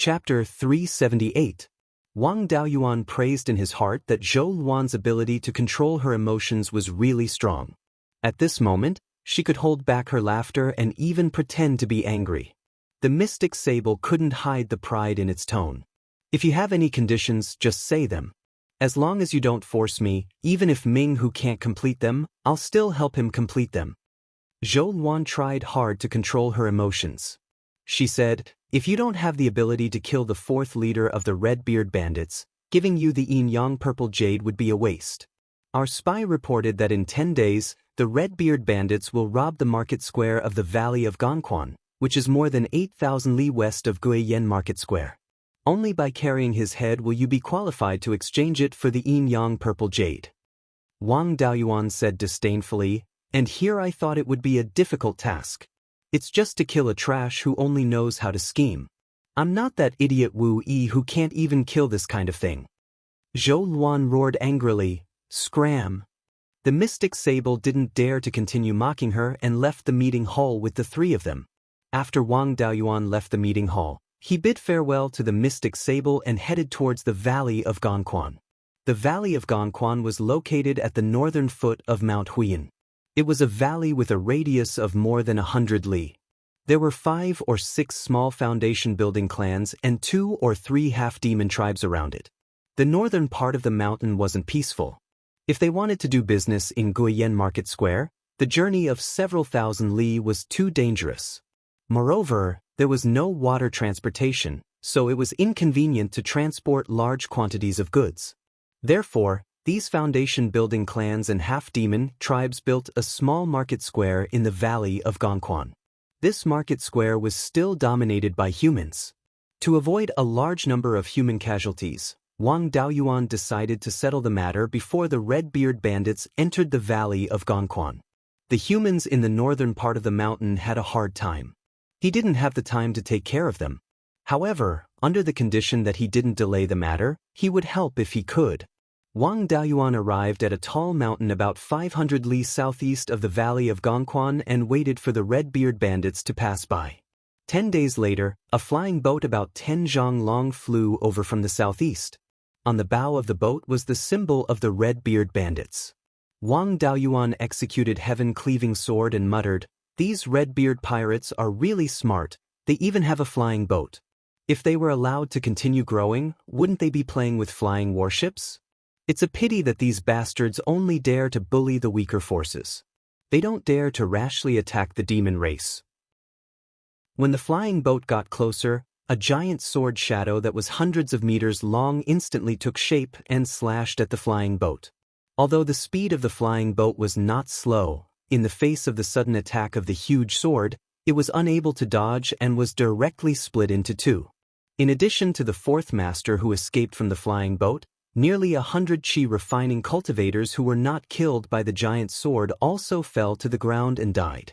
Chapter 378. Wang Daoyuan praised in his heart that Zhou Luan's ability to control her emotions was really strong. At this moment, she could hold back her laughter and even pretend to be angry. The mystic sable couldn't hide the pride in its tone. If you have any conditions, just say them. As long as you don't force me, even if Ming Hu can't complete them, I'll still help him complete them. Zhou Luan tried hard to control her emotions. She said, if you don't have the ability to kill the fourth leader of the Red-Beard bandits, giving you the yin-yang purple jade would be a waste. Our spy reported that in 10 days, the Red-Beard bandits will rob the market square of the valley of Gongquan, which is more than 8,000 li west of Guiyan Market Square. Only by carrying his head will you be qualified to exchange it for the yin-yang purple jade. Wang Daoyuan said disdainfully, and here I thought it would be a difficult task. It's just to kill a trash who only knows how to scheme. I'm not that idiot Wu Yi who can't even kill this kind of thing. Zhou Luan roared angrily, scram. The mystic sable didn't dare to continue mocking her and left the meeting hall with the three of them. After Wang Daoyuan left the meeting hall, he bid farewell to the mystic sable and headed towards the valley of Gongquan. The valley of Gongquan was located at the northern foot of Mount Huiyan. It was a valley with a radius of more than 100 li. There were 5 or 6 small foundation building clans and 2 or 3 half-demon tribes around it. The northern part of the mountain wasn't peaceful. If they wanted to do business in Guiyan Market Square, the journey of several thousand li was too dangerous. Moreover, there was no water transportation, so it was inconvenient to transport large quantities of goods. Therefore, these foundation-building clans and half-demon tribes built a small market square in the valley of Gongquan. This market square was still dominated by humans. To avoid a large number of human casualties, Wang Daoyuan decided to settle the matter before the Red-Beard bandits entered the valley of Gongquan. The humans in the northern part of the mountain had a hard time. He didn't have the time to take care of them. However, under the condition that he didn't delay the matter, he would help if he could. Wang Daoyuan arrived at a tall mountain about 500 li southeast of the valley of Gongquan and waited for the Red-Beard bandits to pass by. 10 days later, a flying boat about 10 zhang long flew over from the southeast. On the bow of the boat was the symbol of the Red-Beard bandits. Wang Daoyuan executed heaven-cleaving sword and muttered, "These Red-Beard pirates are really smart, they even have a flying boat. If they were allowed to continue growing, wouldn't they be playing with flying warships? It's a pity that these bastards only dare to bully the weaker forces. They don't dare to rashly attack the demon race." When the flying boat got closer, a giant sword shadow that was hundreds of meters long instantly took shape and slashed at the flying boat. Although the speed of the flying boat was not slow, in the face of the sudden attack of the huge sword, it was unable to dodge and was directly split into two. In addition to the fourth master who escaped from the flying boat, nearly 100 chi refining cultivators who were not killed by the giant sword also fell to the ground and died.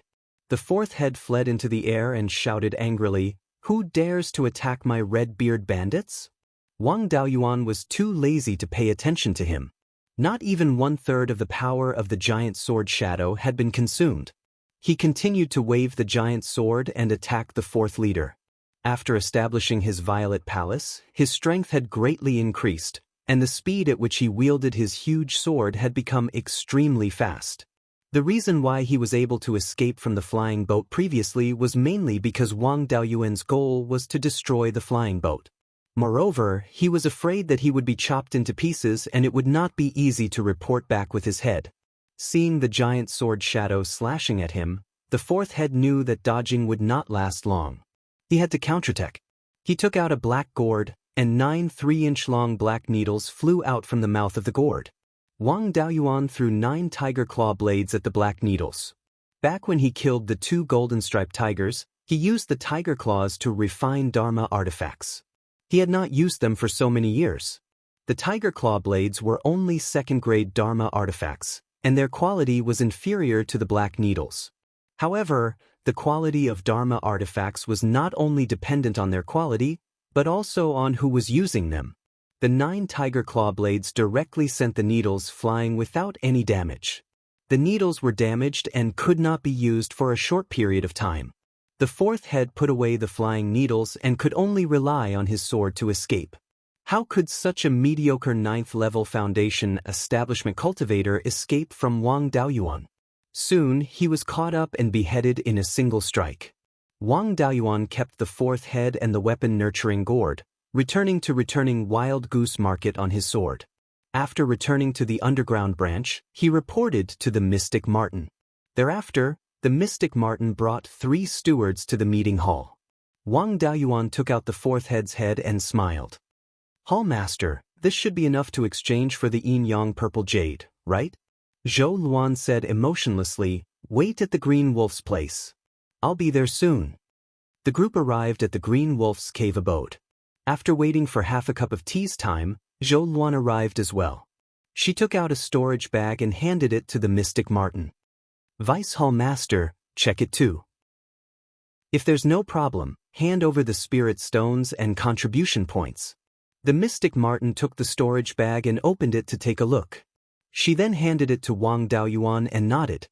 The fourth head fled into the air and shouted angrily, "Who dares to attack my Red-Beard bandits?" Wang Daoyuan was too lazy to pay attention to him. Not even 1/3 of the power of the giant sword shadow had been consumed. He continued to wave the giant sword and attack the fourth leader. After establishing his violet palace, his strength had greatly increased, and the speed at which he wielded his huge sword had become extremely fast. The reason why he was able to escape from the flying boat previously was mainly because Wang Daoyuan's goal was to destroy the flying boat. Moreover, he was afraid that he would be chopped into pieces and it would not be easy to report back with his head. Seeing the giant sword shadow slashing at him, the fourth head knew that dodging would not last long. He had to counterattack. He took out a black gourd, and 9 3-inch-long black needles flew out from the mouth of the gourd. Wang Daoyuan threw 9 tiger claw blades at the black needles. Back when he killed the 2 golden-striped tigers, he used the tiger claws to refine Dharma artifacts. He had not used them for so many years. The tiger claw blades were only second-grade Dharma artifacts, and their quality was inferior to the black needles. However, the quality of Dharma artifacts was not only dependent on their quality, but also on who was using them. The 9 tiger claw blades directly sent the needles flying without any damage. The needles were damaged and could not be used for a short period of time. The fourth head put away the flying needles and could only rely on his sword to escape. How could such a mediocre 9th-level foundation establishment cultivator escape from Wang Daoyuan? Soon, he was caught up and beheaded in a single strike. Wang Daoyuan kept the fourth head and the weapon-nurturing gourd, returning Wild Goose Market on his sword. After returning to the underground branch, he reported to the Mystic Martin. Thereafter, the Mystic Martin brought 3 stewards to the meeting hall. Wang Daoyuan took out the fourth head's head and smiled. "Hallmaster, this should be enough to exchange for the yin-yang purple jade, right?" Zhou Luan said emotionlessly, "Wait at the Green Wolf's place. I'll be there soon." The group arrived at the Green Wolf's cave abode. After waiting for half a cup of tea's time, Zhou Luan arrived as well. She took out a storage bag and handed it to the Mystic Martin. "Vice Hall Master, check it too. If there's no problem, hand over the spirit stones and contribution points." The Mystic Martin took the storage bag and opened it to take a look. She then handed it to Wang Daoyuan and nodded.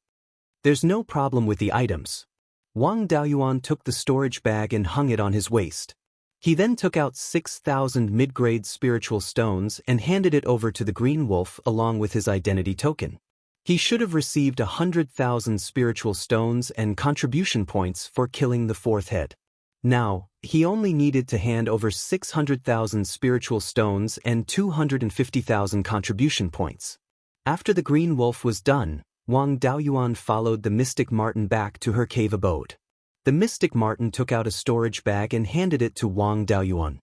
"There's no problem with the items." Wang Daoyuan took the storage bag and hung it on his waist. He then took out 6,000 mid-grade spiritual stones and handed it over to the Green Wolf along with his identity token. He should have received 100,000 spiritual stones and contribution points for killing the fourth head. Now, he only needed to hand over 600,000 spiritual stones and 250,000 contribution points. After the Green Wolf was done, Wang Daoyuan followed the Mystic Martin back to her cave abode. The Mystic Martin took out a storage bag and handed it to Wang Daoyuan.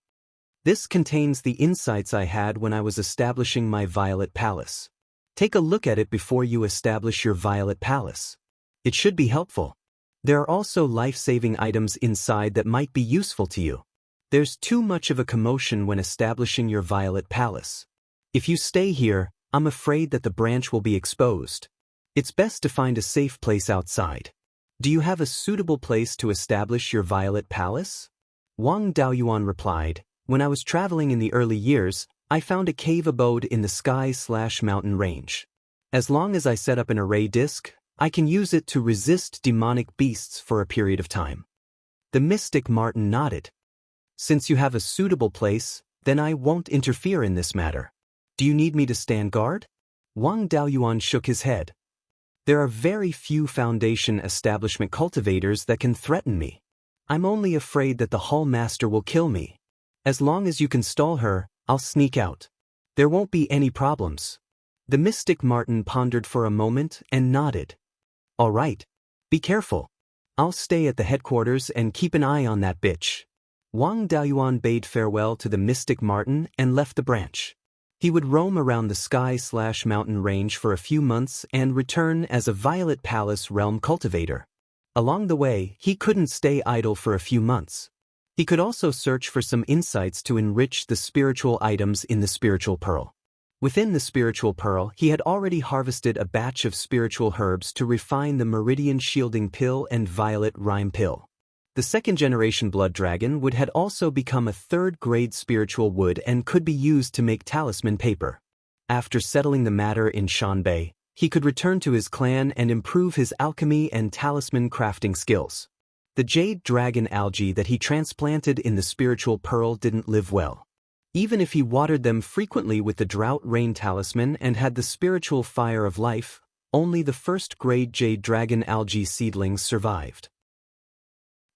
"This contains the insights I had when I was establishing my Violet Palace. Take a look at it before you establish your Violet Palace. It should be helpful. There are also life-saving items inside that might be useful to you. There's too much of a commotion when establishing your Violet Palace. If you stay here, I'm afraid that the branch will be exposed. It's best to find a safe place outside. Do you have a suitable place to establish your Violet Palace?" Wang Daoyuan replied, "When I was traveling in the early years, I found a cave abode in the sky/mountain range. As long as I set up an array disk, I can use it to resist demonic beasts for a period of time." The Mystic Martin nodded. "Since you have a suitable place, then I won't interfere in this matter. Do you need me to stand guard?" Wang Daoyuan shook his head. "There are very few foundation establishment cultivators that can threaten me. I'm only afraid that the Hall Master will kill me. As long as you can stall her, I'll sneak out. There won't be any problems." The Mystic Martin pondered for a moment and nodded. "All right. Be careful. I'll stay at the headquarters and keep an eye on that bitch." Wang Daoyuan bade farewell to the Mystic Martin and left the branch. He would roam around the sky/mountain range for a few months and return as a Violet Palace realm cultivator. Along the way, he couldn't stay idle for a few months. He could also search for some insights to enrich the spiritual items in the Spiritual Pearl. Within the Spiritual Pearl, he had already harvested a batch of spiritual herbs to refine the Meridian Shielding Pill and Violet Rhyme Pill. The second-generation Blood Dragon wood had also become a third-grade spiritual wood and could be used to make talisman paper. After settling the matter in Shanbei, he could return to his clan and improve his alchemy and talisman crafting skills. The Jade Dragon algae that he transplanted in the Spiritual Pearl didn't live well. Even if he watered them frequently with the Drought Rain Talisman and had the Spiritual Fire of Life, only the first-grade Jade Dragon algae seedlings survived.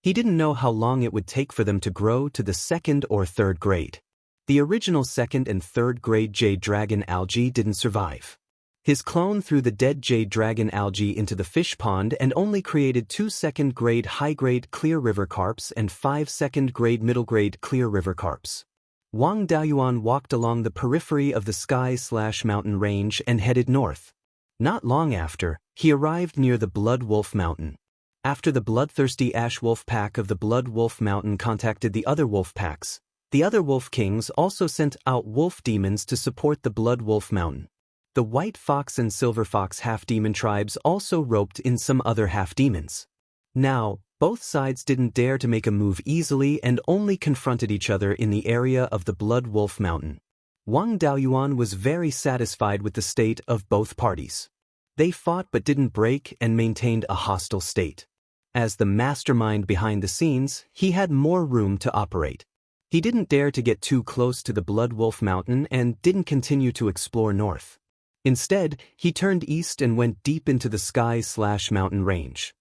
He didn't know how long it would take for them to grow to the second or third grade. The original second and third grade Jade Dragon algae didn't survive. His clone threw the dead Jade Dragon algae into the fish pond and only created 2 second-grade high-grade clear river carps and 5 second-grade middle-grade clear river carps. Wang Daoyuan walked along the periphery of the sky/mountain range and headed north. Not long after, he arrived near the Blood Wolf Mountain. After the bloodthirsty Ash Wolf Pack of the Blood Wolf Mountain contacted the other wolf packs, the other wolf kings also sent out wolf demons to support the Blood Wolf Mountain. The White Fox and Silver Fox half-demon tribes also roped in some other half-demons. Now, both sides didn't dare to make a move easily and only confronted each other in the area of the Blood Wolf Mountain. Wang Daoyuan was very satisfied with the state of both parties. They fought but didn't break and maintained a hostile state. As the mastermind behind the scenes, he had more room to operate. He didn't dare to get too close to the Blood Wolf Mountain and didn't continue to explore north. Instead, he turned east and went deep into the sky/mountain range.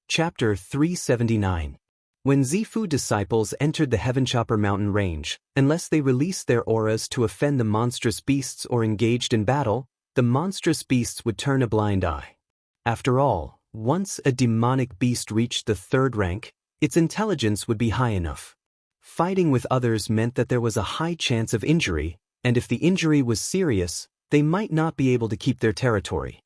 Chapter 379. When Zifu disciples entered the Heavenchopper mountain range, unless they released their auras to offend the monstrous beasts or engaged in battle, the monstrous beasts would turn a blind eye. After all, once a demonic beast reached the 3rd rank, its intelligence would be high enough. Fighting with others meant that there was a high chance of injury, and if the injury was serious, they might not be able to keep their territory.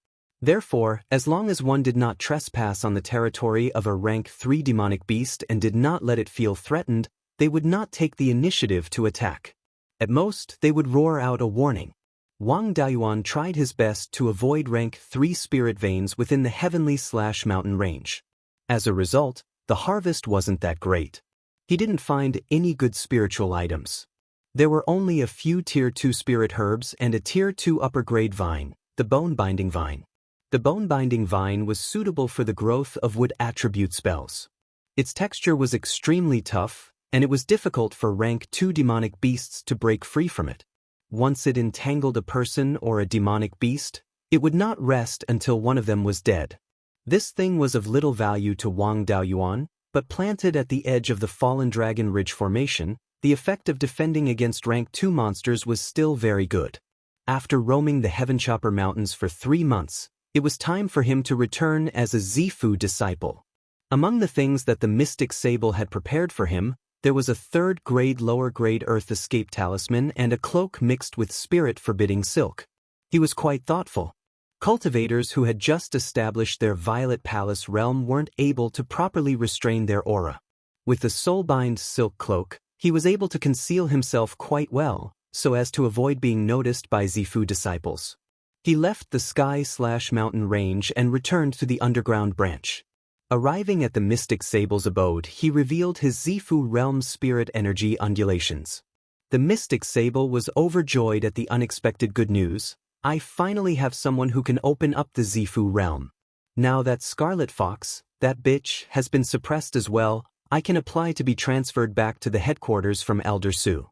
Therefore, as long as one did not trespass on the territory of a rank 3 demonic beast and did not let it feel threatened, they would not take the initiative to attack. At most, they would roar out a warning. Wang Daoist tried his best to avoid rank 3 spirit veins within the heavenly/mountain range. As a result, the harvest wasn't that great. He didn't find any good spiritual items. There were only a few Tier 2 spirit herbs and a Tier 2 upper-grade vine, the bone-binding vine. The bone-binding vine was suitable for the growth of wood attribute spells. Its texture was extremely tough, and it was difficult for rank 2 demonic beasts to break free from it. Once it entangled a person or a demonic beast, it would not rest until one of them was dead. This thing was of little value to Wang Daoist, but planted at the edge of the Fallen Dragon Ridge formation, the effect of defending against rank 2 monsters was still very good. After roaming the Heavenchopper Mountains for 3 months, it was time for him to return as a Zifu disciple. Among the things that the mystic Sable had prepared for him, there was a 3rd-grade lower-grade Earth Escape Talisman and a cloak mixed with spirit-forbidding silk. He was quite thoughtful. Cultivators who had just established their Violet Palace realm weren't able to properly restrain their aura. With the Soulbind silk cloak, he was able to conceal himself quite well, so as to avoid being noticed by Zifu disciples. He left the sky/mountain range and returned to the underground branch. Arriving at the Mystic Sable's abode, he revealed his Zifu realm spirit energy undulations. The Mystic Sable was overjoyed at the unexpected good news. I finally have someone who can open up the Zifu realm. Now that Scarlet Fox, that bitch, has been suppressed as well, I can apply to be transferred back to the headquarters from Elder Su.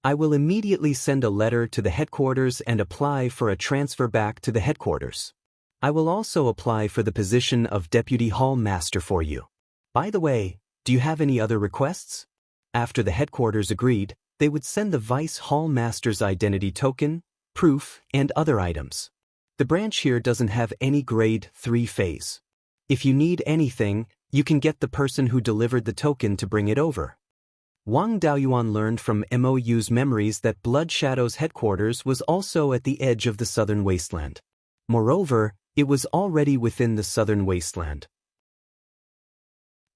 I will immediately send a letter to the headquarters and apply for a transfer back to the headquarters. I will also apply for the position of Deputy Hall Master for you. By the way, do you have any other requests? After the headquarters agreed, they would send the Vice Hall Master's identity token, proof, and other items. The branch here doesn't have any grade 3 phase. If you need anything, you can get the person who delivered the token to bring it over. Wang Daoist learned from MOU's memories that Blood Shadow's headquarters was also at the edge of the southern wasteland. Moreover, it was already within the southern wasteland.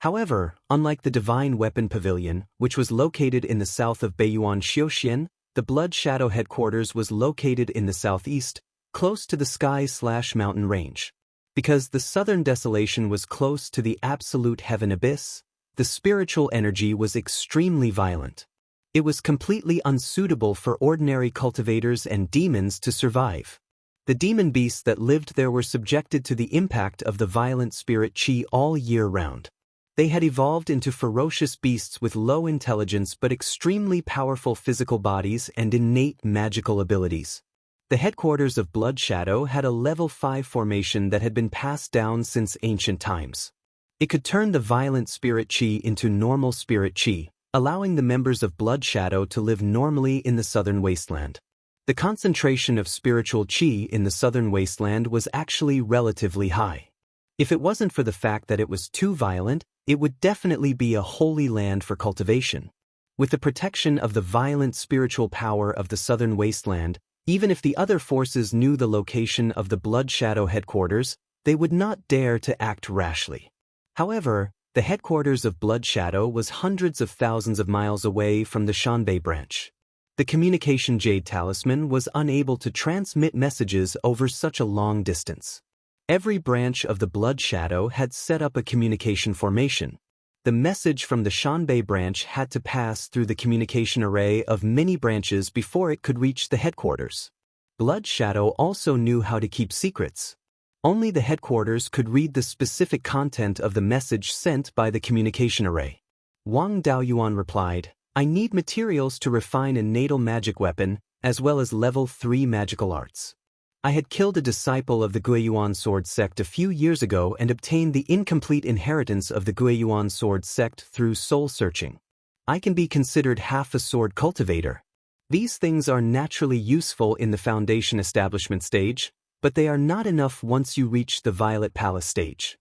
However, unlike the Divine Weapon Pavilion, which was located in the south of Beiyuan Xiaoxian, the Blood Shadow headquarters was located in the southeast, close to the sky/mountain range. Because the southern desolation was close to the absolute heaven abyss, the spiritual energy was extremely violent. It was completely unsuitable for ordinary cultivators and demons to survive. The demon beasts that lived there were subjected to the impact of the violent spirit chi all year round. They had evolved into ferocious beasts with low intelligence but extremely powerful physical bodies and innate magical abilities. The headquarters of Blood Shadow had a level 5 formation that had been passed down since ancient times. It could turn the violent spirit chi into normal spirit chi, allowing the members of Blood Shadow to live normally in the southern wasteland. The concentration of spiritual chi in the southern wasteland was actually relatively high. If it wasn't for the fact that it was too violent, it would definitely be a holy land for cultivation. With the protection of the violent spiritual power of the southern wasteland, even if the other forces knew the location of the Blood Shadow headquarters, they would not dare to act rashly. However, the headquarters of Blood Shadow was hundreds of thousands of miles away from the Shanbei branch. The communication jade talisman was unable to transmit messages over such a long distance. Every branch of the Blood Shadow had set up a communication formation. The message from the Shanbei branch had to pass through the communication array of many branches before it could reach the headquarters. Blood Shadow also knew how to keep secrets. Only the headquarters could read the specific content of the message sent by the communication array. Wang Daoyuan replied, I need materials to refine a natal magic weapon, as well as level 3 magical arts. I had killed a disciple of the Guiyuan sword sect a few years ago and obtained the incomplete inheritance of the Guiyuan sword sect through soul searching. I can be considered half a sword cultivator. These things are naturally useful in the foundation establishment stage, but they are not enough once you reach the Violet Palace stage.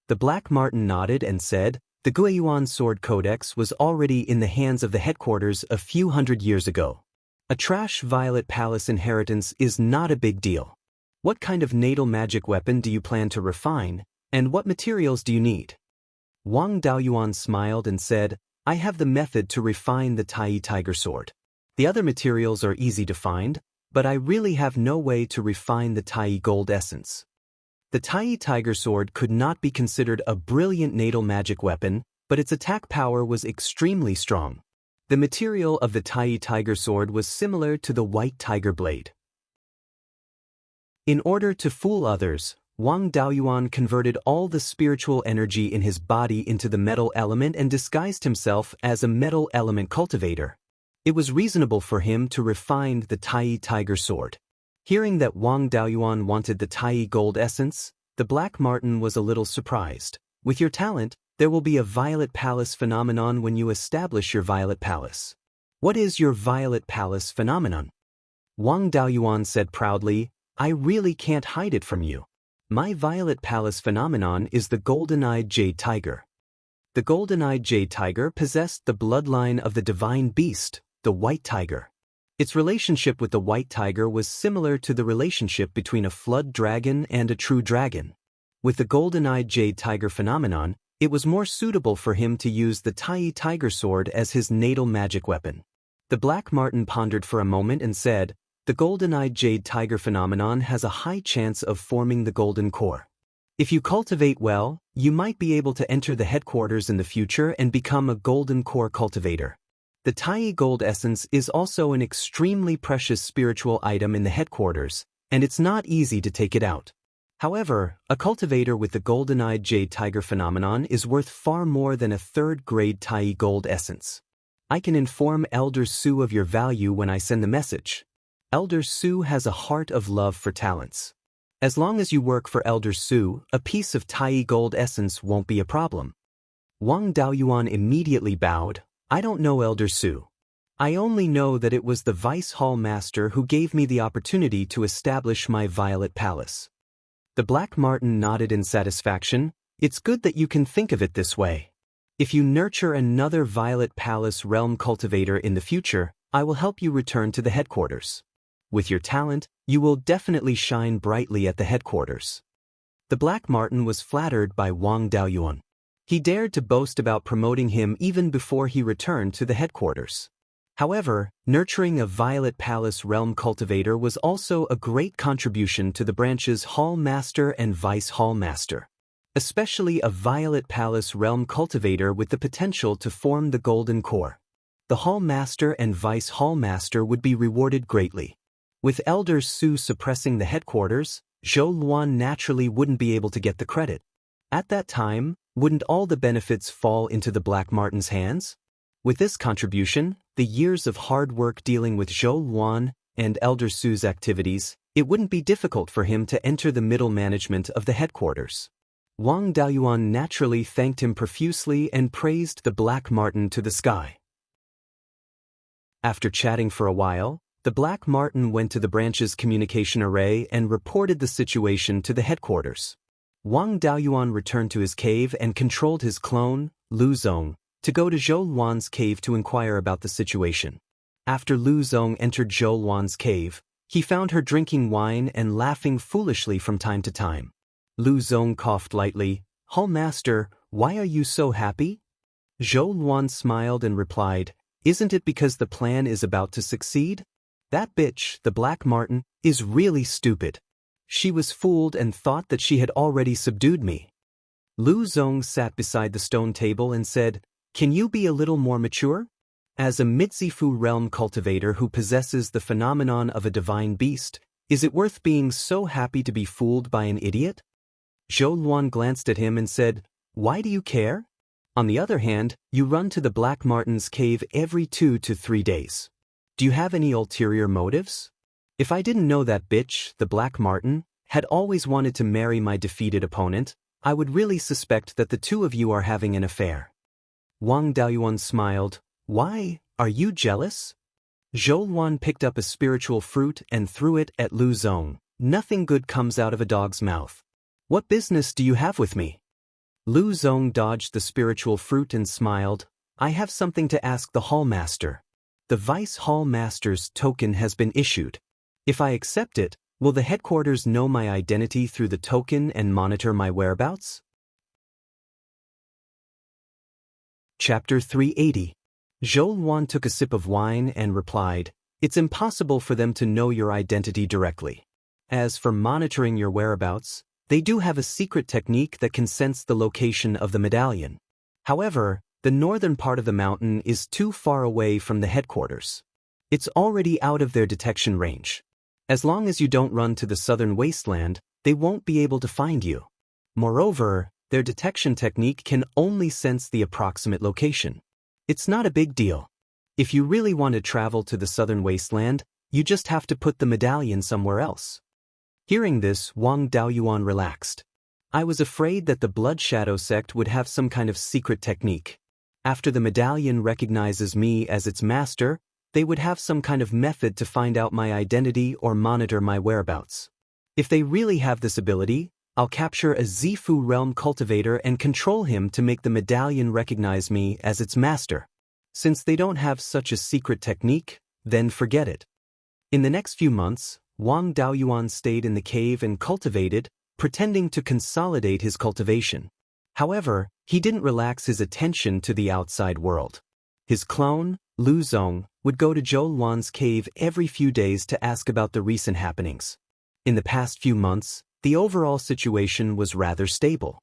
The Black Marten nodded and said, the Guiyuan Sword Codex was already in the hands of the headquarters a few hundred years ago. A trash Violet Palace inheritance is not a big deal. What kind of natal magic weapon do you plan to refine, and what materials do you need? Wang Daoyuan smiled and said, I have the method to refine the Tai Tiger Sword. The other materials are easy to find, but I really have no way to refine the Tai Gold Essence. The Tai Tiger Sword could not be considered a brilliant natal magic weapon, but its attack power was extremely strong. The material of the Tai Tiger Sword was similar to the White Tiger Blade. In order to fool others, Wang Daoyuan converted all the spiritual energy in his body into the metal element and disguised himself as a metal element cultivator. It was reasonable for him to refine the Tai Tiger Sword. Hearing that Wang Daoyuan wanted the Tai Gold Essence, the Black Marten was a little surprised. With your talent, there will be a Violet Palace phenomenon when you establish your Violet Palace. What is your Violet Palace phenomenon? Wang Daoyuan said proudly, I really can't hide it from you. My Violet Palace phenomenon is the golden-eyed jade tiger. The golden-eyed jade tiger possessed the bloodline of the divine beast, the white tiger. Its relationship with the white tiger was similar to the relationship between a flood dragon and a true dragon. With the golden-eyed jade tiger phenomenon, it was more suitable for him to use the Tai Tiger Sword as his natal magic weapon. The Black Marten pondered for a moment and said, the golden-eyed jade tiger phenomenon has a high chance of forming the golden core. If you cultivate well, you might be able to enter the headquarters in the future and become a golden core cultivator. The Tai Gold Essence is also an extremely precious spiritual item in the headquarters, and it's not easy to take it out. However, a cultivator with the golden-eyed jade tiger phenomenon is worth far more than a third-grade Tai Gold Essence. I can inform Elder Su of your value when I send the message. Elder Su has a heart of love for talents. As long as you work for Elder Su, a piece of Tai Gold Essence won't be a problem. Wang Daoyuan immediately bowed. I don't know Elder Su. I only know that it was the Vice Hall Master who gave me the opportunity to establish my Violet Palace. The Black Marten nodded in satisfaction. It's good that you can think of it this way. If you nurture another Violet Palace realm cultivator in the future, I will help you return to the headquarters. With your talent, you will definitely shine brightly at the headquarters. The Black Marten was flattered by Wang Daoyuan. He dared to boast about promoting him even before he returned to the headquarters. However, nurturing a Violet Palace realm cultivator was also a great contribution to the branch's Hall Master and Vice Hall Master. Especially a Violet Palace realm cultivator with the potential to form the Golden Core. The Hall Master and Vice Hall Master would be rewarded greatly. With Elder Su suppressing the headquarters, Zhou Luan naturally wouldn't be able to get the credit. At that time, wouldn't all the benefits fall into the Black Marten's hands? With this contribution, the years of hard work dealing with Zhou Luan and Elder Su's activities, it wouldn't be difficult for him to enter the middle management of the headquarters. Wang Daoyuan naturally thanked him profusely and praised the Black Marten to the sky. After chatting for a while, the Black Marten went to the branch's communication array and reported the situation to the headquarters. Wang Daoyuan returned to his cave and controlled his clone, Lu Zong, to go to Zhou Luan's cave to inquire about the situation. After Lu Zong entered Zhou Luan's cave, he found her drinking wine and laughing foolishly from time to time. Lu Zong coughed lightly. Hall Master, why are you so happy? Zhou Luan smiled and replied, isn't it because the plan is about to succeed? That bitch, the Black Marten, is really stupid. She was fooled and thought that she had already subdued me. Lu Zong sat beside the stone table and said, can you be a little more mature? As a Midzifu realm cultivator who possesses the phenomenon of a divine beast, Is it worth being so happy to be fooled by an idiot? Zhou Luan glanced at him and said, "Why do you care? On the other hand, you run to the Black Martin's cave every 2 to 3 days. Do you have any ulterior motives? If I didn't know that bitch, the Black Martin, had always wanted to marry my defeated opponent, I would really suspect that the two of you are having an affair." Wang Daoyuan smiled. "Why, are you jealous?" Zhou Luan picked up a spiritual fruit and threw it at Lu Zong. "Nothing good comes out of a dog's mouth. What business do you have with me?" Lu Zong dodged the spiritual fruit and smiled. "I have something to ask the Hall Master. The Vice Hall Master's token has been issued. If I accept it, will the headquarters know my identity through the token and monitor my whereabouts?" Chapter 380. Zhou Luan took a sip of wine and replied, "It's impossible for them to know your identity directly. As for monitoring your whereabouts, they do have a secret technique that can sense the location of the medallion. However, the northern part of the mountain is too far away from the headquarters. It's already out of their detection range. As long as you don't run to the southern wasteland, they won't be able to find you. Moreover, their detection technique can only sense the approximate location. It's not a big deal. If you really want to travel to the southern wasteland, you just have to put the medallion somewhere else." Hearing this, Wang Daoyuan relaxed. "I was afraid that the Blood Shadow sect would have some kind of secret technique. After the medallion recognizes me as its master, they would have some kind of method to find out my identity or monitor my whereabouts. If they really have this ability, I'll capture a Zifu realm cultivator and control him to make the medallion recognize me as its master. Since they don't have such a secret technique, then forget it." In the next few months, Wang Daoyuan stayed in the cave and cultivated, pretending to consolidate his cultivation. However, he didn't relax his attention to the outside world. His clone, Lu Zong, would go to Zhou Luan's cave every few days to ask about the recent happenings. In the past few months, the overall situation was rather stable.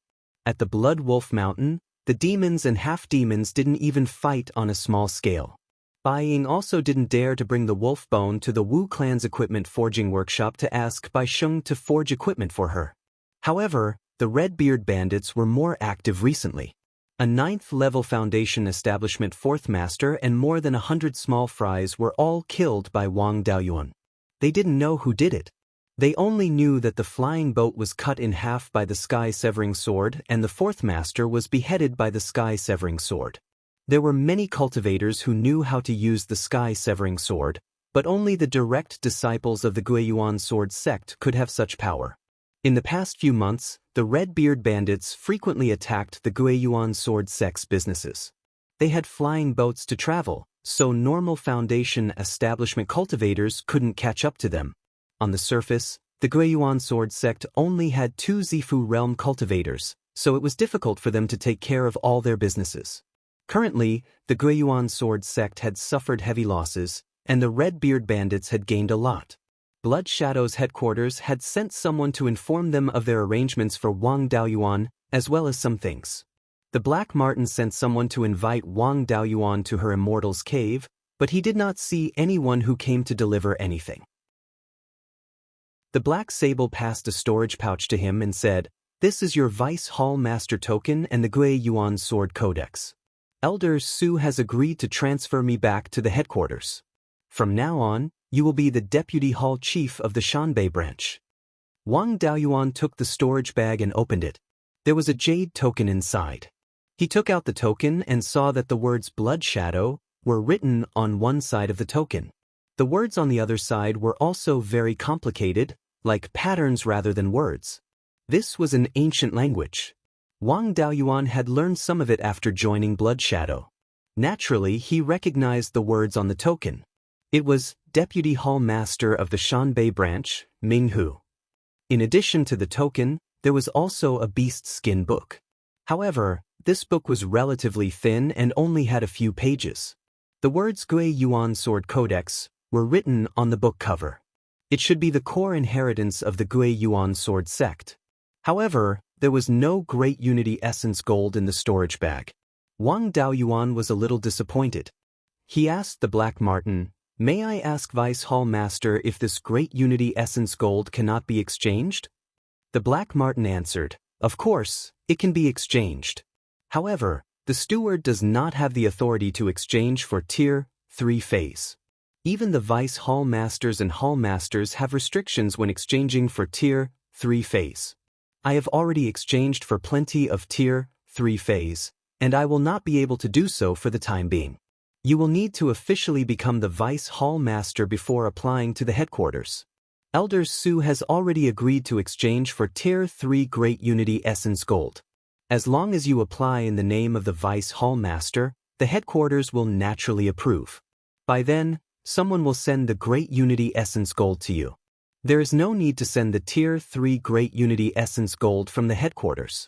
At the Blood Wolf Mountain, the demons and half-demons didn't even fight on a small scale. Beiyuan also didn't dare to bring the wolf bone to the Wu clan's equipment forging workshop to ask Bai Sheng to forge equipment for her. However, the Redbeard bandits were more active recently. A 9th-level Foundation establishment 4th master and more than 100 small fries were all killed by Wang Daoyuan. They didn't know who did it. They only knew that the flying boat was cut in half by the sky-severing sword and the 4th master was beheaded by the sky-severing sword. There were many cultivators who knew how to use the sky-severing sword, but only the direct disciples of the Guiyuan sword sect could have such power. In the past few months, the Redbeard bandits frequently attacked the Guiyuan sword sect's businesses. They had flying boats to travel, so normal Foundation establishment cultivators couldn't catch up to them. On the surface, the Guiyuan sword sect only had 2 Zifu realm cultivators, so it was difficult for them to take care of all their businesses. Currently, the Guiyuan sword sect had suffered heavy losses, and the Redbeard bandits had gained a lot. Blood Shadow's headquarters had sent someone to inform them of their arrangements for Wang Daoyuan, as well as some things. The Black Martin sent someone to invite Wang Daoyuan to her Immortal's cave, but he did not see anyone who came to deliver anything. The Black Sable passed a storage pouch to him and said, "This is your Vice Hall Master token and the Guiyuan Sword Codex. Elder Su has agreed to transfer me back to the headquarters. From now on, you will be the Deputy Hall Chief of the Shanbei branch." Wang Daoyuan took the storage bag and opened it. There was a jade token inside. He took out the token and saw that the words Blood Shadow were written on one side of the token. The words on the other side were also very complicated, like patterns rather than words. This was an ancient language. Wang Daoyuan had learned some of it after joining Blood Shadow. Naturally, he recognized the words on the token. It was Deputy Hall Master of the Shanbei branch, Minghu. In addition to the token, there was also a beast skin book. However, this book was relatively thin and only had a few pages. The words Guiyuan Sword Codex were written on the book cover. It should be the core inheritance of the Guiyuan sword sect. However, there was no Great Unity Essence gold in the storage bag. Wang Daoyuan was a little disappointed. He asked the Black Martin, May I ask Vice Hall Master if this great Unity Essence Gold cannot be exchanged? The Black Martin answered, Of course, it can be exchanged. However, the steward does not have the authority to exchange for Tier 3 phase. Even the Vice Hall Masters and Hall Masters have restrictions when exchanging for Tier 3 phase. I have already exchanged for plenty of Tier 3 phase, and I will not be able to do so for the time being. You will need to officially become the Vice Hall Master before applying to the headquarters. Elder Su has already agreed to exchange for Tier 3 Great Unity Essence Gold. As long as you apply in the name of the Vice Hall Master, the headquarters will naturally approve. By then, someone will send the Great Unity Essence Gold to you. There is no need to send the Tier 3 Great Unity Essence Gold from the headquarters.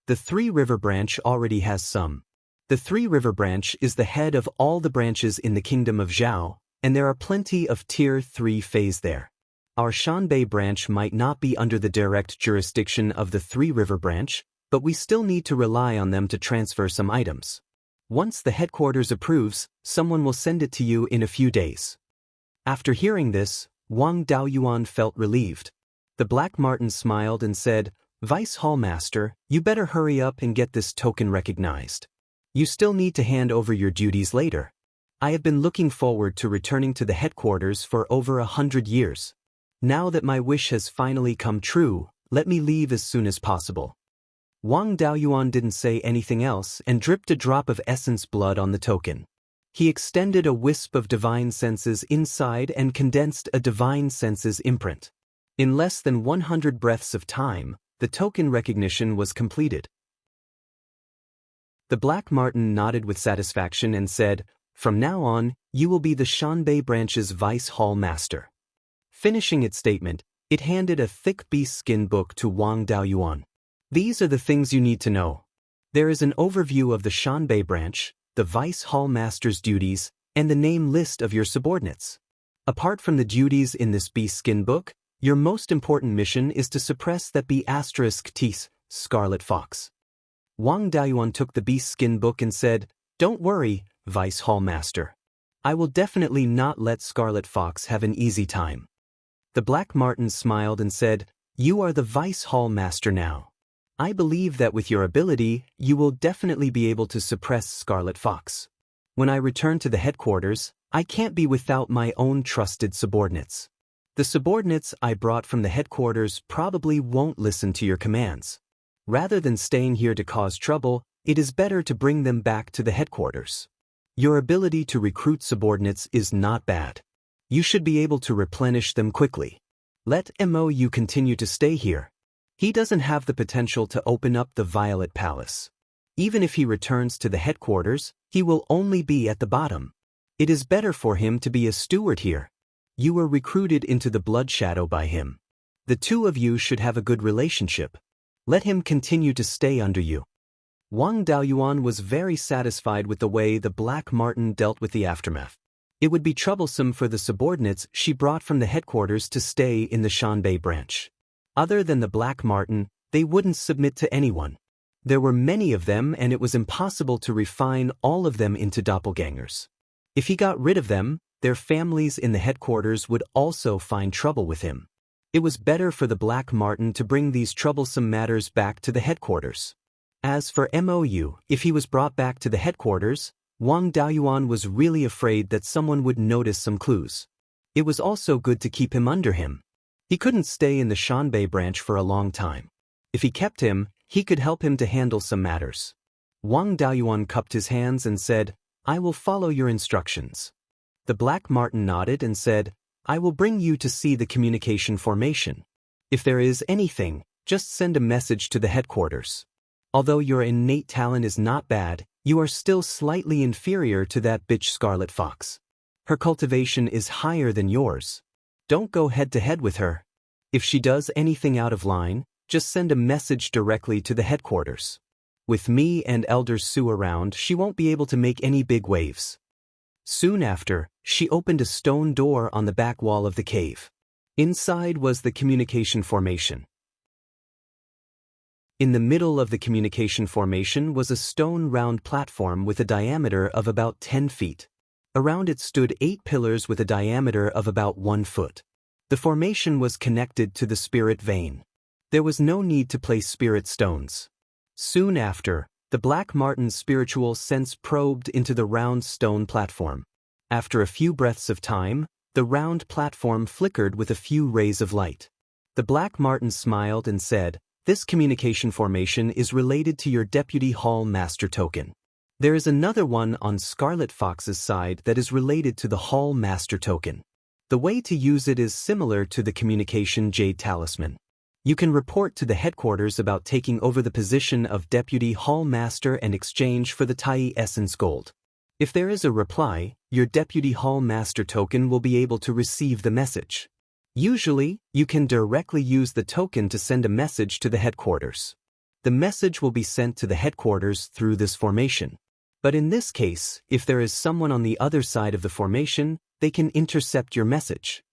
The Three River Branch already has some. The Three River Branch is the head of all the branches in the Kingdom of Zhao, and there are plenty of Tier 3 phase there. Our Shanbei branch might not be under the direct jurisdiction of the Three River Branch, but we still need to rely on them to transfer some items. Once the headquarters approves, someone will send it to you in a few days. After hearing this, Wang Daoyuan felt relieved. The Black Martin smiled and said, Vice Hall Master, you better hurry up and get this token recognized. You still need to hand over your duties later. I have been looking forward to returning to the headquarters for over 100 years. Now that my wish has finally come true, let me leave as soon as possible. Wang Daoyuan didn't say anything else and dripped a drop of essence blood on the token. He extended a wisp of divine senses inside and condensed a divine senses imprint. In less than 100 breaths of time, the token recognition was completed. The Black Martin nodded with satisfaction and said, From now on, you will be the Shanbei branch's Vice Hall Master. Finishing its statement, it handed a thick beast skin book to Wang Daoyuan. These are the things you need to know. There is an overview of the Shanbei branch, the Vice Hall Master's duties, and the name list of your subordinates. Apart from the duties in this beast skin book, your most important mission is to suppress that B*Ts, Scarlet Fox. Wang Daoyuan took the beast skin book and said, Don't worry, Vice Hall Master. I will definitely not let Scarlet Fox have an easy time. The Black Martin smiled and said, You are the Vice Hall Master now. I believe that with your ability, you will definitely be able to suppress Scarlet Fox. When I return to the headquarters, I can't be without my own trusted subordinates. The subordinates I brought from the headquarters probably won't listen to your commands. Rather than staying here to cause trouble, it is better to bring them back to the headquarters. Your ability to recruit subordinates is not bad. You should be able to replenish them quickly. Let Mou continue to stay here. He doesn't have the potential to open up the Violet Palace. Even if he returns to the headquarters, he will only be at the bottom. It is better for him to be a steward here. You were recruited into the Blood Shadow by him. The two of you should have a good relationship. Let him continue to stay under you. Wang Daoyuan was very satisfied with the way the Black Martin dealt with the aftermath. It would be troublesome for the subordinates she brought from the headquarters to stay in the Shanbei branch. Other than the Black Martin, they wouldn't submit to anyone. There were many of them and it was impossible to refine all of them into doppelgangers. If he got rid of them, their families in the headquarters would also find trouble with him. It was better for the Black Martin to bring these troublesome matters back to the headquarters. As for Mou, if he was brought back to the headquarters, Wang Daoyuan was really afraid that someone would notice some clues. It was also good to keep him under him. He couldn't stay in the Shanbei branch for a long time. If he kept him, he could help him to handle some matters. Wang Daoyuan cupped his hands and said, I will follow your instructions. The Black Martin nodded and said, I will bring you to see the communication formation. If there is anything, just send a message to the headquarters. Although your innate talent is not bad, you are still slightly inferior to that bitch Scarlet Fox. Her cultivation is higher than yours. Don't go head-to-head with her. If she does anything out of line, just send a message directly to the headquarters. With me and Elder Su around, she won't be able to make any big waves. Soon after, she opened a stone door on the back wall of the cave. Inside was the communication formation. In the middle of the communication formation was a stone round platform with a diameter of about 10 feet. Around it stood 8 pillars with a diameter of about 1 foot. The formation was connected to the spirit vein. There was no need to place spirit stones. Soon after, the Black Marten's spiritual sense probed into the round stone platform. After a few breaths of time, the round platform flickered with a few rays of light. The Black Marten smiled and said, "This communication formation is related to your Deputy Hall Master token. There is another one on Scarlet Fox's side that is related to the Hall Master token. The way to use it is similar to the communication Jade Talisman. You can report to the headquarters about taking over the position of Deputy Hall Master and exchange for the Tai Essence Gold. If there is a reply, your Deputy Hall Master token will be able to receive the message. Usually, you can directly use the token to send a message to the headquarters. The message will be sent to the headquarters through this formation. But in this case, if there is someone on the other side of the formation, they can intercept your message."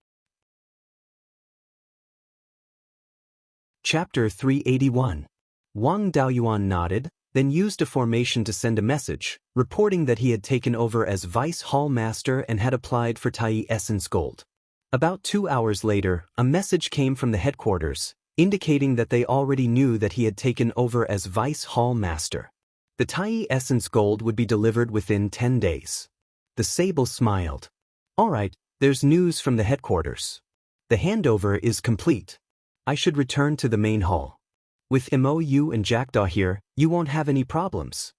Chapter 381. Wang Daoyuan nodded, then used a formation to send a message, reporting that he had taken over as Vice Hall Master and had applied for Tai Essence Gold. About 2 hours later, a message came from the headquarters, indicating that they already knew that he had taken over as Vice Hall Master. The Tai Essence Gold would be delivered within 10 days. The Sable smiled. "All right, there's news from the headquarters. The handover is complete. I should return to the main hall. With MOU and Jackdaw here, you won't have any problems.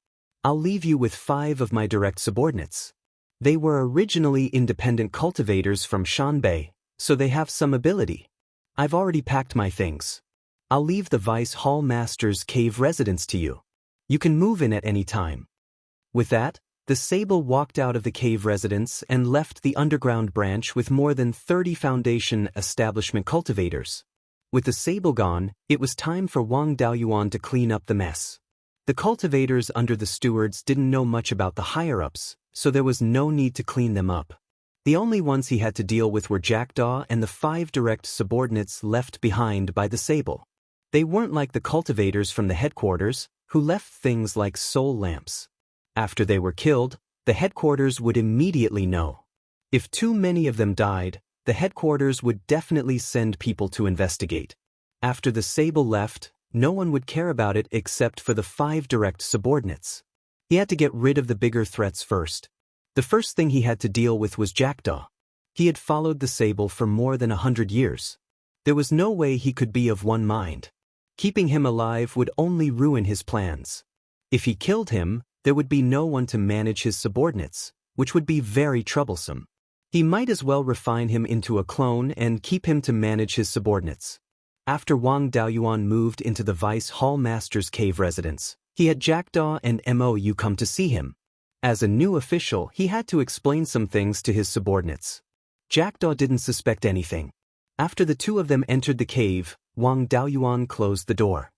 I'll leave you with 5 of my direct subordinates. They were originally independent cultivators from Shanbei, so they have some ability. I've already packed my things. I'll leave the Vice Hall Master's cave residence to you. You can move in at any time." With that, the Sable walked out of the cave residence and left the underground branch with more than 30 Foundation establishment cultivators. With the Sable gone, it was time for Wang Daoyuan to clean up the mess. The cultivators under the stewards didn't know much about the higher-ups, so there was no need to clean them up. The only ones he had to deal with were Jackdaw and the 5 direct subordinates left behind by the Sable. They weren't like the cultivators from the headquarters, who left things like soul lamps. After they were killed, the headquarters would immediately know. If too many of them died, the headquarters would definitely send people to investigate. After the Sable left, no one would care about it except for the 5 direct subordinates. He had to get rid of the bigger threats first. The first thing he had to deal with was Jackdaw. He had followed the Sable for more than 100 years. There was no way he could be of one mind. Keeping him alive would only ruin his plans. If he killed him, there would be no one to manage his subordinates, which would be very troublesome. He might as well refine him into a clone and keep him to manage his subordinates. After Wang Daoyuan moved into the Vice Hall Master's cave residence, he had Jackdaw and MOU come to see him. As a new official, he had to explain some things to his subordinates. Jackdaw didn't suspect anything. After the 2 of them entered the cave, Wang Daoyuan closed the door.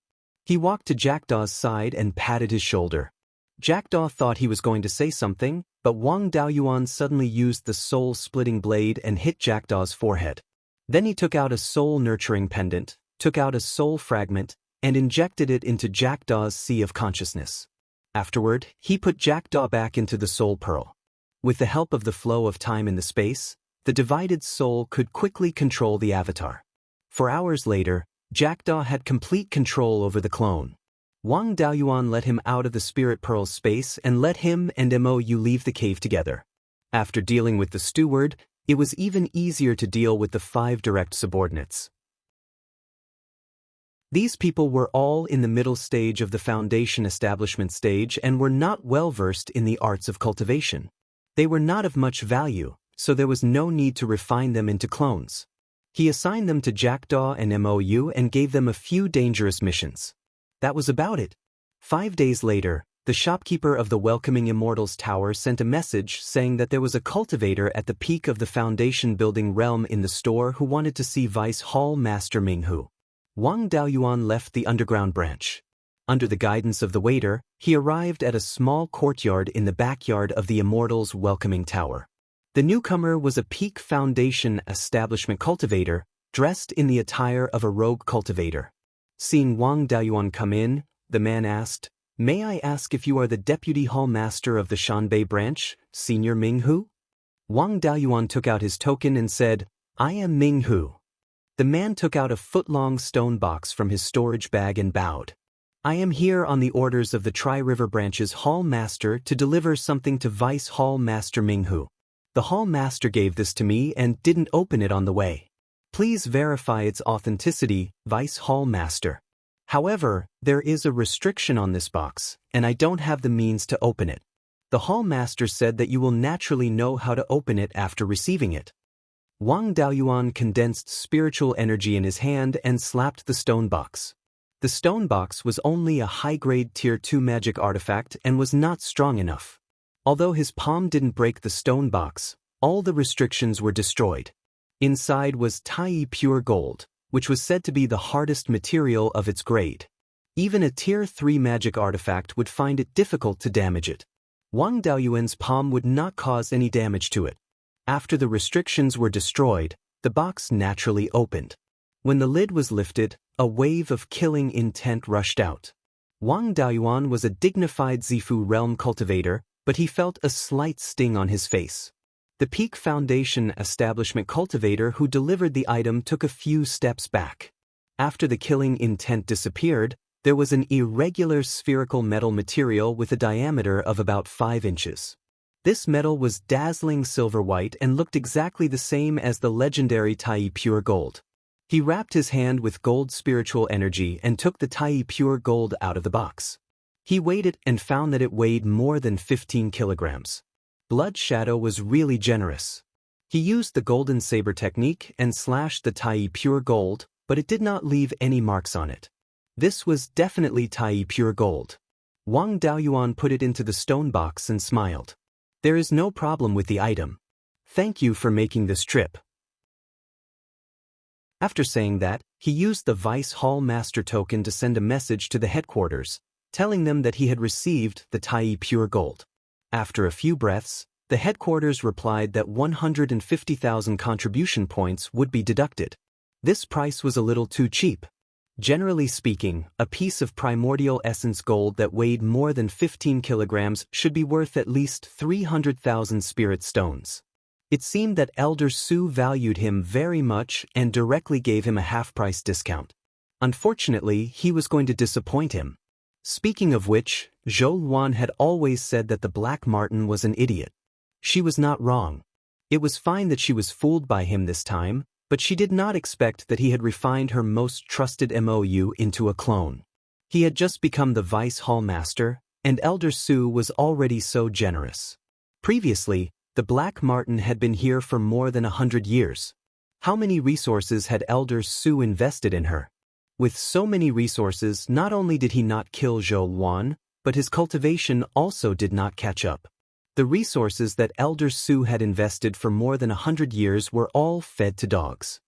He walked to Jackdaw's side and patted his shoulder. Jackdaw thought he was going to say something, but Wang Daoyuan suddenly used the soul-splitting blade and hit Jackdaw's forehead. Then he took out a soul-nurturing pendant, took out a soul fragment, and injected it into Jackdaw's sea of consciousness. Afterward, he put Jackdaw back into the soul pearl. With the help of the flow of time in the space, the divided soul could quickly control the avatar. For hours later, Jackdaw had complete control over the clone. Wang Daoyuan let him out of the Spirit Pearl space and let him and MOU leave the cave together. After dealing with the steward, it was even easier to deal with the 5 direct subordinates. These people were all in the middle stage of the Foundation establishment stage and were not well versed in the arts of cultivation. They were not of much value, so there was no need to refine them into clones. He assigned them to Jackdaw and MOU and gave them a few dangerous missions. That was about it. 5 days later, the shopkeeper of the Welcoming Immortals Tower sent a message saying that there was a cultivator at the peak of the Foundation building realm in the store who wanted to see Vice Hall Master Minghu. Wang Daoyuan left the underground branch. Under the guidance of the waiter, he arrived at a small courtyard in the backyard of the Immortals' Welcoming Tower. The newcomer was a peak Foundation establishment cultivator, dressed in the attire of a rogue cultivator. Seeing Wang Daoyuan come in, the man asked, "May I ask if you are the Deputy Hall Master of the Shanbei branch, Senior Minghu?" Wang Daoyuan took out his token and said, "I am Ming Hu." The man took out a foot-long stone box from his storage bag and bowed. "I am here on the orders of the Tri-River Branch's Hall Master to deliver something to Vice Hall Master Ming Hu. The Hall Master gave this to me and didn't open it on the way. Please verify its authenticity, Vice Hall Master. However, there is a restriction on this box, and I don't have the means to open it. The Hall Master said that you will naturally know how to open it after receiving it." Wang Daoyuan condensed spiritual energy in his hand and slapped the stone box. The stone box was only a high-grade Tier 2 magic artifact and was not strong enough. Although his palm didn't break the stone box, all the restrictions were destroyed. Inside was Tai pure gold, which was said to be the hardest material of its grade. Even a Tier 3 magic artifact would find it difficult to damage it. Wang Daoyuan's palm would not cause any damage to it. After the restrictions were destroyed, the box naturally opened. When the lid was lifted, a wave of killing intent rushed out. Wang Daoyuan was a dignified Zifu realm cultivator, but he felt a slight sting on his face. The Peak Foundation establishment cultivator who delivered the item took a few steps back. After the killing intent disappeared, there was an irregular spherical metal material with a diameter of about 5 inches. This metal was dazzling silver-white and looked exactly the same as the legendary Tai pure gold. He wrapped his hand with gold spiritual energy and took the Tai pure gold out of the box. He weighed it and found that it weighed more than 15 kilograms. Blood Shadow was really generous. He used the golden saber technique and slashed the Tai pure gold, but it did not leave any marks on it. This was definitely Tai pure gold. Wang Daoyuan put it into the stone box and smiled. "There is no problem with the item. Thank you for making this trip." After saying that, he used the Vice Hall Master token to send a message to the headquarters, telling them that he had received the Tai pure gold. After a few breaths, the headquarters replied that 150,000 contribution points would be deducted. This price was a little too cheap. Generally speaking, a piece of primordial essence gold that weighed more than 15 kilograms should be worth at least 300,000 spirit stones. It seemed that Elder Su valued him very much and directly gave him a half-price discount. Unfortunately, he was going to disappoint him. Speaking of which, Zhou Luan had always said that the Black Martin was an idiot. She was not wrong. It was fine that she was fooled by him this time, but she did not expect that he had refined her most trusted MOU into a clone. He had just become the Vice Hall Master, and Elder Su was already so generous. Previously, the Black Martin had been here for more than 100 years. How many resources had Elder Su invested in her? With so many resources, not only did he not kill Zhou Luan, but his cultivation also did not catch up. The resources that Elder Su had invested for more than 100 years were all fed to dogs.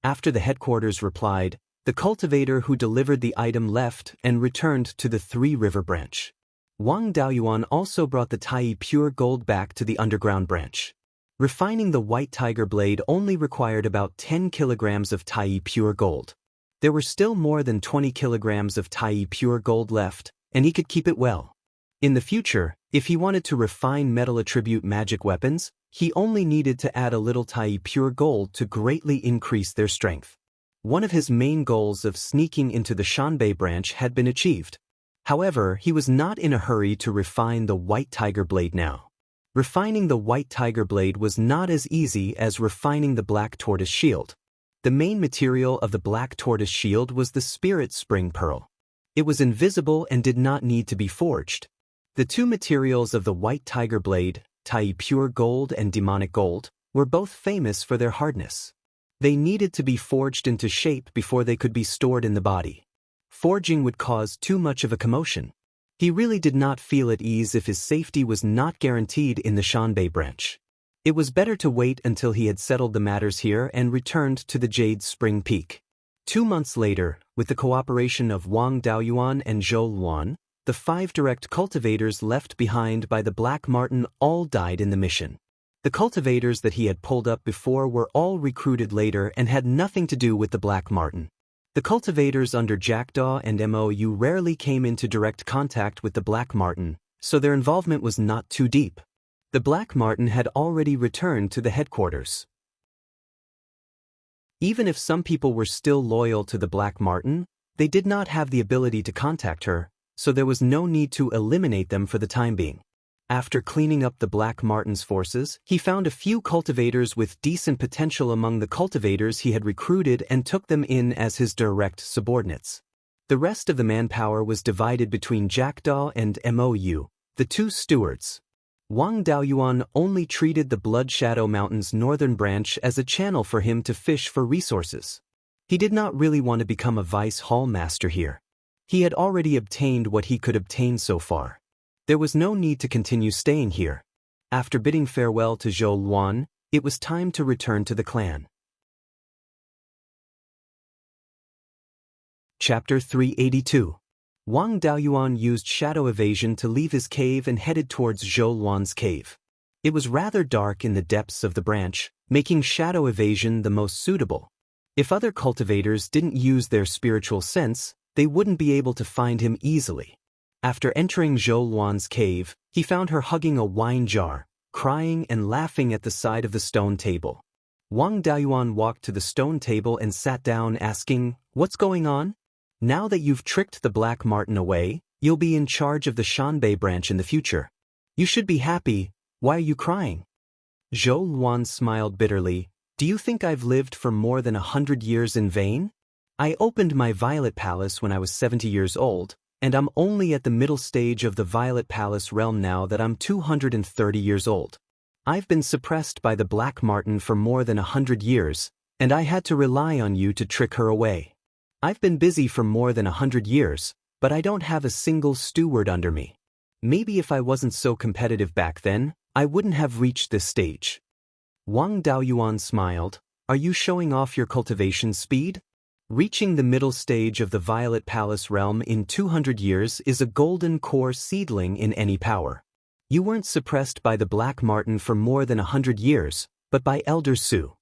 After the headquarters replied, the cultivator who delivered the item left and returned to the Three River Branch. Wang Daoyuan also brought the Tai pure gold back to the underground branch. Refining the white tiger blade only required about 10 kilograms of Tai pure gold. There were still more than 20 kilograms of Tai pure gold left, and he could keep it well. In the future, if he wanted to refine metal attribute magic weapons, he only needed to add a little Tai pure gold to greatly increase their strength. One of his main goals of sneaking into the Shanbei branch had been achieved. However, he was not in a hurry to refine the white tiger blade now. Refining the white tiger blade was not as easy as refining the black tortoise shield. The main material of the black tortoise shield was the spirit spring pearl. It was invisible and did not need to be forged. The two materials of the white tiger blade, Tai pure gold and demonic gold, were both famous for their hardness. They needed to be forged into shape before they could be stored in the body. Forging would cause too much of a commotion. He really did not feel at ease if his safety was not guaranteed in the Shanbei branch. It was better to wait until he had settled the matters here and returned to the Jade Spring Peak. 2 months later, with the cooperation of Wang Daoyuan and Zhou Luan, the 5 direct cultivators left behind by the Black Martin all died in the mission. The cultivators that he had pulled up before were all recruited later and had nothing to do with the Black Martin. The cultivators under Jackdaw and MOU rarely came into direct contact with the Black Martin, so their involvement was not too deep. The Black Marten had already returned to the headquarters. Even if some people were still loyal to the Black Marten, they did not have the ability to contact her, so there was no need to eliminate them for the time being. After cleaning up the Black Marten's forces, he found a few cultivators with decent potential among the cultivators he had recruited and took them in as his direct subordinates. The rest of the manpower was divided between Jackdaw and Mou, the two stewards. Wang Daoyuan only treated the Blood Shadow Mountain's northern branch as a channel for him to fish for resources. He did not really want to become a vice hall master here. He had already obtained what he could obtain so far. There was no need to continue staying here. After bidding farewell to Zhou Luan, it was time to return to the clan. Chapter 382. Wang Daoyuan used shadow evasion to leave his cave and headed towards Zhou Luan's cave. It was rather dark in the depths of the branch, making shadow evasion the most suitable. If other cultivators didn't use their spiritual sense, they wouldn't be able to find him easily. After entering Zhou Luan's cave, he found her hugging a wine jar, crying and laughing at the side of the stone table. Wang Daoyuan walked to the stone table and sat down asking, "What's going on? Now that you've tricked the Black Marten away, you'll be in charge of the Shanbei branch in the future. You should be happy. Why are you crying?" Zhou Luan smiled bitterly. "Do you think I've lived for more than 100 years in vain? I opened my Violet Palace when I was 70 years old, and I'm only at the middle stage of the Violet Palace realm now that I'm 230 years old. I've been suppressed by the Black Marten for more than 100 years, and I had to rely on you to trick her away. I've been busy for more than 100 years, but I don't have a single steward under me. Maybe if I wasn't so competitive back then, I wouldn't have reached this stage." Wang Daoyuan smiled. "Are you showing off your cultivation speed? Reaching the middle stage of the Violet Palace realm in 200 years is a golden core seedling in any power. You weren't suppressed by the Black Marten for more than 100 years, but by Elder Su.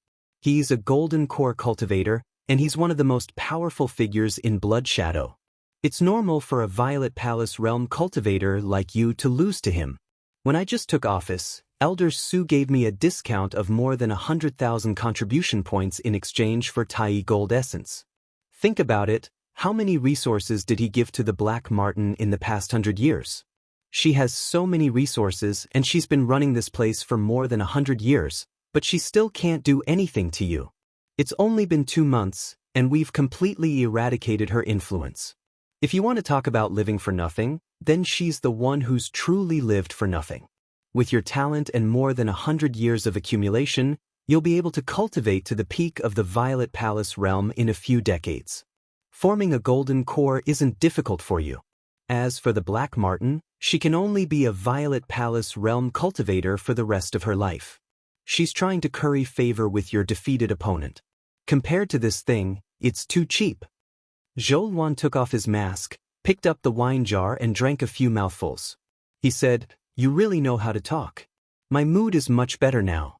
He's a golden core cultivator, and he's one of the most powerful figures in Blood Shadow. It's normal for a Violet Palace realm cultivator like you to lose to him. When I just took office, Elder Su gave me a discount of more than 100,000 contribution points in exchange for Tai Gold Essence. Think about it, how many resources did he give to the Black Marten in the past 100 years? She has so many resources and she's been running this place for more than 100 years, but she still can't do anything to you. It's only been 2 months, and we've completely eradicated her influence. If you want to talk about living for nothing, then she's the one who's truly lived for nothing. With your talent and more than 100 years of accumulation, you'll be able to cultivate to the peak of the Violet Palace realm in a few decades. Forming a golden core isn't difficult for you. As for the Black Marten, she can only be a Violet Palace realm cultivator for the rest of her life. She's trying to curry favor with your defeated opponent. Compared to this thing, it's too cheap." Zhou Luan took off his mask, picked up the wine jar and drank a few mouthfuls. He said, "You really know how to talk. My mood is much better now."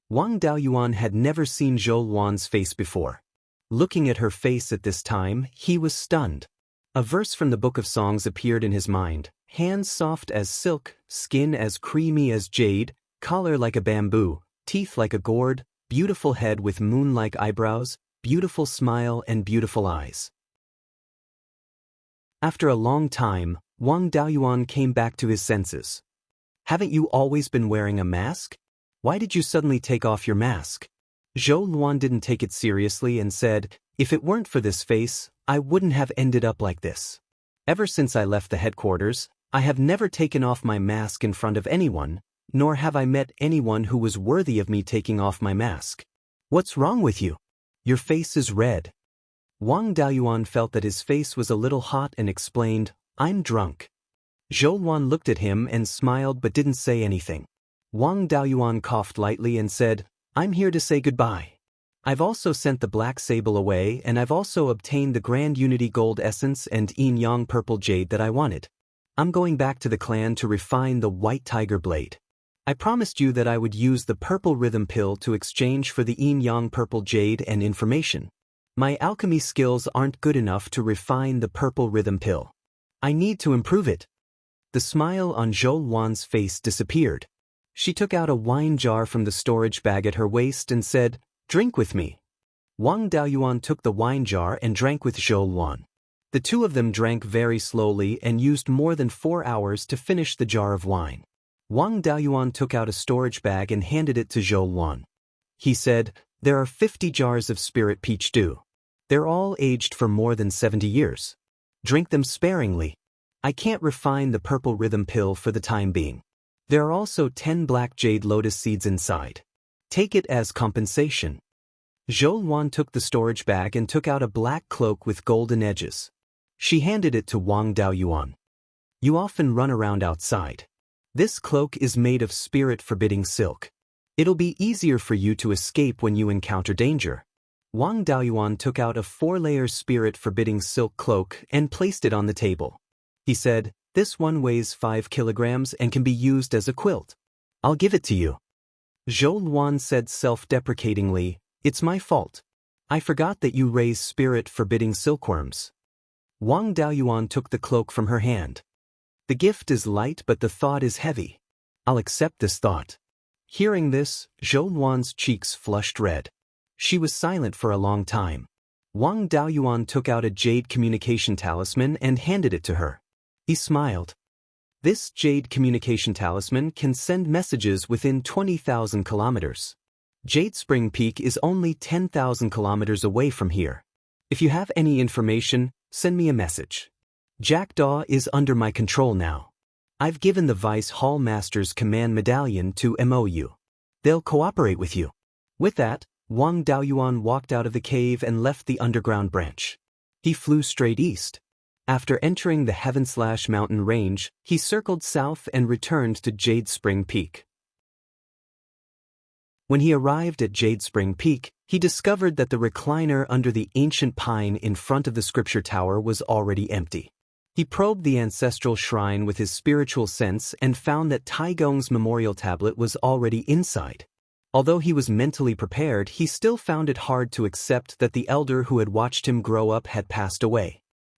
Wang Daoyuan had never seen Zhou Luan's face before. Looking at her face at this time, he was stunned. A verse from the Book of Songs appeared in his mind. "Hands soft as silk, skin as creamy as jade, collar like a bamboo, teeth like a gourd, beautiful head with moon-like eyebrows, beautiful smile and beautiful eyes." After a long time, Wang Daoyuan came back to his senses. "Haven't you always been wearing a mask? Why did you suddenly take off your mask?" Zhou Luan didn't take it seriously and said, "If it weren't for this face, I wouldn't have ended up like this. Ever since I left the headquarters, I have never taken off my mask in front of anyone, nor have I met anyone who was worthy of me taking off my mask. What's wrong with you? Your face is red." Wang Daoyuan felt that his face was a little hot and explained, "I'm drunk." Zhou Luan looked at him and smiled but didn't say anything. Wang Daoyuan coughed lightly and said, "I'm here to say goodbye. I've also sent the Black Sable away, and I've also obtained the Grand Unity Gold Essence and Yin Yang Purple Jade that I wanted. I'm going back to the clan to refine the White Tiger Blade. I promised you that I would use the Purple Rhythm Pill to exchange for the Yin Yang Purple Jade and information. My alchemy skills aren't good enough to refine the Purple Rhythm Pill. I need to improve it." The smile on Zhou Luan's face disappeared. She took out a wine jar from the storage bag at her waist and said, "Drink with me." Wang Daoyuan took the wine jar and drank with Zhou Luan. The two of them drank very slowly and used more than 4 hours to finish the jar of wine. Wang Daoyuan took out a storage bag and handed it to Zhou Luan. He said, "There are 50 jars of spirit peach dew. They're all aged for more than 70 years. Drink them sparingly. I can't refine the purple rhythm pill for the time being. There are also 10 black jade lotus seeds inside. Take it as compensation." Zhou Luan took the storage bag and took out a black cloak with golden edges. She handed it to Wang Daoyuan. "You often run around outside. This cloak is made of spirit-forbidding silk. It'll be easier for you to escape when you encounter danger." Wang Daoyuan took out a 4-layer spirit-forbidding silk cloak and placed it on the table. He said, "This one weighs 5 kilograms and can be used as a quilt. I'll give it to you." Zhou Luan said self-deprecatingly, "It's my fault. I forgot that you raise spirit-forbidding silkworms." Wang Daoyuan took the cloak from her hand. "The gift is light but the thought is heavy. I'll accept this thought." Hearing this, Zhou Luan's cheeks flushed red. She was silent for a long time. Wang Daoyuan took out a jade communication talisman and handed it to her. He smiled. "This jade communication talisman can send messages within 20,000 kilometers. Jade Spring Peak is only 10,000 kilometers away from here. If you have any information, send me a message. Jackdaw is under my control now. I've given the Vice Hall Master's command medallion to MOU. They'll cooperate with you." With that, Wang Daoyuan walked out of the cave and left the underground branch. He flew straight east. After entering the Heaven/Mountain range, he circled south and returned to Jade Spring Peak. When he arrived at Jade Spring Peak, he discovered that the recliner under the ancient pine in front of the scripture tower was already empty. He probed the ancestral shrine with his spiritual sense and found that Taigong's memorial tablet was already inside. Although he was mentally prepared, he still found it hard to accept that the elder who had watched him grow up had passed away.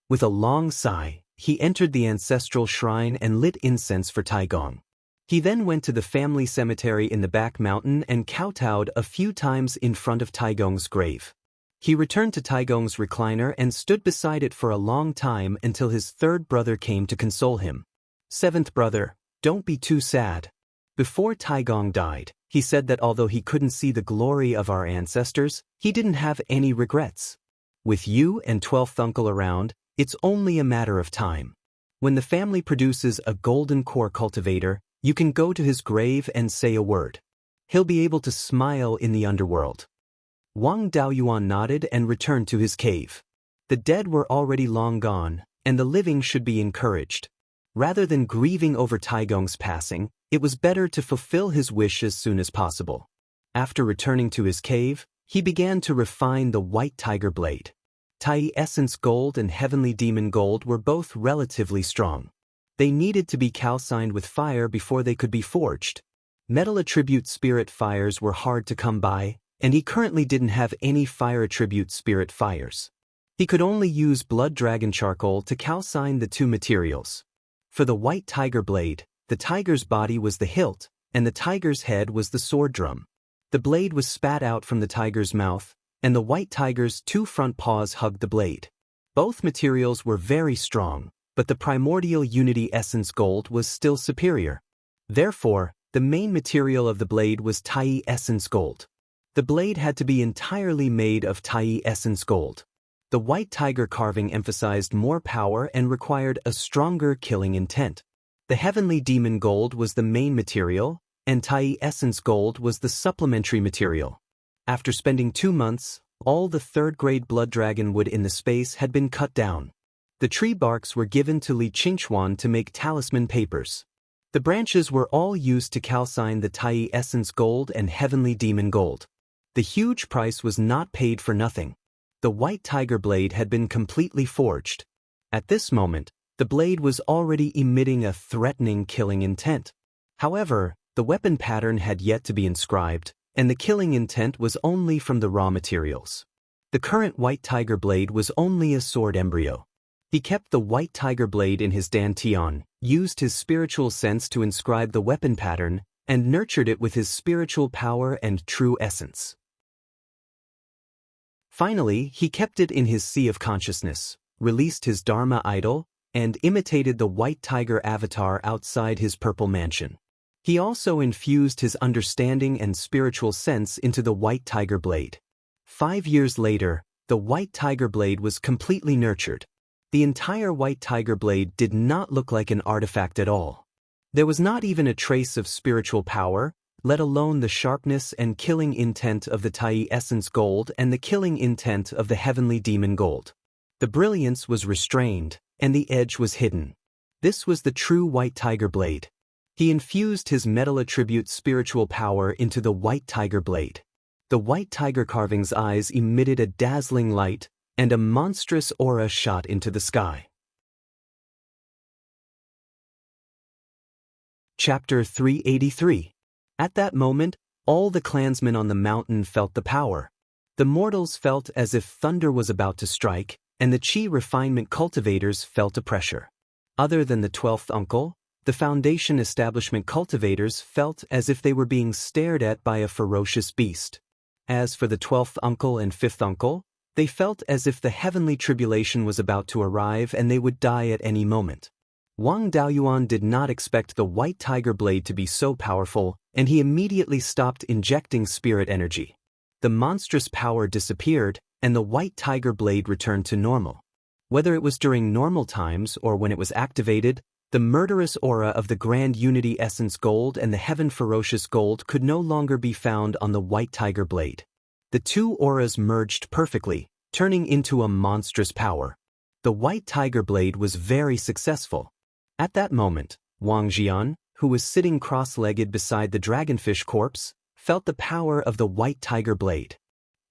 With a long sigh, he entered the ancestral shrine and lit incense for Taigong. He then went to the family cemetery in the back mountain and kowtowed a few times in front of Taigong's grave. He returned to Taigong's recliner and stood beside it for a long time until his third brother came to console him. "Seventh brother, don't be too sad." Before Taigong died, he said that although he couldn't see the glory of our ancestors, he didn't have any regrets. "With you and 12th uncle around, it's only a matter of time. When the family produces a golden core cultivator, you can go to his grave and say a word. He'll be able to smile in the underworld." Wang Daoyuan nodded and returned to his cave. The dead were already long gone, and the living should be encouraged. Rather than grieving over Taigong's passing, it was better to fulfill his wish as soon as possible. After returning to his cave, he began to refine the white tiger blade. Tai Essence Gold and Heavenly Demon Gold were both relatively strong. They needed to be calcined with fire before they could be forged. Metal attribute spirit fires were hard to come by, and he currently didn't have any fire attribute spirit fires. He could only use blood dragon charcoal to calcine the two materials. For the white tiger blade, the tiger's body was the hilt, and the tiger's head was the sword drum. The blade was spat out from the tiger's mouth, and the white tiger's 2 front paws hugged the blade. Both materials were very strong, but the primordial unity essence gold was still superior. Therefore, the main material of the blade was Tai essence gold. The blade had to be entirely made of Tai essence gold. The white tiger carving emphasized more power and required a stronger killing intent. The heavenly demon gold was the main material, and Tai essence gold was the supplementary material. After spending 2 months, all the third-grade blood dragon wood in the space had been cut down. The tree barks were given to Li Qingchuan to make talisman papers. The branches were all used to calcine the Tai essence gold and heavenly demon gold. The huge price was not paid for nothing. The white tiger blade had been completely forged. At this moment, the blade was already emitting a threatening killing intent. However, the weapon pattern had yet to be inscribed, and the killing intent was only from the raw materials. The current white tiger blade was only a sword embryo. He kept the white tiger blade in his dantian, used his spiritual sense to inscribe the weapon pattern, and nurtured it with his spiritual power and true essence. Finally, he kept it in his sea of consciousness, released his Dharma idol, and imitated the white tiger avatar outside his purple mansion. He also infused his understanding and spiritual sense into the white tiger blade. 5 years later, the white tiger blade was completely nurtured. The entire white tiger blade did not look like an artifact at all. There was not even a trace of spiritual power, let alone the sharpness and killing intent of the Tai essence gold and the killing intent of the heavenly demon gold. The brilliance was restrained, and the edge was hidden. This was the true white tiger blade. He infused his metal attribute spiritual power into the white tiger blade. The white tiger carving's eyes emitted a dazzling light, and a monstrous aura shot into the sky. Chapter 383. At that moment, all the clansmen on the mountain felt the power. The mortals felt as if thunder was about to strike, and the chi refinement cultivators felt a pressure. Other than the 12th uncle, the foundation establishment cultivators felt as if they were being stared at by a ferocious beast. As for the 12th uncle and 5th uncle, they felt as if the heavenly tribulation was about to arrive and they would die at any moment. Wang Daoyuan did not expect the white tiger blade to be so powerful, and he immediately stopped injecting spirit energy. The monstrous power disappeared, and the white tiger blade returned to normal. Whether it was during normal times or when it was activated, the murderous aura of the Grand Unity Essence Gold and the Heaven Ferocious Gold could no longer be found on the white tiger blade. The two auras merged perfectly, turning into a monstrous power. The white tiger blade was very successful. At that moment, Wang Jian, who was sitting cross-legged beside the dragonfish corpse, felt the power of the white tiger blade.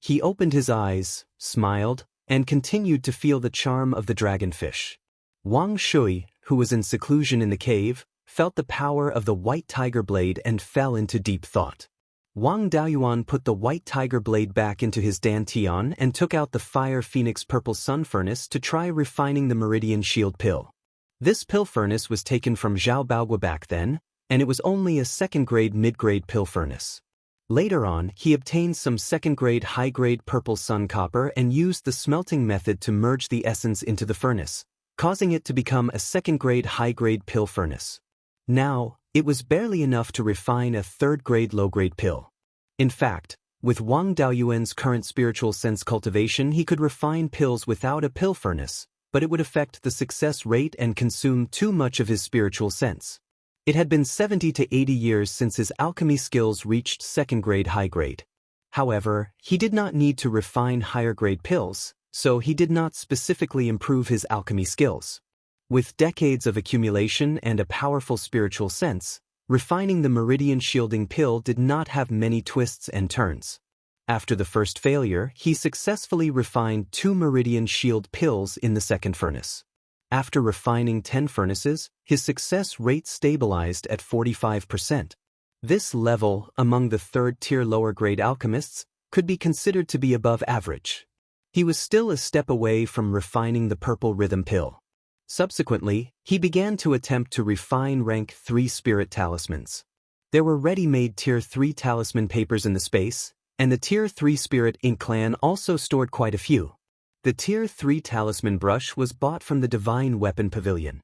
He opened his eyes, smiled, and continued to feel the charm of the dragonfish. Wang Shui, who was in seclusion in the cave, felt the power of the white tiger blade and fell into deep thought. Wang Daoyuan put the white tiger blade back into his dantian and took out the fire phoenix purple sun furnace to try refining the meridian shield pill. This pill furnace was taken from Zhao Baogua back then, and it was only a second-grade mid-grade pill furnace. Later on, he obtained some second-grade high-grade purple sun copper and used the smelting method to merge the essence into the furnace, causing it to become a second-grade high-grade pill furnace. Now, it was barely enough to refine a third-grade low-grade pill. In fact, with Wang Daoyuan's current spiritual sense cultivation, he could refine pills without a pill furnace, but it would affect the success rate and consume too much of his spiritual sense. It had been 70 to 80 years since his alchemy skills reached second-grade high-grade. However, he did not need to refine higher-grade pills, so he did not specifically improve his alchemy skills. With decades of accumulation and a powerful spiritual sense, refining the meridian shielding pill did not have many twists and turns. After the first failure, he successfully refined 2 meridian shield pills in the second furnace. After refining 10 furnaces, his success rate stabilized at 45%. This level, among the third-tier lower-grade alchemists, could be considered to be above average. He was still a step away from refining the purple rhythm pill. Subsequently, he began to attempt to refine rank 3 spirit talismans. There were ready-made Tier 3 talisman papers in the space, and the Tier 3 Spirit Ink clan also stored quite a few. The Tier 3 talisman brush was bought from the Divine Weapon Pavilion.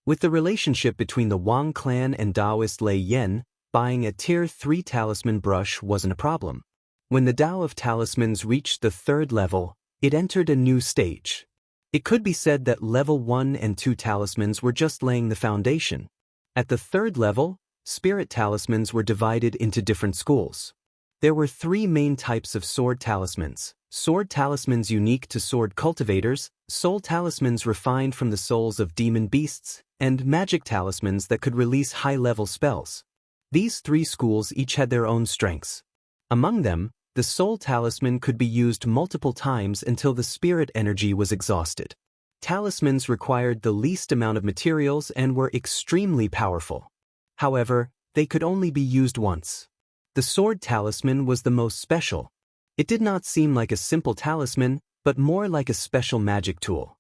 With the relationship between the Wang clan and Daoist Lei Yen, buying a Tier 3 talisman brush wasn't a problem. When the Tao of talismans reached the 3rd level, it entered a new stage. It could be said that level 1 and 2 talismans were just laying the foundation. At the 3rd level, spirit talismans were divided into different schools. There were 3 main types of sword talismans: sword talismans unique to sword cultivators, soul talismans refined from the souls of demon beasts, and magic talismans that could release high-level spells. These 3 schools each had their own strengths. Among them, the soul talisman could be used multiple times until the spirit energy was exhausted. Talismans required the least amount of materials and were extremely powerful. However, they could only be used once. The sword talisman was the most special. It did not seem like a simple talisman, but more like a special magic tool.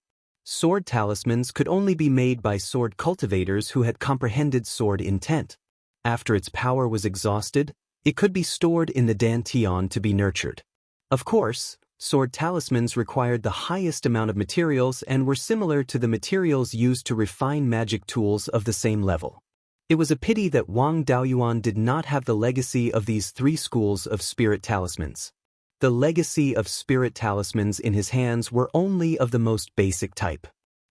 Sword talismans could only be made by sword cultivators who had comprehended sword intent. After its power was exhausted, it could be stored in the dantian to be nurtured. Of course, sword talismans required the highest amount of materials and were similar to the materials used to refine magic tools of the same level. It was a pity that Wang Daoyuan did not have the legacy of these three schools of spirit talismans. The legacy of spirit talismans in his hands were only of the most basic type.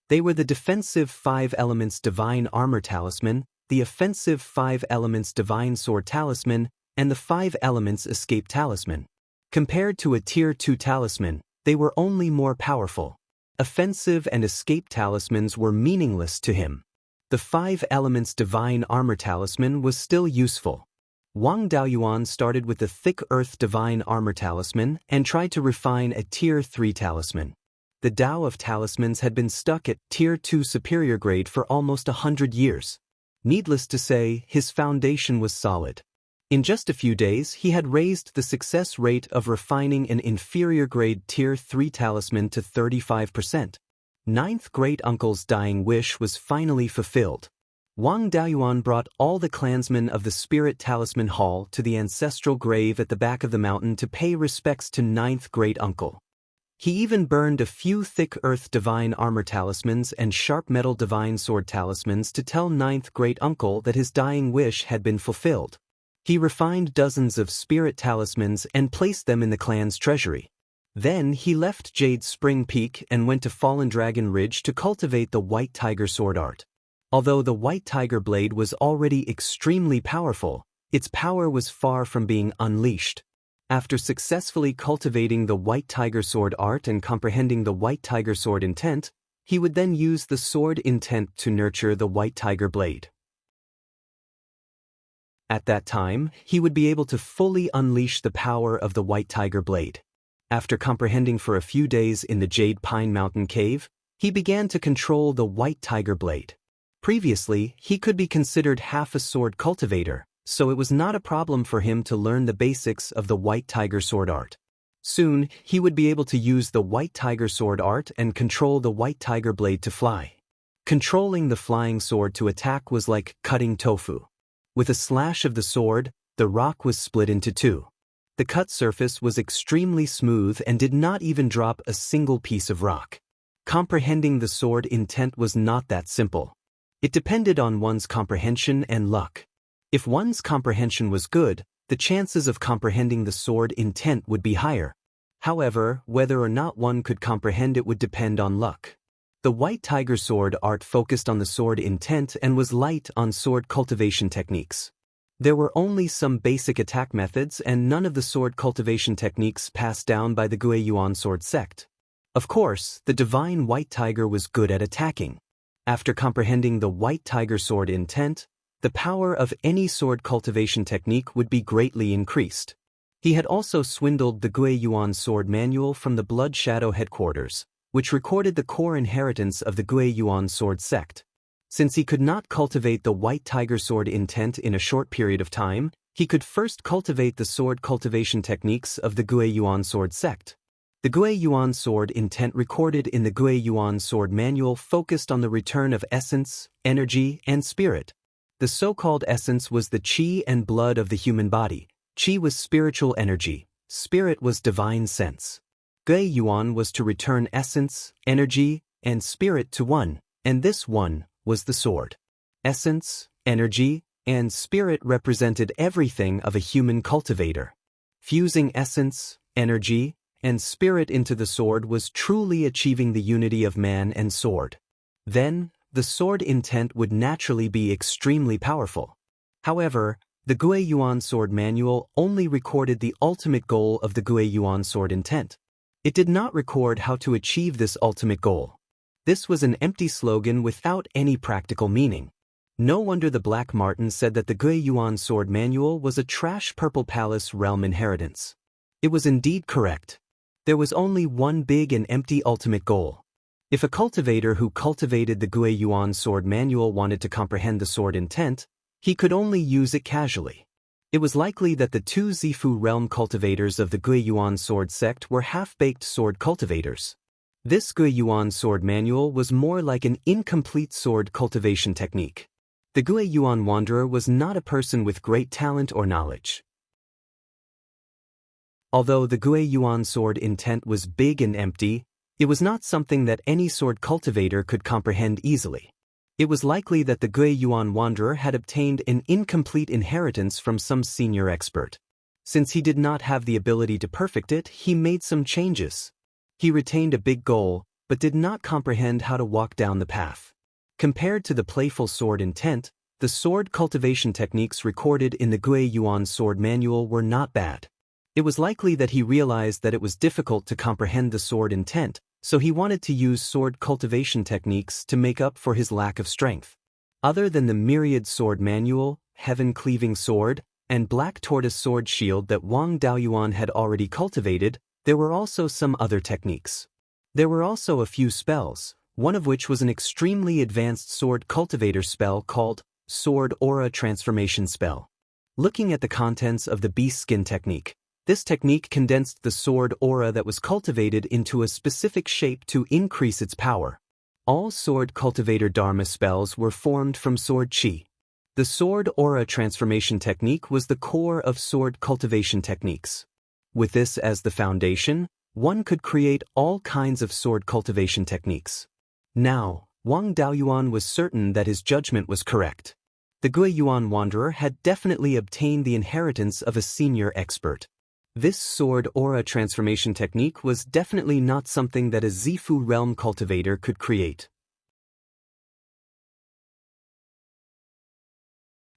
They were the defensive 5 elements divine armor talisman, the offensive 5 elements divine sword talisman, and the 5 elements escape talisman. Compared to a tier 2 talisman, they were only more powerful. Offensive and escape talismans were meaningless to him. The 5 elements divine armor talisman was still useful. Wang Daoyuan started with the thick earth divine armor talisman and tried to refine a tier 3 talisman. The Tao of talismans had been stuck at tier 2 superior grade for almost 100 years. Needless to say, his foundation was solid. In just a few days, he had raised the success rate of refining an inferior grade tier 3 talisman to 35%. Ninth great uncle's dying wish was finally fulfilled. Wang Daoyuan brought all the clansmen of the Spirit Talisman Hall to the ancestral grave at the back of the mountain to pay respects to ninth great uncle. He even burned a few thick earth divine armor talismans and sharp metal divine sword talismans to tell ninth great uncle that his dying wish had been fulfilled. He refined dozens of spirit talismans and placed them in the clan's treasury. Then he left Jade Spring Peak and went to Fallen Dragon Ridge to cultivate the White Tiger sword art. Although the White Tiger blade was already extremely powerful, its power was far from being unleashed. After successfully cultivating the White Tiger sword art and comprehending the White Tiger sword intent, he would then use the sword intent to nurture the White Tiger blade. At that time, he would be able to fully unleash the power of the White Tiger blade. After comprehending for a few days in the Jade Pine Mountain Cave, he began to control the White Tiger blade. Previously, he could be considered half a sword cultivator, so it was not a problem for him to learn the basics of the White Tiger sword art. Soon, he would be able to use the White Tiger sword art and control the White Tiger blade to fly. Controlling the flying sword to attack was like cutting tofu. With a slash of the sword, the rock was split into two. The cut surface was extremely smooth and did not even drop a single piece of rock. Comprehending the sword intent was not that simple. It depended on one's comprehension and luck. If one's comprehension was good, the chances of comprehending the sword intent would be higher. However, whether or not one could comprehend it would depend on luck. The White Tiger sword art focused on the sword intent and was light on sword cultivation techniques. There were only some basic attack methods and none of the sword cultivation techniques passed down by the Beiyuan sword sect. Of course, the divine White Tiger was good at attacking. After comprehending the White Tiger sword intent, the power of any sword cultivation technique would be greatly increased. He had also swindled the Beiyuan sword manual from the Blood Shadow headquarters, which recorded the core inheritance of the Beiyuan sword sect. Since he could not cultivate the White Tiger sword intent in a short period of time, he could first cultivate the sword cultivation techniques of the Beiyuan sword sect. The Beiyuan sword intent recorded in the Beiyuan sword manual focused on the return of essence, energy, and spirit. The so-called essence was the qi and blood of the human body. Qi was spiritual energy, spirit was divine sense. Beiyuan was to return essence, energy, and spirit to one, and this one was the sword. Essence, energy, and spirit represented everything of a human cultivator. Fusing essence, energy, and spirit into the sword was truly achieving the unity of man and sword. Then, the sword intent would naturally be extremely powerful. However, the Beiyuan sword manual only recorded the ultimate goal of the Beiyuan sword intent. It did not record how to achieve this ultimate goal. This was an empty slogan without any practical meaning. No wonder the Black Martin said that the Beiyuan sword manual was a trash Purple Palace realm inheritance. It was indeed correct. There was only one big and empty ultimate goal. If a cultivator who cultivated the Beiyuan sword manual wanted to comprehend the sword intent, he could only use it casually. It was likely that the two Zifu realm cultivators of the Beiyuan sword sect were half-baked sword cultivators. This Guiyuan sword manual was more like an incomplete sword cultivation technique. The Guiyuan wanderer was not a person with great talent or knowledge. Although the Guiyuan sword intent was big and empty, it was not something that any sword cultivator could comprehend easily. It was likely that the Guiyuan wanderer had obtained an incomplete inheritance from some senior expert. Since he did not have the ability to perfect it, he made some changes. He retained a big goal, but did not comprehend how to walk down the path. Compared to the playful sword intent, the sword cultivation techniques recorded in the Guiyuan sword manual were not bad. It was likely that he realized that it was difficult to comprehend the sword intent, so he wanted to use sword cultivation techniques to make up for his lack of strength. Other than the myriad sword manual, heaven-cleaving sword, and black tortoise sword shield that Wang Daoyuan had already cultivated, there were also some other techniques. There were also a few spells, one of which was an extremely advanced sword cultivator spell called Sword Aura Transformation Spell. Looking at the contents of the beast skin technique, this technique condensed the sword aura that was cultivated into a specific shape to increase its power. All sword cultivator dharma spells were formed from sword chi. The sword aura transformation technique was the core of sword cultivation techniques. With this as the foundation, one could create all kinds of sword cultivation techniques. Now, Wang Daoyuan was certain that his judgment was correct. The Guiyuan wanderer had definitely obtained the inheritance of a senior expert. This sword aura transformation technique was definitely not something that a Zifu realm cultivator could create.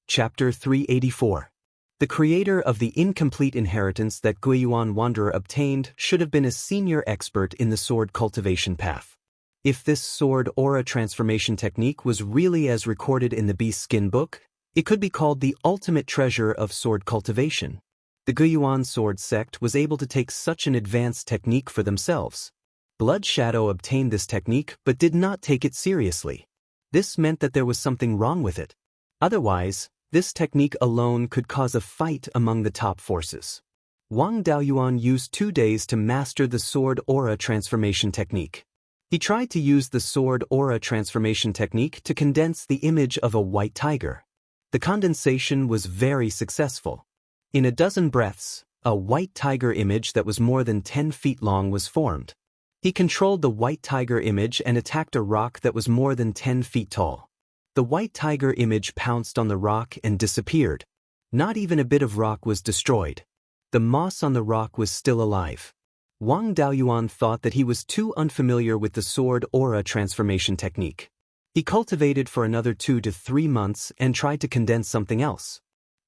Chapter 384. The creator of the incomplete inheritance that Guiyuan wanderer obtained should have been a senior expert in the sword cultivation path. If this sword aura transformation technique was really as recorded in the Beast Skin book, it could be called the ultimate treasure of sword cultivation. The Guiyuan sword sect was able to take such an advanced technique for themselves. Blood Shadow obtained this technique but did not take it seriously. This meant that there was something wrong with it. Otherwise, this technique alone could cause a fight among the top forces. Wang Daoyuan used 2 days to master the sword aura transformation technique. He tried to use the sword aura transformation technique to condense the image of a white tiger. The condensation was very successful. In a dozen breaths, a white tiger image that was more than 10 feet long was formed. He controlled the white tiger image and attacked a rock that was more than 10 feet tall. The white tiger image pounced on the rock and disappeared. Not even a bit of rock was destroyed. The moss on the rock was still alive. Wang Daoyuan thought that he was too unfamiliar with the sword aura transformation technique. He cultivated for another 2 to 3 months and tried to condense something else.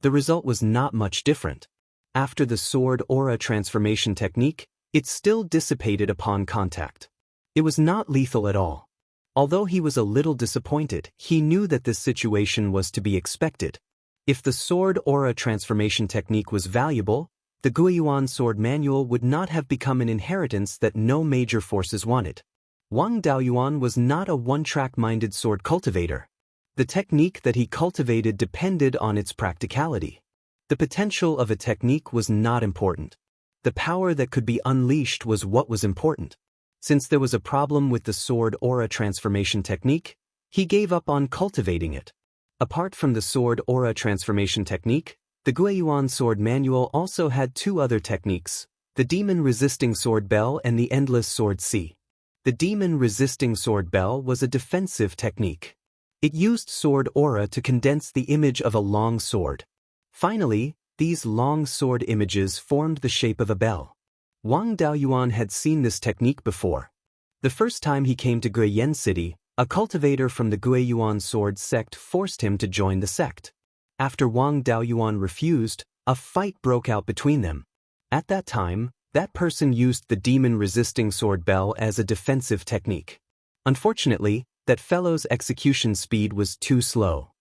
The result was not much different. After the sword aura transformation technique, it still dissipated upon contact. It was not lethal at all. Although he was a little disappointed, he knew that this situation was to be expected. If the sword aura transformation technique was valuable, the Guiyuan sword manual would not have become an inheritance that no major forces wanted. Wang Daoyuan was not a one-track-minded sword cultivator. The technique that he cultivated depended on its practicality. The potential of a technique was not important. The power that could be unleashed was what was important. Since there was a problem with the sword aura transformation technique, he gave up on cultivating it. Apart from the sword aura transformation technique, the Guiyuan sword manual also had 2 other techniques, the demon-resisting sword bell and the endless sword C. The demon-resisting sword bell was a defensive technique. It used sword aura to condense the image of a long sword. Finally, these long sword images formed the shape of a bell. Wang Daoyuan had seen this technique before. The first time he came to Guiyan City, a cultivator from the Guiyuan sword sect forced him to join the sect. After Wang Daoyuan refused, a fight broke out between them. At that time, that person used the demon-resisting sword bell as a defensive technique. Unfortunately, that fellow's execution speed was too slow.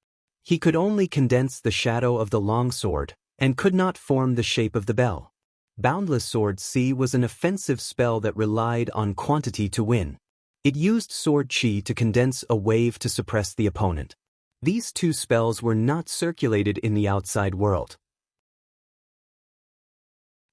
He could only condense the shadow of the long sword, and could not form the shape of the bell. Boundless Sword C was an offensive spell that relied on quantity to win. It used sword chi to condense a wave to suppress the opponent. These 2 spells were not circulated in the outside world.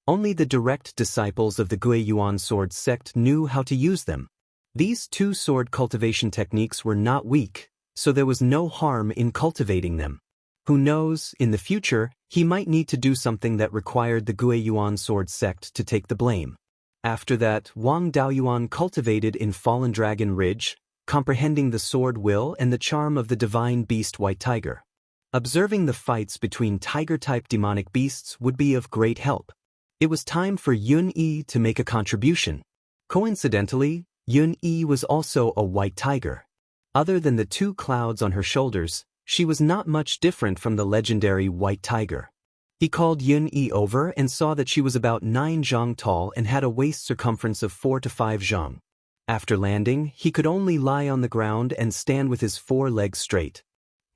Only the direct disciples of the Guiyuan sword sect knew how to use them. These two sword cultivation techniques were not weak, so there was no harm in cultivating them. Who knows, in the future, he might need to do something that required the Guiyuan sword sect to take the blame. After that, Wang Daoyuan cultivated in Fallen Dragon Ridge, comprehending the sword will and the charm of the divine beast White Tiger. Observing the fights between tiger-type demonic beasts would be of great help. It was time for Yun-Yi to make a contribution. Coincidentally, Yun-Yi was also a white tiger. Other than the two clouds on her shoulders, she was not much different from the legendary white tiger. He called Yun-Yi over and saw that she was about 9 zhang tall and had a waist circumference of 4 to 5 zhang. After landing, he could only lie on the ground and stand with his 4 legs straight.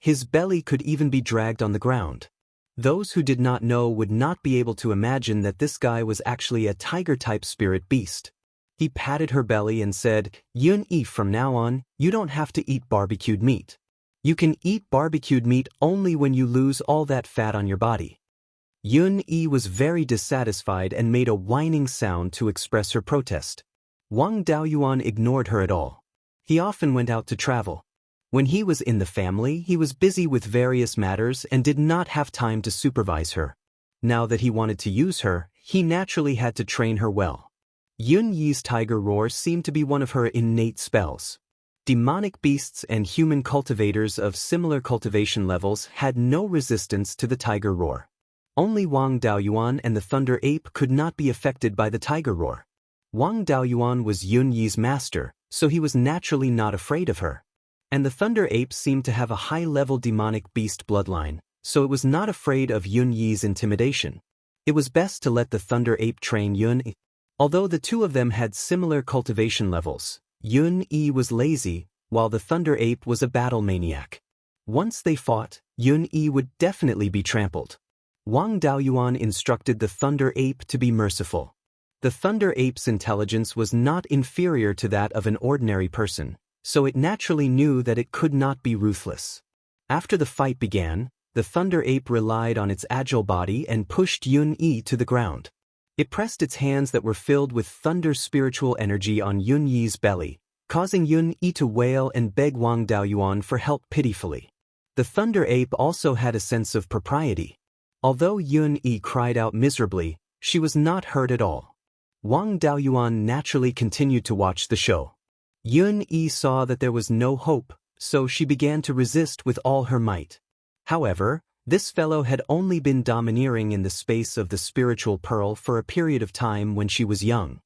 His belly could even be dragged on the ground. Those who did not know would not be able to imagine that this guy was actually a tiger-type spirit beast. He patted her belly and said, "Yun-Yi, from now on, you don't have to eat barbecued meat. You can eat barbecued meat only when you lose all that fat on your body." Yun-Yi was very dissatisfied and made a whining sound to express her protest. Wang Daoyuan ignored her at all. He often went out to travel. When he was in the family, he was busy with various matters and did not have time to supervise her. Now that he wanted to use her, he naturally had to train her well. Yun-Yi's tiger roar seemed to be one of her innate spells. Demonic beasts and human cultivators of similar cultivation levels had no resistance to the tiger roar. Only Wang Daoyuan and the thunder ape could not be affected by the tiger roar. Wang Daoyuan was Yun-Yi's master, so he was naturally not afraid of her. And the thunder ape seemed to have a high-level demonic beast bloodline, so it was not afraid of Yun-Yi's intimidation. It was best to let the thunder ape train Yun-Yi. Although the two of them had similar cultivation levels, Yun-Yi was lazy, while the thunder ape was a battle maniac. Once they fought, Yun-Yi would definitely be trampled. Wang Daoyuan instructed the thunder ape to be merciful. The thunder ape's intelligence was not inferior to that of an ordinary person, so it naturally knew that it could not be ruthless. After the fight began, the thunder ape relied on its agile body and pushed Yun-Yi to the ground. It pressed its hands that were filled with thunder spiritual energy on Yun-Yi's belly, causing Yun-Yi to wail and beg Wang Daoyuan for help pitifully. The thunder ape also had a sense of propriety. Although Yun-Yi cried out miserably, she was not hurt at all. Wang Daoyuan naturally continued to watch the show. Yun-Yi saw that there was no hope, so she began to resist with all her might. However, this fellow had only been domineering in the space of the spiritual pearl for a period of time when she was young.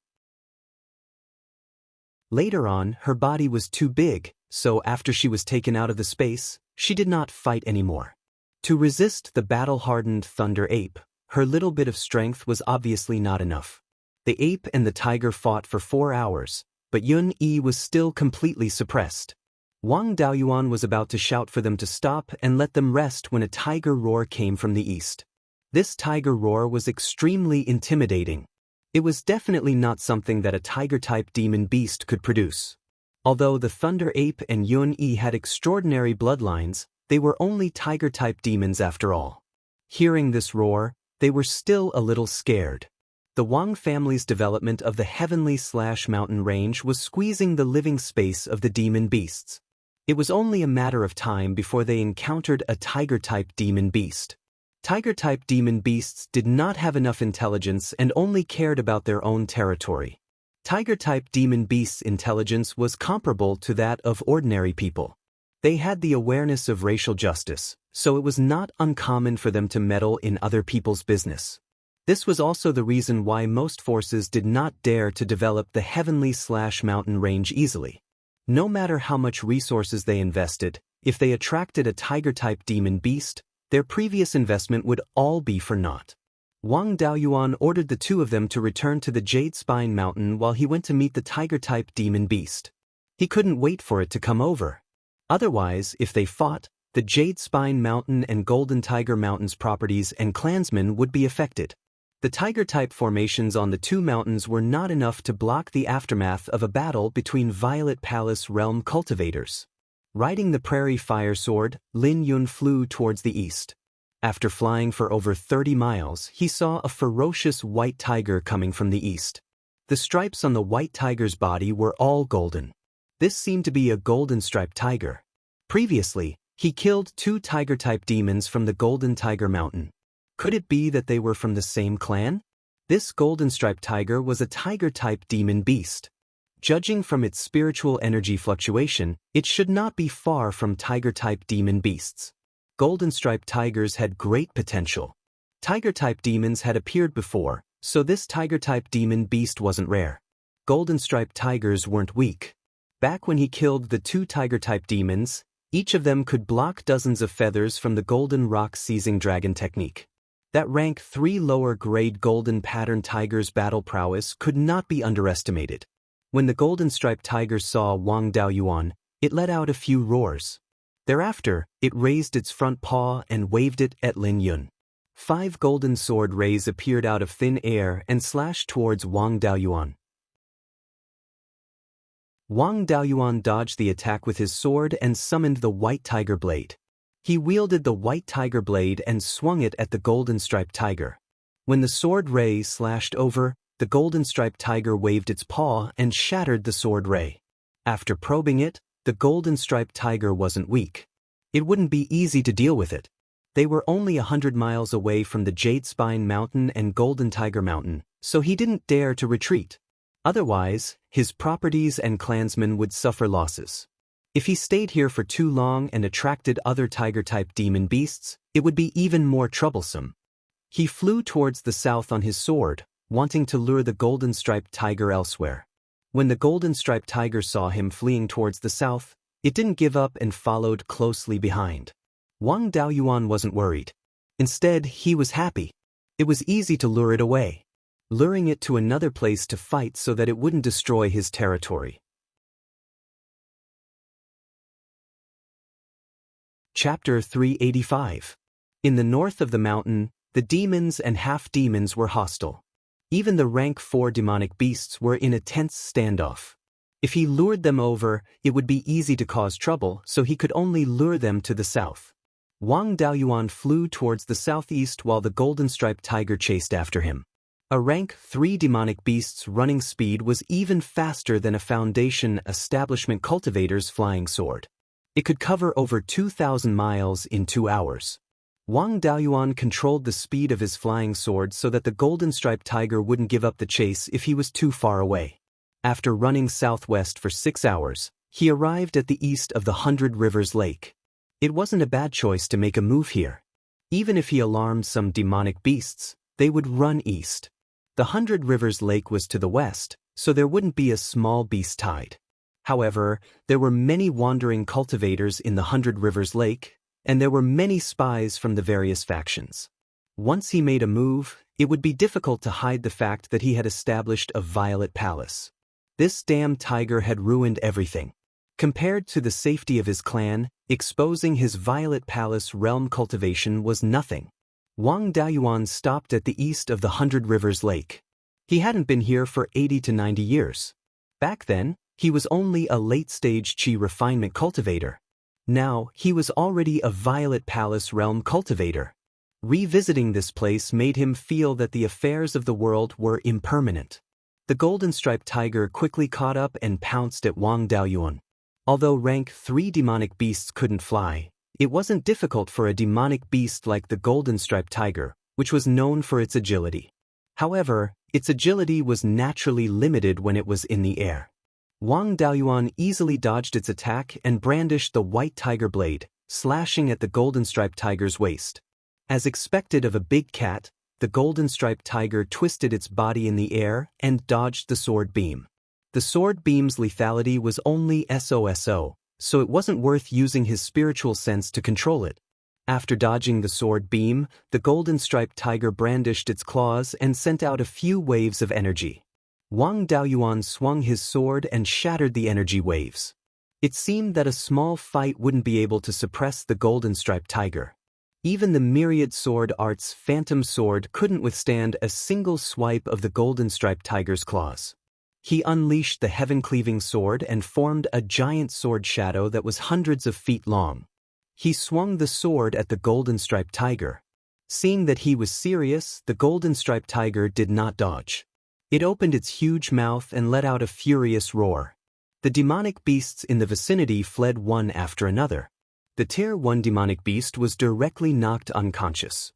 Later on, her body was too big, so after she was taken out of the space, she did not fight anymore. To resist the battle-hardened thunder ape, her little bit of strength was obviously not enough. The ape and the tiger fought for 4 hours, but Yun-Yi was still completely suppressed. Wang Daoyuan was about to shout for them to stop and let them rest when a tiger roar came from the east. This tiger roar was extremely intimidating. It was definitely not something that a tiger-type demon beast could produce. Although the thunder ape and Yun-Yi had extraordinary bloodlines, they were only tiger-type demons after all. Hearing this roar, they were still a little scared. The Wang family's development of the heavenly/mountain range was squeezing the living space of the demon beasts. It was only a matter of time before they encountered a tiger-type demon beast. Tiger-type demon beasts did not have enough intelligence and only cared about their own territory. Tiger-type demon beasts' intelligence was comparable to that of ordinary people. They had the awareness of racial justice, so it was not uncommon for them to meddle in other people's business. This was also the reason why most forces did not dare to develop the heavenly/mountain range easily. No matter how much resources they invested, if they attracted a tiger-type demon beast, their previous investment would all be for naught. Wang Daoyuan ordered the two of them to return to the Jade Spine Mountain while he went to meet the tiger-type demon beast. He couldn't wait for it to come over. Otherwise, if they fought, the Jade Spine Mountain and Golden Tiger Mountain's properties and clansmen would be affected. The tiger-type formations on the two mountains were not enough to block the aftermath of a battle between Violet Palace realm cultivators. Riding the prairie fire sword, Lin Yun flew towards the east. After flying for over 30 miles, he saw a ferocious white tiger coming from the east. The stripes on the white tiger's body were all golden. This seemed to be a golden-striped tiger. Previously, he killed 2 tiger-type demons from the Golden Tiger Mountain. Could it be that they were from the same clan? This golden-striped tiger was a tiger-type demon beast. Judging from its spiritual energy fluctuation, it should not be far from tiger-type demon beasts. Golden-striped tigers had great potential. Tiger-type demons had appeared before, so this tiger-type demon beast wasn't rare. Golden-striped tigers weren't weak. Back when he killed the 2 tiger-type demons, each of them could block dozens of feathers from the golden rock seizing dragon technique. That rank 3 lower-grade golden pattern tiger's battle prowess could not be underestimated. When the golden-striped tiger saw Wang Daoyuan, it let out a few roars. Thereafter, it raised its front paw and waved it at Lin Yun. 5 golden sword rays appeared out of thin air and slashed towards Wang Daoyuan. Wang Daoyuan dodged the attack with his sword and summoned the white tiger blade. He wielded the white tiger blade and swung it at the golden-striped tiger. When the sword ray slashed over, the golden-striped tiger waved its paw and shattered the sword ray. After probing it, the golden-striped tiger wasn't weak. It wouldn't be easy to deal with it. They were only 100 miles away from the Jade Spine Mountain and Golden Tiger Mountain, so he didn't dare to retreat. Otherwise, his properties and clansmen would suffer losses. If he stayed here for too long and attracted other tiger-type demon beasts, it would be even more troublesome. He flew towards the south on his sword, wanting to lure the golden-striped tiger elsewhere. When the golden-striped tiger saw him fleeing towards the south, it didn't give up and followed closely behind. Wang Daoyuan wasn't worried. Instead, he was happy. It was easy to lure it away, luring it to another place to fight so that it wouldn't destroy his territory. Chapter 385. In the north of the mountain, the demons and half-demons were hostile. Even the rank 4 demonic beasts were in a tense standoff. If he lured them over, it would be easy to cause trouble, so he could only lure them to the south. Wang Daoyuan flew towards the southeast while the golden-striped tiger chased after him. A rank 3 demonic beast's running speed was even faster than a Foundation establishment cultivator's flying sword. It could cover over 2,000 miles in 2 hours. Wang Daoyuan controlled the speed of his flying sword so that the golden-striped tiger wouldn't give up the chase if he was too far away. After running southwest for 6 hours, he arrived at the east of the 100 Rivers Lake. It wasn't a bad choice to make a move here. Even if he alarmed some demonic beasts, they would run east. The 100 Rivers Lake was to the west, so there wouldn't be a small beast tide. However, there were many wandering cultivators in the 100 Rivers Lake, and there were many spies from the various factions. Once he made a move, it would be difficult to hide the fact that he had established a violet palace. This damn tiger had ruined everything. Compared to the safety of his clan, exposing his violet palace realm cultivation was nothing. Wang Daoyuan stopped at the east of the 100 Rivers Lake. He hadn't been here for 80 to 90 years. Back then, he was only a late-stage Qi refinement cultivator. Now, he was already a Violet Palace realm cultivator. Revisiting this place made him feel that the affairs of the world were impermanent. The golden-striped tiger quickly caught up and pounced at Wang Daoyuan. Although rank 3 demonic beasts couldn't fly, it wasn't difficult for a demonic beast like the golden-striped tiger, which was known for its agility. However, its agility was naturally limited when it was in the air. Wang Daoyuan easily dodged its attack and brandished the white tiger blade, slashing at the golden-striped tiger's waist. As expected of a big cat, the golden-striped tiger twisted its body in the air and dodged the sword beam. The sword beam's lethality was only SOSO, so it wasn't worth using his spiritual sense to control it. After dodging the sword beam, the golden-striped tiger brandished its claws and sent out a few waves of energy. Wang Daoyuan swung his sword and shattered the energy waves. It seemed that a small fight wouldn't be able to suppress the golden-striped tiger. Even the myriad sword art's phantom sword couldn't withstand a single swipe of the golden-striped tiger's claws. He unleashed the heaven-cleaving sword and formed a giant sword shadow that was hundreds of feet long. He swung the sword at the golden-striped tiger. Seeing that he was serious, the golden-striped tiger did not dodge. It opened its huge mouth and let out a furious roar. The demonic beasts in the vicinity fled one after another. The Tier 1 demonic beast was directly knocked unconscious.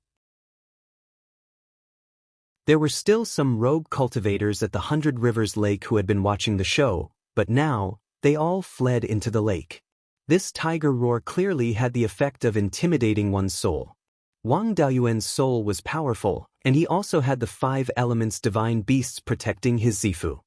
There were still some rogue cultivators at the 100 Rivers Lake who had been watching the show, but now, they all fled into the lake. This tiger roar clearly had the effect of intimidating one's soul. Wang Daoyuan's soul was powerful, and he also had the 5 elements divine beasts protecting his Zifu.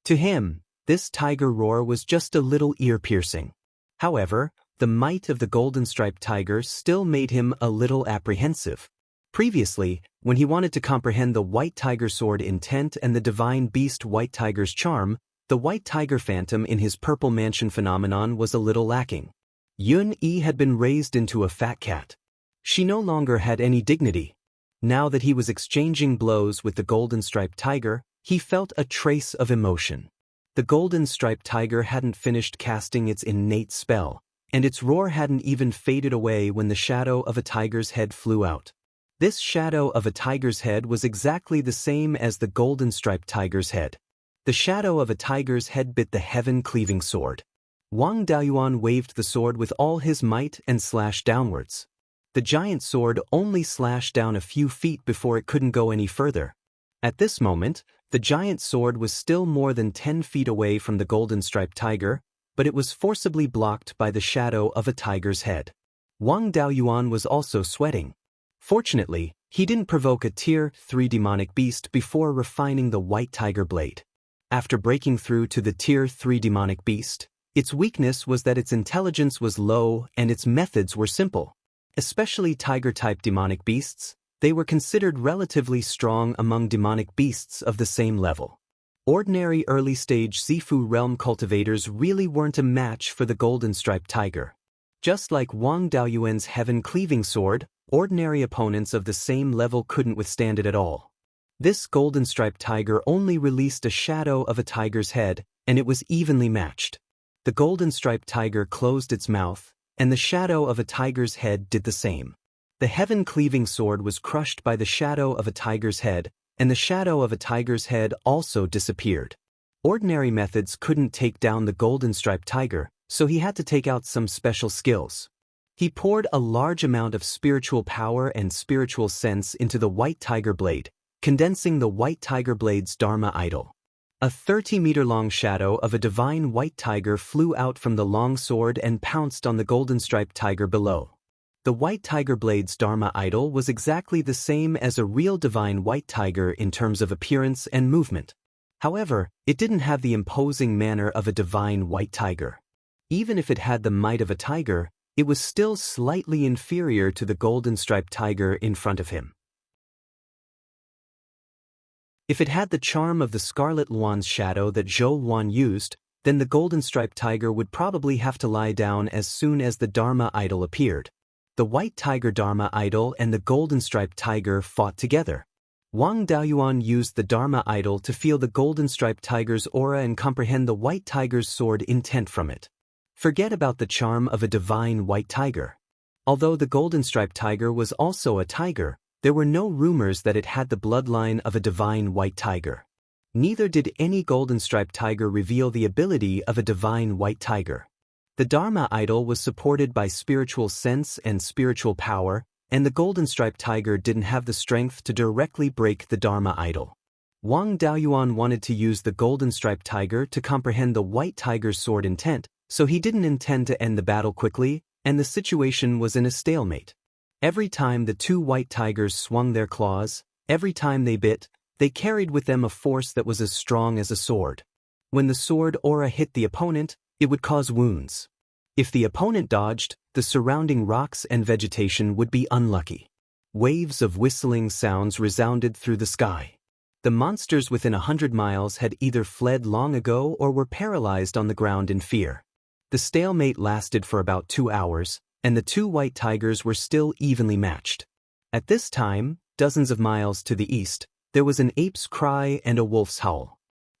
To him, this tiger roar was just a little ear-piercing. However, the might of the golden-striped tiger still made him a little apprehensive. Previously, when he wanted to comprehend the white tiger sword intent and the divine beast white tiger's charm, the white tiger phantom in his purple mansion phenomenon was a little lacking. Yun-Yi had been raised into a fat cat. She no longer had any dignity. Now that he was exchanging blows with the golden-striped tiger, he felt a trace of emotion. The golden-striped tiger hadn't finished casting its innate spell, and its roar hadn't even faded away when the shadow of a tiger's head flew out. This shadow of a tiger's head was exactly the same as the golden-striped tiger's head. The shadow of a tiger's head bit the heaven-cleaving sword. Wang Daoyuan waved the sword with all his might and slashed downwards. The giant sword only slashed down a few feet before it couldn't go any further. At this moment, the giant sword was still more than 10 feet away from the golden-striped tiger, but it was forcibly blocked by the shadow of a tiger's head. Wang Daoyuan was also sweating. Fortunately, he didn't provoke a Tier 3 demonic beast before refining the white tiger blade. After breaking through to the Tier 3 demonic beast, its weakness was that its intelligence was low and its methods were simple. Especially tiger-type demonic beasts, they were considered relatively strong among demonic beasts of the same level. Ordinary early-stage Zifu realm cultivators really weren't a match for the golden-striped tiger. Just like Wang Daoyuan's heaven-cleaving sword, ordinary opponents of the same level couldn't withstand it at all. This golden-striped tiger only released a shadow of a tiger's head, and it was evenly matched. The golden-striped tiger closed its mouth, and the shadow of a tiger's head did the same. The heaven-cleaving sword was crushed by the shadow of a tiger's head, and the shadow of a tiger's head also disappeared. Ordinary methods couldn't take down the golden-striped tiger, so he had to take out some special skills. He poured a large amount of spiritual power and spiritual sense into the white tiger blade, condensing the white tiger blade's Dharma idol. A 30-meter-long shadow of a divine white tiger flew out from the long sword and pounced on the golden-striped tiger below. The white tiger blade's Dharma idol was exactly the same as a real divine white tiger in terms of appearance and movement. However, it didn't have the imposing manner of a divine white tiger. Even if it had the might of a tiger, it was still slightly inferior to the golden-striped tiger in front of him. If it had the charm of the Scarlet Luan's shadow that Zhou Luan used, then the golden-striped tiger would probably have to lie down as soon as the Dharma idol appeared. The white tiger Dharma idol and the golden-striped tiger fought together. Wang Daoyuan used the Dharma idol to feel the golden-striped tiger's aura and comprehend the white tiger's sword intent from it. Forget about the charm of a divine white tiger. Although the golden-striped tiger was also a tiger, there were no rumors that it had the bloodline of a divine white tiger. Neither did any golden-striped tiger reveal the ability of a divine white tiger. The Dharma idol was supported by spiritual sense and spiritual power, and the golden-striped tiger didn't have the strength to directly break the Dharma idol. Wang Daoyuan wanted to use the golden-striped tiger to comprehend the white tiger's sword intent, so he didn't intend to end the battle quickly, and the situation was in a stalemate. Every time the two white tigers swung their claws, every time they bit, they carried with them a force that was as strong as a sword. When the sword aura hit the opponent, it would cause wounds. If the opponent dodged, the surrounding rocks and vegetation would be unlucky. Waves of whistling sounds resounded through the sky. The monsters within 100 miles had either fled long ago or were paralyzed on the ground in fear. The stalemate lasted for about 2 hours, and the two white tigers were still evenly matched. At this time, dozens of miles to the east, there was an ape's cry and a wolf's howl.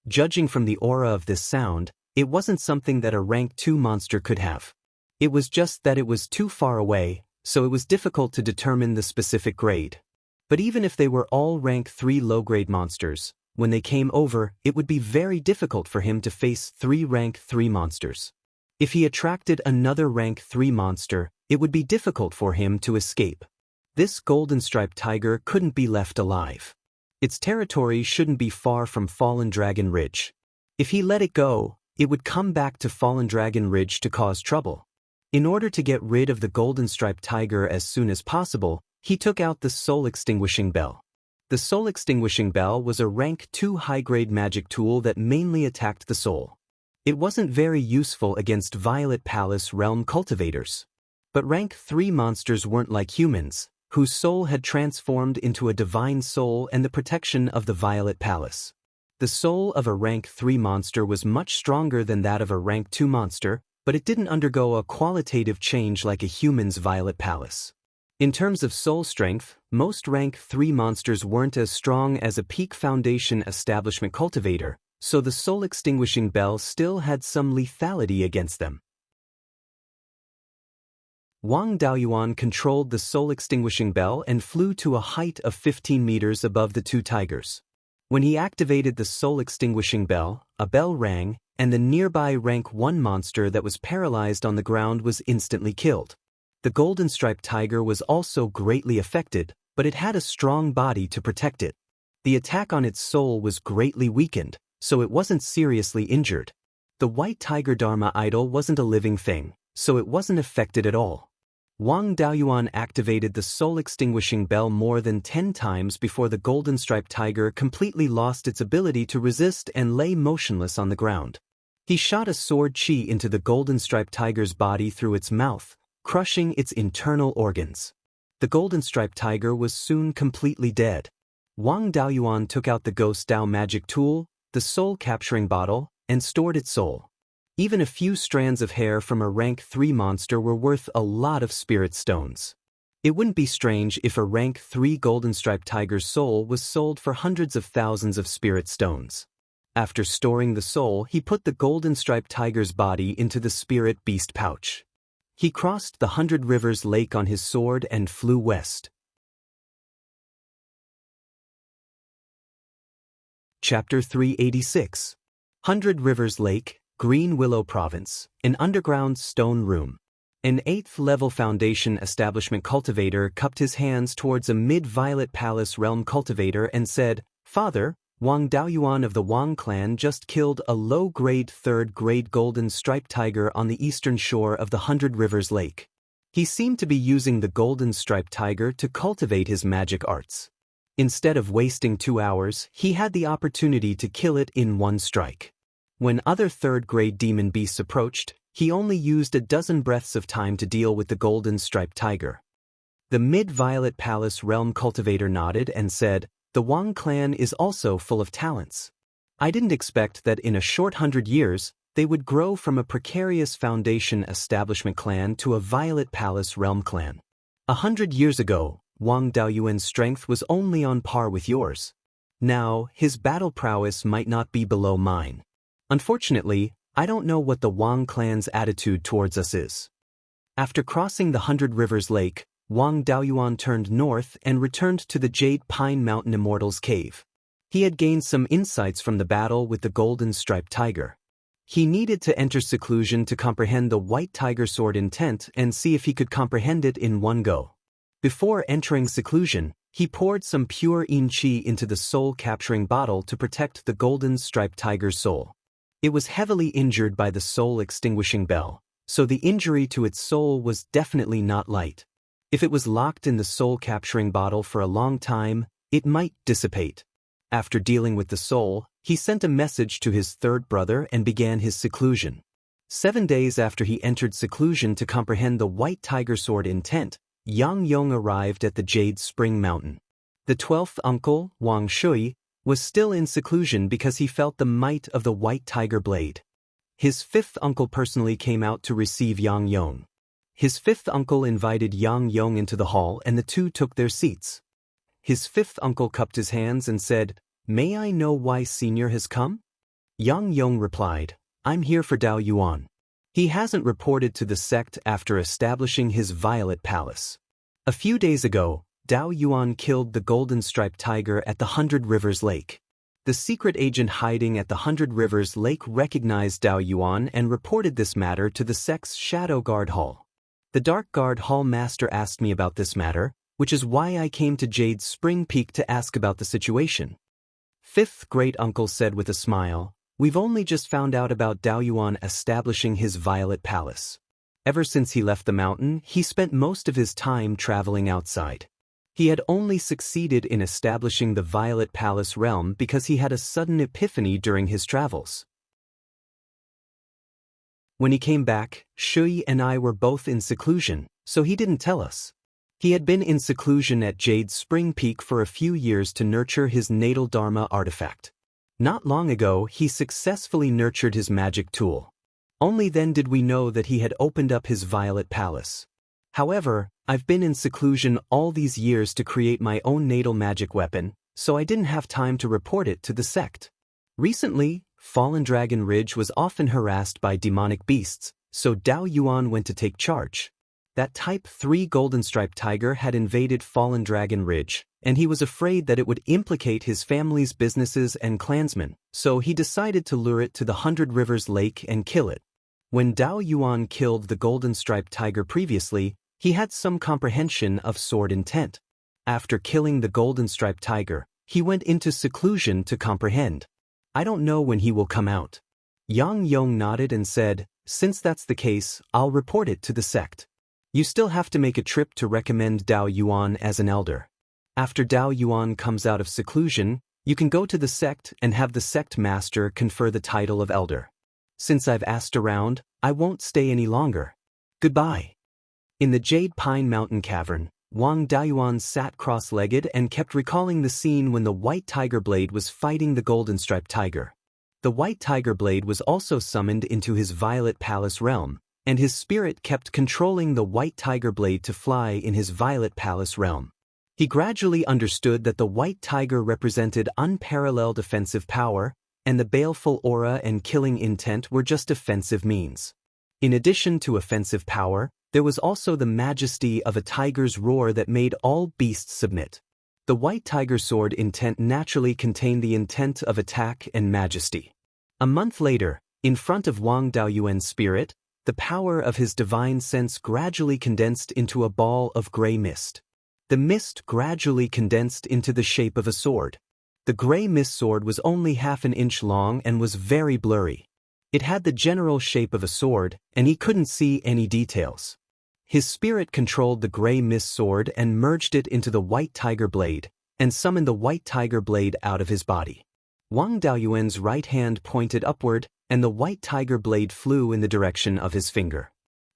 Judging from the aura of this sound, it wasn't something that a rank 2 monster could have. It was just that it was too far away, so it was difficult to determine the specific grade. But even if they were all rank 3 low-grade monsters, when they came over, it would be very difficult for him to face 3 rank 3 monsters. If he attracted another rank 3 monster, it would be difficult for him to escape. This golden-striped tiger couldn't be left alive. Its territory shouldn't be far from Fallen Dragon Ridge. If he let it go, it would come back to Fallen Dragon Ridge to cause trouble. In order to get rid of the golden-striped tiger as soon as possible, he took out the soul-extinguishing bell. The soul-extinguishing bell was a rank 2 high-grade magic tool that mainly attacked the soul. It wasn't very useful against Violet Palace realm cultivators. But rank 3 monsters weren't like humans, whose soul had transformed into a divine soul and the protection of the Violet Palace. The soul of a rank 3 monster was much stronger than that of a rank 2 monster, but it didn't undergo a qualitative change like a human's Violet Palace. In terms of soul strength, most rank 3 monsters weren't as strong as a peak foundation establishment cultivator, so the soul-extinguishing bell still had some lethality against them. Wang Daoyuan controlled the soul-extinguishing bell and flew to a height of 15 meters above the 2 tigers. When he activated the soul-extinguishing bell, a bell rang, and the nearby rank 1 monster that was paralyzed on the ground was instantly killed. The golden-striped tiger was also greatly affected, but it had a strong body to protect it. The attack on its soul was greatly weakened, so it wasn't seriously injured. The white tiger Dharma idol wasn't a living thing, so it wasn't affected at all. Wang Daoyuan activated the soul-extinguishing bell more than 10 times before the golden-striped tiger completely lost its ability to resist and lay motionless on the ground. He shot a sword chi into the golden-striped tiger's body through its mouth, crushing its internal organs. The golden-striped tiger was soon completely dead. Wang Daoyuan took out the Ghost Dao magic tool, the soul-capturing bottle, and stored its soul. Even a few strands of hair from a rank 3 monster were worth a lot of spirit stones. It wouldn't be strange if a rank 3 golden-striped tiger's soul was sold for hundreds of thousands of spirit stones. After storing the soul, he put the golden-striped tiger's body into the spirit beast pouch. He crossed the 100 Rivers Lake on his sword and flew west. Chapter 386. 100 Rivers Lake, Green Willow Province, an underground stone room. An 8th-level foundation establishment cultivator cupped his hands towards a mid-Violet Palace realm cultivator and said, "Father, Wang Daoyuan of the Wang clan just killed a low-grade 3rd-grade golden-striped tiger on the eastern shore of the 100 Rivers Lake. He seemed to be using the golden-striped tiger to cultivate his magic arts. Instead of wasting 2 hours, he had the opportunity to kill it in 1 strike. When other 3rd-grade demon beasts approached, he only used a dozen breaths of time to deal with the golden-striped tiger." The mid-Violet Palace realm cultivator nodded and said, "The Wang clan is also full of talents. I didn't expect that in a short 100 years, they would grow from a precarious foundation establishment clan to a Violet Palace realm clan. 100 years ago, Wang Daoyuan's strength was only on par with yours. Now, his battle prowess might not be below mine. Unfortunately, I don't know what the Wang clan's attitude towards us is." After crossing the 100 Rivers Lake, Wang Daoyuan turned north and returned to the Jade Pine Mountain Immortal's cave. He had gained some insights from the battle with the golden-striped tiger. He needed to enter seclusion to comprehend the white tiger sword intent and see if he could comprehend it in one go. Before entering seclusion, he poured some pure yin qi into the soul-capturing bottle to protect the golden-striped tiger's soul. It was heavily injured by the soul-extinguishing bell, so the injury to its soul was definitely not light. If it was locked in the soul-capturing bottle for a long time, it might dissipate. After dealing with the soul, he sent a message to his 3rd brother and began his seclusion. 7 days after he entered seclusion to comprehend the white tiger sword intent, Yang Yong arrived at the Jade Spring Mountain. The 12th uncle, Wang Shui, was still in seclusion because he felt the might of the white tiger blade. His 5th uncle personally came out to receive Yang Yong. His 5th uncle invited Yang Yong into the hall and the two took their seats. His 5th uncle cupped his hands and said, "May I know why Senior has come?" Yang Yong replied, "I'm here for Dao Yuan. He hasn't reported to the sect after establishing his Violet Palace. A few days ago, Dao Yuan killed the golden-striped tiger at the 100 Rivers Lake. The secret agent hiding at the Hundred Rivers Lake recognized Dao Yuan and reported this matter to the sect's Shadow Guard Hall. The Dark Guard Hall Master asked me about this matter, which is why I came to Jade's Spring Peak to ask about the situation. Fifth Great Uncle said with a smile, "We've only just found out about Dao Yuan establishing his Violet Palace. Ever since he left the mountain, he spent most of his time traveling outside. He had only succeeded in establishing the Violet Palace realm because he had a sudden epiphany during his travels. When he came back, Shui and I were both in seclusion, so he didn't tell us. He had been in seclusion at Jade's Spring Peak for a few years to nurture his natal Dharma artifact. Not long ago, he successfully nurtured his magic tool. Only then did we know that he had opened up his Violet Palace. However, I've been in seclusion all these years to create my own natal magic weapon, so I didn't have time to report it to the sect. Recently, Fallen Dragon Ridge was often harassed by demonic beasts, so Dao Yuan went to take charge. That Type 3 Golden Striped Tiger had invaded Fallen Dragon Ridge, and he was afraid that it would implicate his family's businesses and clansmen, so he decided to lure it to the Hundred Rivers Lake and kill it. When Dao Yuan killed the Golden Striped Tiger previously, he had some comprehension of sword intent. After killing the Golden Striped Tiger, he went into seclusion to comprehend. I don't know when he will come out. Yang Yong nodded and said, "Since that's the case, I'll report it to the sect. You still have to make a trip to recommend Dao Yuan as an elder. After Dao Yuan comes out of seclusion, you can go to the sect and have the sect master confer the title of elder. Since I've asked around, I won't stay any longer. Goodbye." In the Jade Pine Mountain Cavern, Wang Daoyuan sat cross-legged and kept recalling the scene when the White Tiger Blade was fighting the Golden Striped Tiger. The White Tiger Blade was also summoned into his Violet Palace realm, and his spirit kept controlling the White Tiger Blade to fly in his Violet Palace realm. He gradually understood that the White Tiger represented unparalleled offensive power, and the baleful aura and killing intent were just offensive means. In addition to offensive power, there was also the majesty of a tiger's roar that made all beasts submit. The White Tiger sword intent naturally contained the intent of attack and majesty. A month later, in front of Wang Daoyuan's spirit, the power of his divine sense gradually condensed into a ball of gray mist. The mist gradually condensed into the shape of a sword. The gray mist sword was only half an inch long and was very blurry. It had the general shape of a sword, and he couldn't see any details. His spirit controlled the gray mist sword and merged it into the White Tiger Blade, and summoned the White Tiger Blade out of his body. Wang Daoyuan's right hand pointed upward, and the White Tiger Blade flew in the direction of his finger.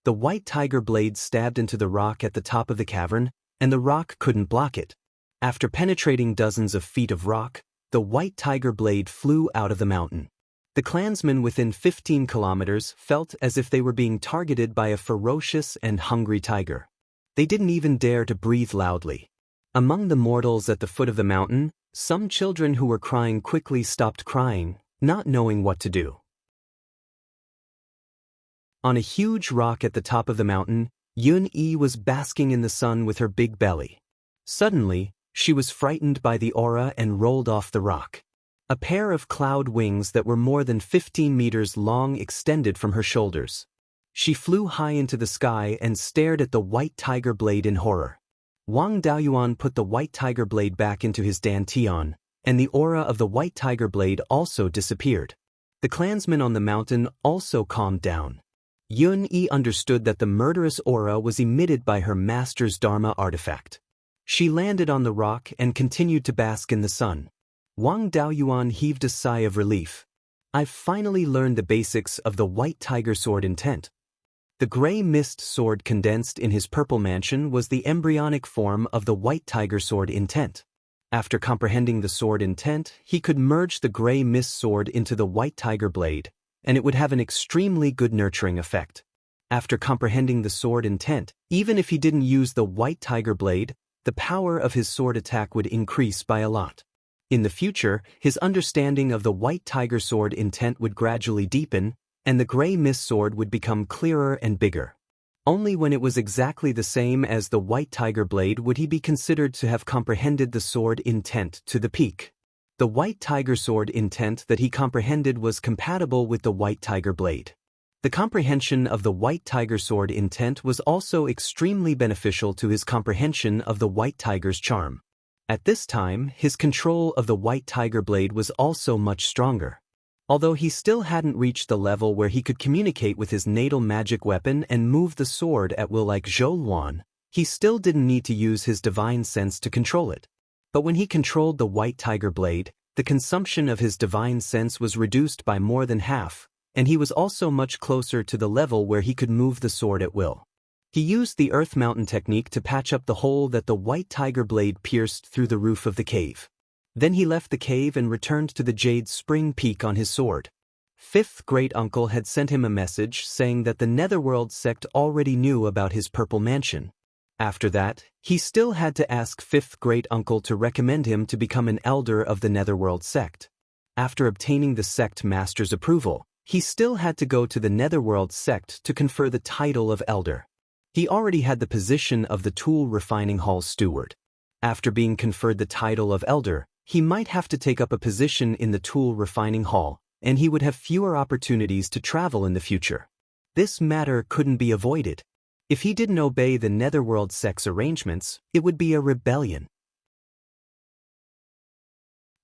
The White Tiger Blade stabbed into the rock at the top of the cavern, and the rock couldn't block it. After penetrating dozens of feet of rock, the White Tiger Blade flew out of the mountain. The clansmen within 15 kilometers felt as if they were being targeted by a ferocious and hungry tiger. They didn't even dare to breathe loudly. Among the mortals at the foot of the mountain, some children who were crying quickly stopped crying, not knowing what to do. On a huge rock at the top of the mountain, Yun-Yi was basking in the sun with her big belly. Suddenly, she was frightened by the aura and rolled off the rock. A pair of cloud wings that were more than 15 meters long extended from her shoulders. She flew high into the sky and stared at the White Tiger Blade in horror. Wang Daoyuan put the White Tiger Blade back into his dantian, and the aura of the White Tiger Blade also disappeared. The clansmen on the mountain also calmed down. Yun-Yi understood that the murderous aura was emitted by her master's Dharma artifact. She landed on the rock and continued to bask in the sun. Wang Daoyuan heaved a sigh of relief. I've finally learned the basics of the White Tiger sword intent. The gray mist sword condensed in his purple mansion was the embryonic form of the White Tiger sword intent. After comprehending the sword intent, he could merge the gray mist sword into the White Tiger Blade, and it would have an extremely good nurturing effect. After comprehending the sword intent, even if he didn't use the White Tiger Blade, the power of his sword attack would increase by a lot. In the future, his understanding of the White Tiger sword intent would gradually deepen, and the gray mist sword would become clearer and bigger. Only when it was exactly the same as the White Tiger Blade would he be considered to have comprehended the sword intent to the peak. The white tiger sword intent that he comprehended was compatible with the white tiger blade. The comprehension of the white tiger sword intent was also extremely beneficial to his comprehension of the white tiger's charm. At this time, his control of the white tiger blade was also much stronger. Although he still hadn't reached the level where he could communicate with his natal magic weapon and move the sword at will like Zhou Luan, he still didn't need to use his divine sense to control it. But when he controlled the white tiger blade, the consumption of his divine sense was reduced by more than half, and he was also much closer to the level where he could move the sword at will. He used the Earth Mountain technique to patch up the hole that the white tiger blade pierced through the roof of the cave. Then he left the cave and returned to the jade spring peak on his sword. Fifth great-uncle had sent him a message saying that the Netherworld sect already knew about his purple mansion. After that, he still had to ask fifth great-uncle to recommend him to become an elder of the Netherworld sect. After obtaining the sect master's approval, he still had to go to the Netherworld sect to confer the title of elder. He already had the position of the tool refining hall steward. After being conferred the title of elder, he might have to take up a position in the tool refining hall, and he would have fewer opportunities to travel in the future. This matter couldn't be avoided. If he didn't obey the Netherworld sect's arrangements, it would be a rebellion.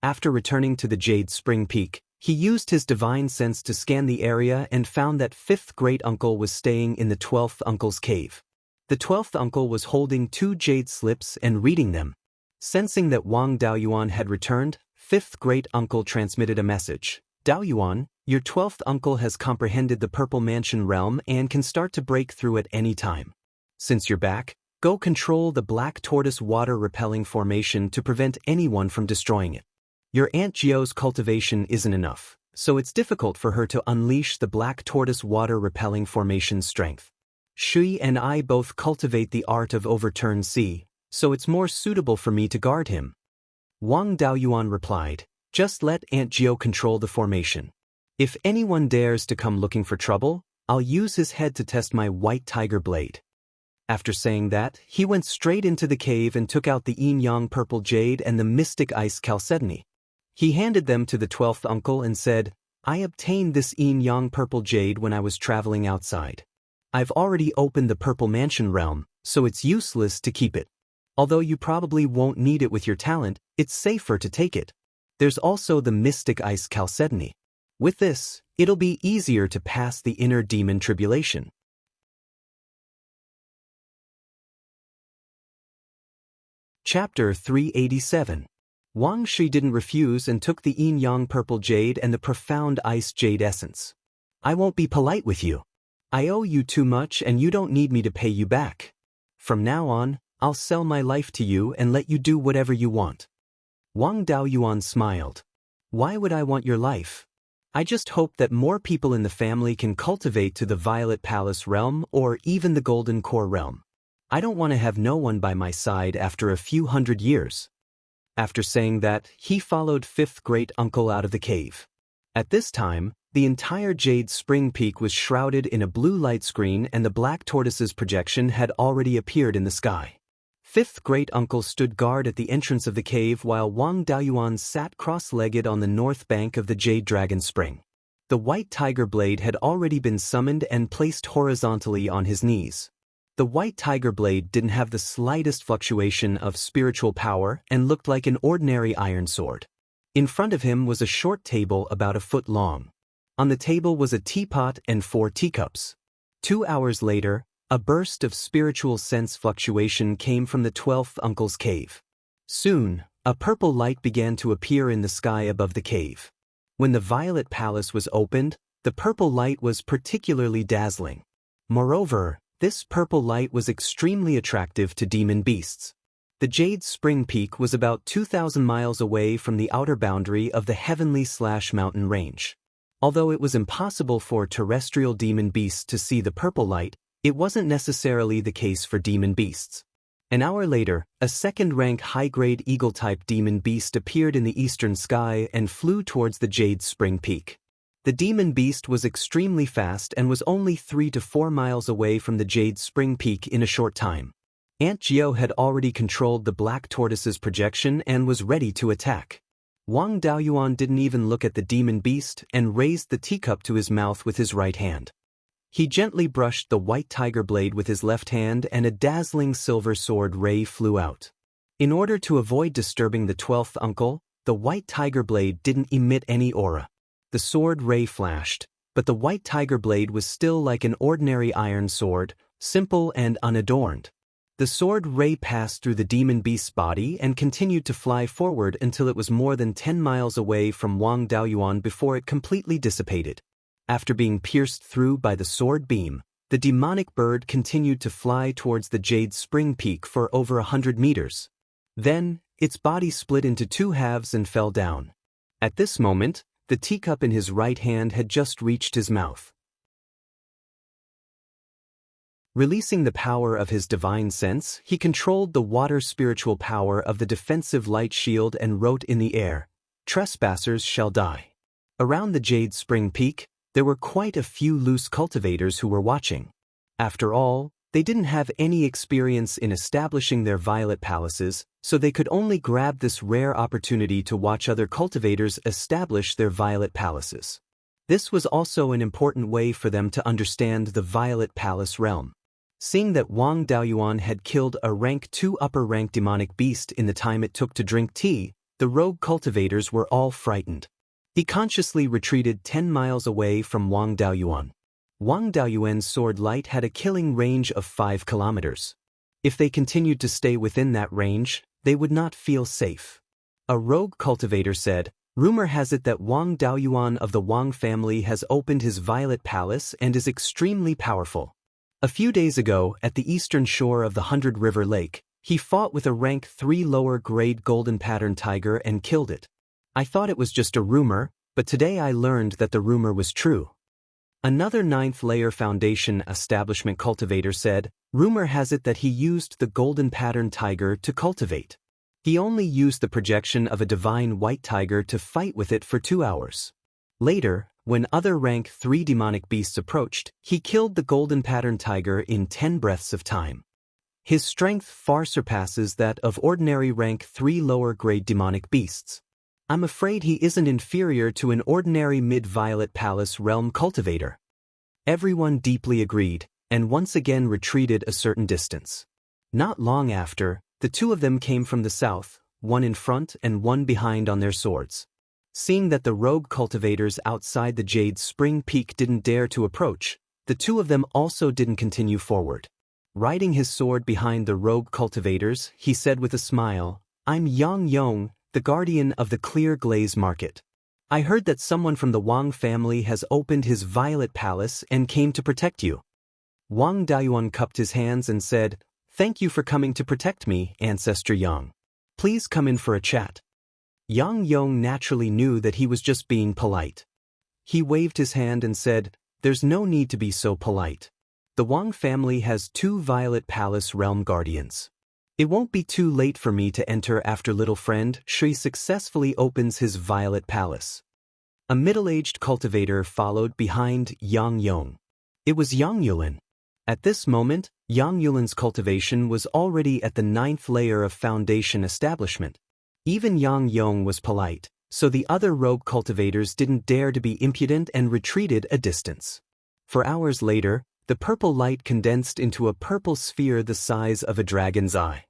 After returning to the Jade Spring Peak, he used his divine sense to scan the area and found that fifth great-uncle was staying in the 12th uncle's cave. The 12th uncle was holding 2 jade slips and reading them. Sensing that Wang Daoyuan had returned, fifth great-uncle transmitted a message. Daoyuan, your 12th uncle has comprehended the Purple Mansion realm and can start to break through at any time. Since you're back, go control the Black Tortoise water-repelling formation to prevent anyone from destroying it. Your Aunt Gio's cultivation isn't enough, so it's difficult for her to unleash the Black Tortoise water-repelling formation's strength. Shui and I both cultivate the art of overturned sea, so it's more suitable for me to guard him. Wang Daoyuan replied, just let Aunt Gio control the formation. If anyone dares to come looking for trouble, I'll use his head to test my white tiger blade. After saying that, he went straight into the cave and took out the yin-yang purple jade and the mystic ice chalcedony. He handed them to the 12th uncle and said, I obtained this yin-yang purple jade when I was traveling outside. I've already opened the Purple Mansion realm, so it's useless to keep it. Although you probably won't need it with your talent, it's safer to take it. There's also the mystic ice chalcedony. With this, it'll be easier to pass the inner demon tribulation. Chapter 387. Wang Shi didn't refuse and took the yin-yang purple jade and the profound ice jade essence. I won't be polite with you. I owe you too much and you don't need me to pay you back. From now on, I'll sell my life to you and let you do whatever you want. Wang Daoyuan smiled. Why would I want your life? I just hope that more people in the family can cultivate to the Violet Palace realm or even the Golden Core realm. I don't want to have no one by my side after a few hundred years. After saying that, he followed fifth great-uncle out of the cave. At this time, the entire Jade Spring Peak was shrouded in a blue light screen and the Black Tortoise's projection had already appeared in the sky. Fifth great-uncle stood guard at the entrance of the cave while Wang Daoyuan sat cross-legged on the north bank of the Jade Dragon Spring. The white tiger blade had already been summoned and placed horizontally on his knees. The white tiger blade didn't have the slightest fluctuation of spiritual power and looked like an ordinary iron sword. In front of him was a short table about a foot long. On the table was a teapot and 4 teacups. 2 hours later, a burst of spiritual sense fluctuation came from the 12th uncle's cave. Soon, a purple light began to appear in the sky above the cave. When the Violet Palace was opened, the purple light was particularly dazzling. Moreover, this purple light was extremely attractive to demon beasts. The Jade Spring Peak was about 2,000 miles away from the outer boundary of the Heavenly/Mountain Range. Although it was impossible for terrestrial demon beasts to see the purple light, it wasn't necessarily the case for demon beasts. An hour later, a second-rank high-grade eagle-type demon beast appeared in the eastern sky and flew towards the Jade Spring Peak. The demon beast was extremely fast and was only 3 to 4 miles away from the Jade Spring Peak in a short time. Aunt Gio had already controlled the Black Tortoise's projection and was ready to attack. Wang Daoyuan didn't even look at the demon beast and raised the teacup to his mouth with his right hand. He gently brushed the white tiger blade with his left hand and a dazzling silver sword ray flew out. In order to avoid disturbing the 12th uncle, the white tiger blade didn't emit any aura. The sword ray flashed, but the white tiger blade was still like an ordinary iron sword, simple and unadorned. The sword ray passed through the demon beast's body and continued to fly forward until it was more than 10 miles away from Wang Daoyuan before it completely dissipated. After being pierced through by the sword beam, the demonic bird continued to fly towards the Jade Spring Peak for over 100 meters. Then, its body split into two halves and fell down. At this moment, the teacup in his right hand had just reached his mouth. Releasing the power of his divine sense, he controlled the water spiritual power of the defensive light shield and wrote in the air, "Trespassers shall die." Around the Jade Spring Peak, there were quite a few loose cultivators who were watching. After all, they didn't have any experience in establishing their violet palaces, so they could only grab this rare opportunity to watch other cultivators establish their violet palaces. This was also an important way for them to understand the violet palace realm. Seeing that Wang Daoyuan had killed a rank 2 upper-rank demonic beast in the time it took to drink tea, the rogue cultivators were all frightened. He consciously retreated 10 miles away from Wang Daoyuan. Wang Daoyuan's sword light had a killing range of 5 kilometers. If they continued to stay within that range, they would not feel safe. A rogue cultivator said, "Rumor has it that Wang Daoyuan of the Wang family has opened his violet palace and is extremely powerful. A few days ago, at the eastern shore of the 100 River Lake, he fought with a rank 3 lower-grade golden pattern tiger and killed it. I thought it was just a rumor, but today I learned that the rumor was true." Another 9th layer foundation establishment cultivator said, "Rumor has it that he used the golden pattern tiger to cultivate. He only used the projection of a divine white tiger to fight with it for 2 hours. Later, when other rank 3 demonic beasts approached, he killed the golden pattern tiger in 10 breaths of time. His strength far surpasses that of ordinary rank 3 lower-grade demonic beasts. I'm afraid he isn't inferior to an ordinary mid-violet palace realm cultivator." Everyone deeply agreed, and once again retreated a certain distance. Not long after, the two of them came from the south, one in front and one behind on their swords. Seeing that the rogue cultivators outside the Jade Spring Peak didn't dare to approach, the two of them also didn't continue forward. Riding his sword behind the rogue cultivators, he said with a smile, "I'm Yang Yong, the guardian of the Clear Glaze Market. I heard that someone from the Wang family has opened his violet palace and came to protect you." Wang Daoyuan cupped his hands and said, "Thank you for coming to protect me, Ancestor Yang. Please come in for a chat." Yang Yong naturally knew that he was just being polite. He waved his hand and said, "There's no need to be so polite. The Wang family has 2 violet palace realm guardians. It won't be too late for me to enter after little friend Shui successfully opens his violet palace." A middle-aged cultivator followed behind Yang Yong. It was Yang Yulin. At this moment, Yang Yulin's cultivation was already at the 9th layer of foundation establishment. Even Yang Yong was polite, so the other rogue cultivators didn't dare to be impudent and retreated a distance. For hours later, the purple light condensed into a purple sphere the size of a dragon's eye.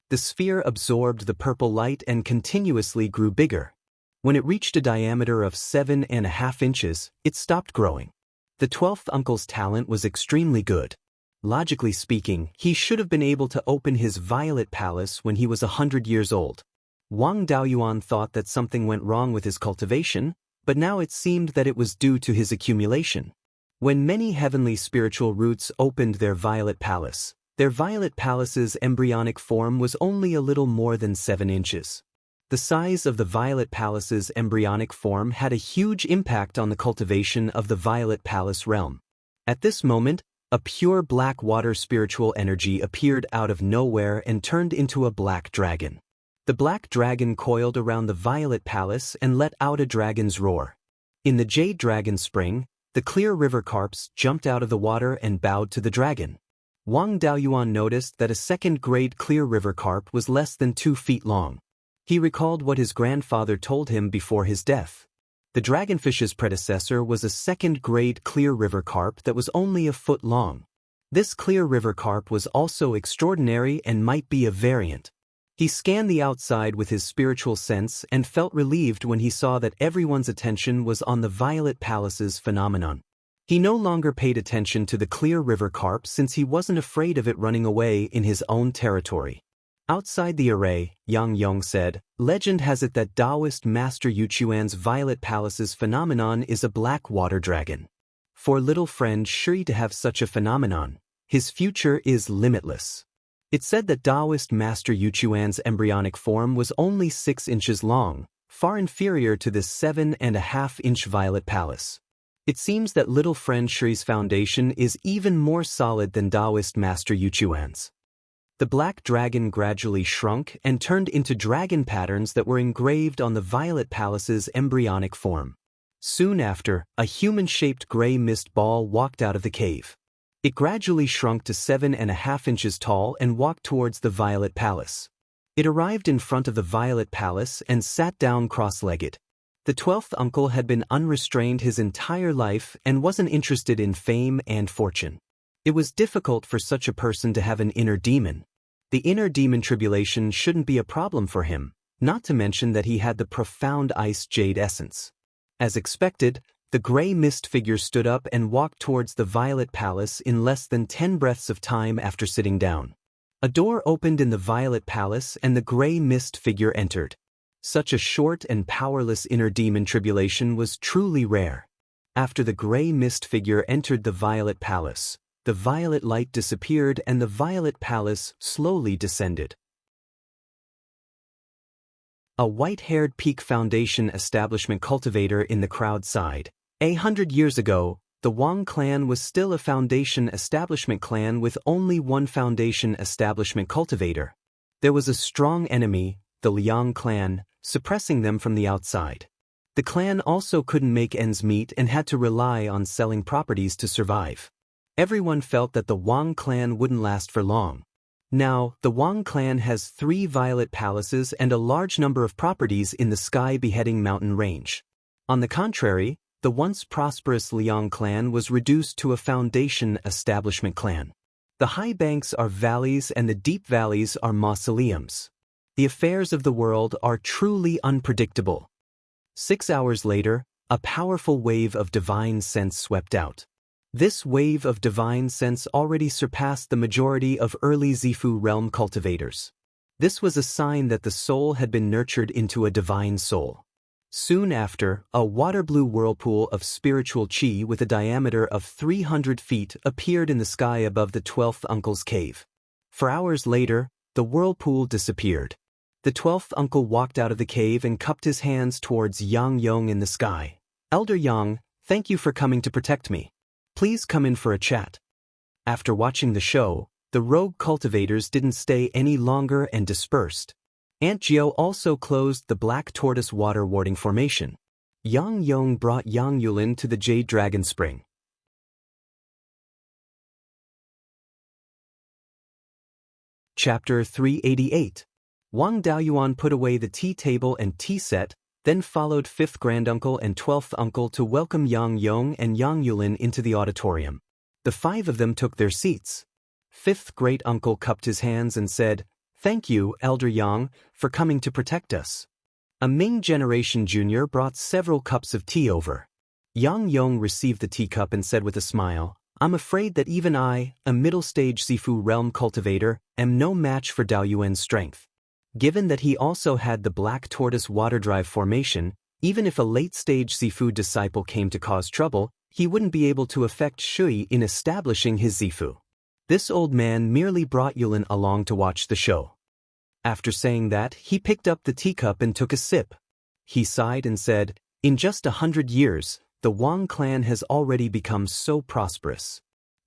The sphere absorbed the purple light and continuously grew bigger. When it reached a diameter of 7.5 inches, it stopped growing. The 12th uncle's talent was extremely good. Logically speaking, he should have been able to open his violet palace when he was 100 years old. Wang Daoyuan thought that something went wrong with his cultivation, but now it seemed that it was due to his accumulation. When many heavenly spiritual roots opened their violet palace's embryonic form was only a little more than 7 inches. The size of the violet palace's embryonic form had a huge impact on the cultivation of the violet palace realm. At this moment, a pure black water spiritual energy appeared out of nowhere and turned into a black dragon. The black dragon coiled around the violet palace and let out a dragon's roar. In the Jade Dragon Spring, the clear river carps jumped out of the water and bowed to the dragon. Wang Daoyuan noticed that a second-grade clear river carp was less than 2 feet long. He recalled what his grandfather told him before his death. The dragonfish's predecessor was a second-grade clear river carp that was only a foot long. This clear river carp was also extraordinary and might be a variant. He scanned the outside with his spiritual sense and felt relieved when he saw that everyone's attention was on the Violet Palace's phenomenon. He no longer paid attention to the clear river carp since he wasn't afraid of it running away in his own territory. Outside the array, Yang Yong said, "Legend has it that Daoist Master Yuchuan's Violet Palace's phenomenon is a black water dragon. For little friend Shui to have such a phenomenon, his future is limitless." It said that Daoist Master Yuchuan's embryonic form was only 6 inches long, far inferior to this 7.5-inch Violet Palace. It seems that little friend Shui's foundation is even more solid than Daoist Master Yuchuan's. The black dragon gradually shrunk and turned into dragon patterns that were engraved on the Violet Palace's embryonic form. Soon after, a human-shaped gray mist ball walked out of the cave. It gradually shrunk to 7.5 inches tall and walked towards the Violet Palace. It arrived in front of the Violet Palace and sat down cross-legged. The 12th uncle had been unrestrained his entire life and wasn't interested in fame and fortune. It was difficult for such a person to have an inner demon. The inner demon tribulation shouldn't be a problem for him, not to mention that he had the profound ice jade essence. As expected, the gray mist figure stood up and walked towards the Violet Palace in less than 10 breaths of time after sitting down. A door opened in the Violet Palace and the gray mist figure entered. Such a short and powerless inner demon tribulation was truly rare. After the gray mist figure entered the Violet Palace, the violet light disappeared and the Violet Palace slowly descended. A white-haired peak foundation establishment cultivator in the crowd sighed. 100 years ago, the Wang clan was still a foundation establishment clan with only one foundation establishment cultivator. There was a strong enemy, the Liang clan, suppressing them from the outside. The clan also couldn't make ends meet and had to rely on selling properties to survive. Everyone felt that the Wang clan wouldn't last for long. Now, the Wang clan has 3 Violet Palaces and a large number of properties in the Sky Beheading Mountain range. On the contrary, the once prosperous Liang clan was reduced to a foundation establishment clan. The high banks are valleys and the deep valleys are mausoleums. The affairs of the world are truly unpredictable. 6 hours later, a powerful wave of divine sense swept out. This wave of divine sense already surpassed the majority of early Zifu realm cultivators. This was a sign that the soul had been nurtured into a divine soul. Soon after, a water-blue whirlpool of spiritual qi with a diameter of 300 feet appeared in the sky above the 12th uncle's cave. 4 hours later, the whirlpool disappeared. The 12th uncle walked out of the cave and cupped his hands towards Yang Yong in the sky. "Elder Yang, thank you for coming to protect me. Please come in for a chat." After watching the show, the rogue cultivators didn't stay any longer and dispersed. Aunt Jiao also closed the Black Tortoise Water Warding Formation. Yang Yong brought Yang Yulin to the Jade Dragon Spring. Chapter 388. Wang Daoyuan put away the tea table and tea set, then followed 5th granduncle and 12th uncle to welcome Yang Yong and Yang Yulin into the auditorium. The 5 of them took their seats. 5th great-uncle cupped his hands and said, "Thank you, Elder Yang, for coming to protect us." A Ming Generation Junior brought several cups of tea over. Yang Yong received the teacup and said with a smile, "I'm afraid that even I, a middle-stage Zifu realm cultivator, am no match for Daoyuan's strength." Given that he also had the Black Tortoise Water Drive formation, even if a late-stage Zifu disciple came to cause trouble, he wouldn't be able to affect Shui in establishing his Zifu. This old man merely brought Yulin along to watch the show. After saying that, he picked up the teacup and took a sip. He sighed and said, "In just 100 years, the Wang clan has already become so prosperous.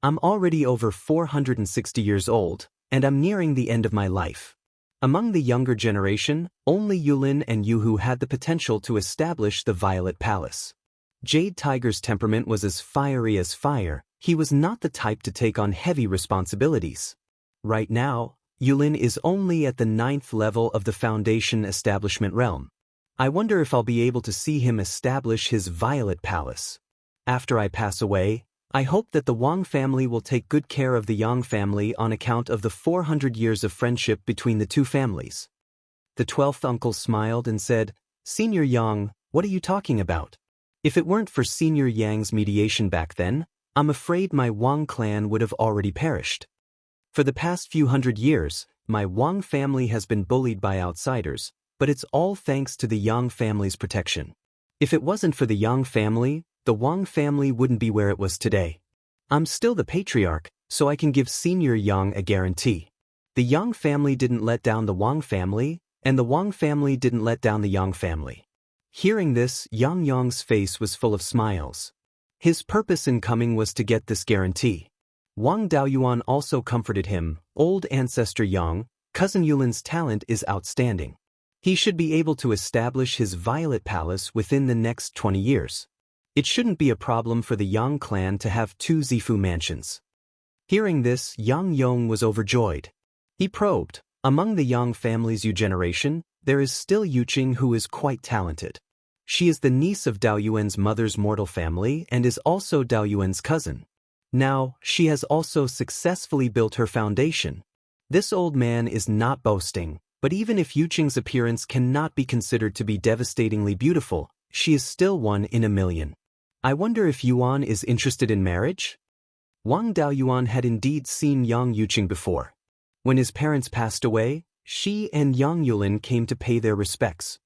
I'm already over 460 years old, and I'm nearing the end of my life." Among the younger generation, only Yulin and Yuhu had the potential to establish the Violet Palace. Jade Tiger's temperament was as fiery as fire. He was not the type to take on heavy responsibilities. Right now, Yulin is only at the 9th level of the Foundation establishment realm. I wonder if I'll be able to see him establish his Violet Palace. After I pass away, I hope that the Wang family will take good care of the Yang family on account of the 400 years of friendship between the two families. The 12th uncle smiled and said, Senior Yang, what are you talking about? If it weren't for Senior Yang's mediation back then, I'm afraid my Wang clan would have already perished. For the past few hundred years, my Wang family has been bullied by outsiders, but it's all thanks to the Yang family's protection. If it wasn't for the Yang family, the Wang family wouldn't be where it was today. I'm still the patriarch, so I can give Senior Yang a guarantee. The Yang family didn't let down the Wang family, and the Wang family didn't let down the Yang family. Hearing this, Yang Yang's face was full of smiles. His purpose in coming was to get this guarantee. Wang Daoyuan also comforted him, Old Ancestor Yang, Cousin Yulin's talent is outstanding. He should be able to establish his Violet Palace within the next 20 years. It shouldn't be a problem for the Yang clan to have 2 Zifu mansions. Hearing this, Yang Yong was overjoyed. He probed, among the Yang family's Yu generation, there is still Yuqing who is quite talented. She is the niece of Daoyuan's mother's mortal family and is also Daoyuan's cousin. Now, she has also successfully built her foundation. This old man is not boasting, but even if Yuqing's appearance cannot be considered to be devastatingly beautiful, she is still 1 in a million. I wonder if Yuan is interested in marriage? Wang Daoyuan had indeed seen Yang Yuqing before. When his parents passed away, she and Yang Yulin came to pay their respects.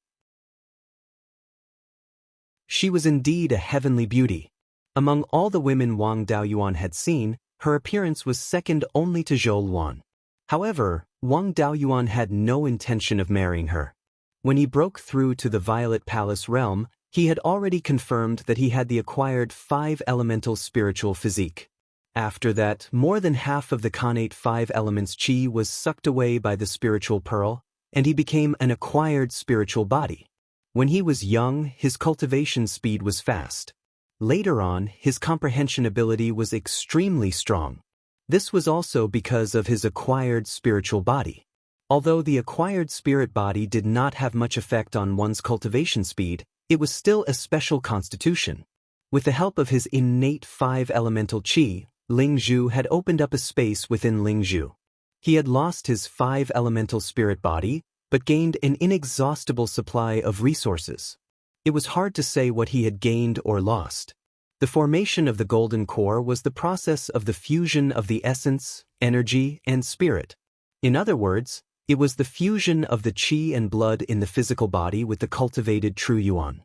She was indeed a heavenly beauty. Among all the women Wang Daoyuan had seen, her appearance was second only to Zhou Luan. However, Wang Daoyuan had no intention of marrying her. When he broke through to the Violet Palace realm, he had already confirmed that he had the acquired 5 elemental spiritual physique. After that, more than half of the connate 5 elements qi was sucked away by the spiritual pearl, and he became an acquired spiritual body. When he was young, his cultivation speed was fast. Later on, his comprehension ability was extremely strong. This was also because of his acquired spiritual body. Although the acquired spirit body did not have much effect on one's cultivation speed, it was still a special constitution. With the help of his innate 5 elemental qi, Ling Zhu had opened up a space within Ling Zhu. He had lost his 5 elemental spirit body, but gained an inexhaustible supply of resources. It was hard to say what he had gained or lost. The formation of the golden core was the process of the fusion of the essence, energy, and spirit. In other words, it was the fusion of the qi and blood in the physical body with the cultivated true yuan.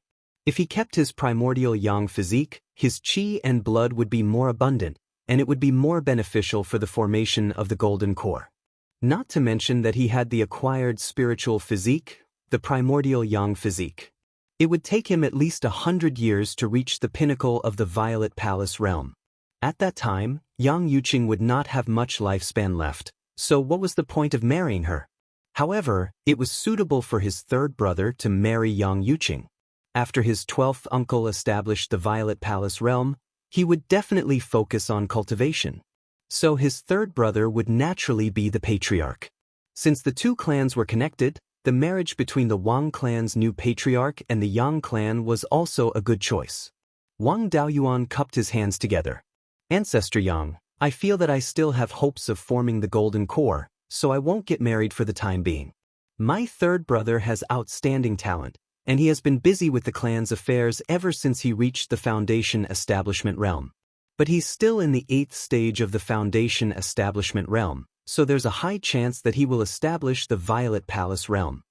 If he kept his primordial yang physique, his qi and blood would be more abundant, and it would be more beneficial for the formation of the golden core. Not to mention that he had the acquired spiritual physique, the primordial yang physique. It would take him at least 100 years to reach the pinnacle of the Violet Palace realm. At that time, Yang Yuqing would not have much lifespan left, so what was the point of marrying her? However, it was suitable for his 3rd brother to marry Yang Yuqing. After his 12th uncle established the Violet Palace realm, he would definitely focus on cultivation. So his 3rd brother would naturally be the patriarch. Since the 2 clans were connected, the marriage between the Wang clan's new patriarch and the Yang clan was also a good choice. Wang Daoyuan cupped his hands together. Ancestor Yang, I feel that I still have hopes of forming the golden core, so I won't get married for the time being. My 3rd brother has outstanding talent, and he has been busy with the clan's affairs ever since he reached the Foundation establishment realm. But he's still in the 8th stage of the Foundation establishment realm, so there's a high chance that he will establish the Violet Palace realm.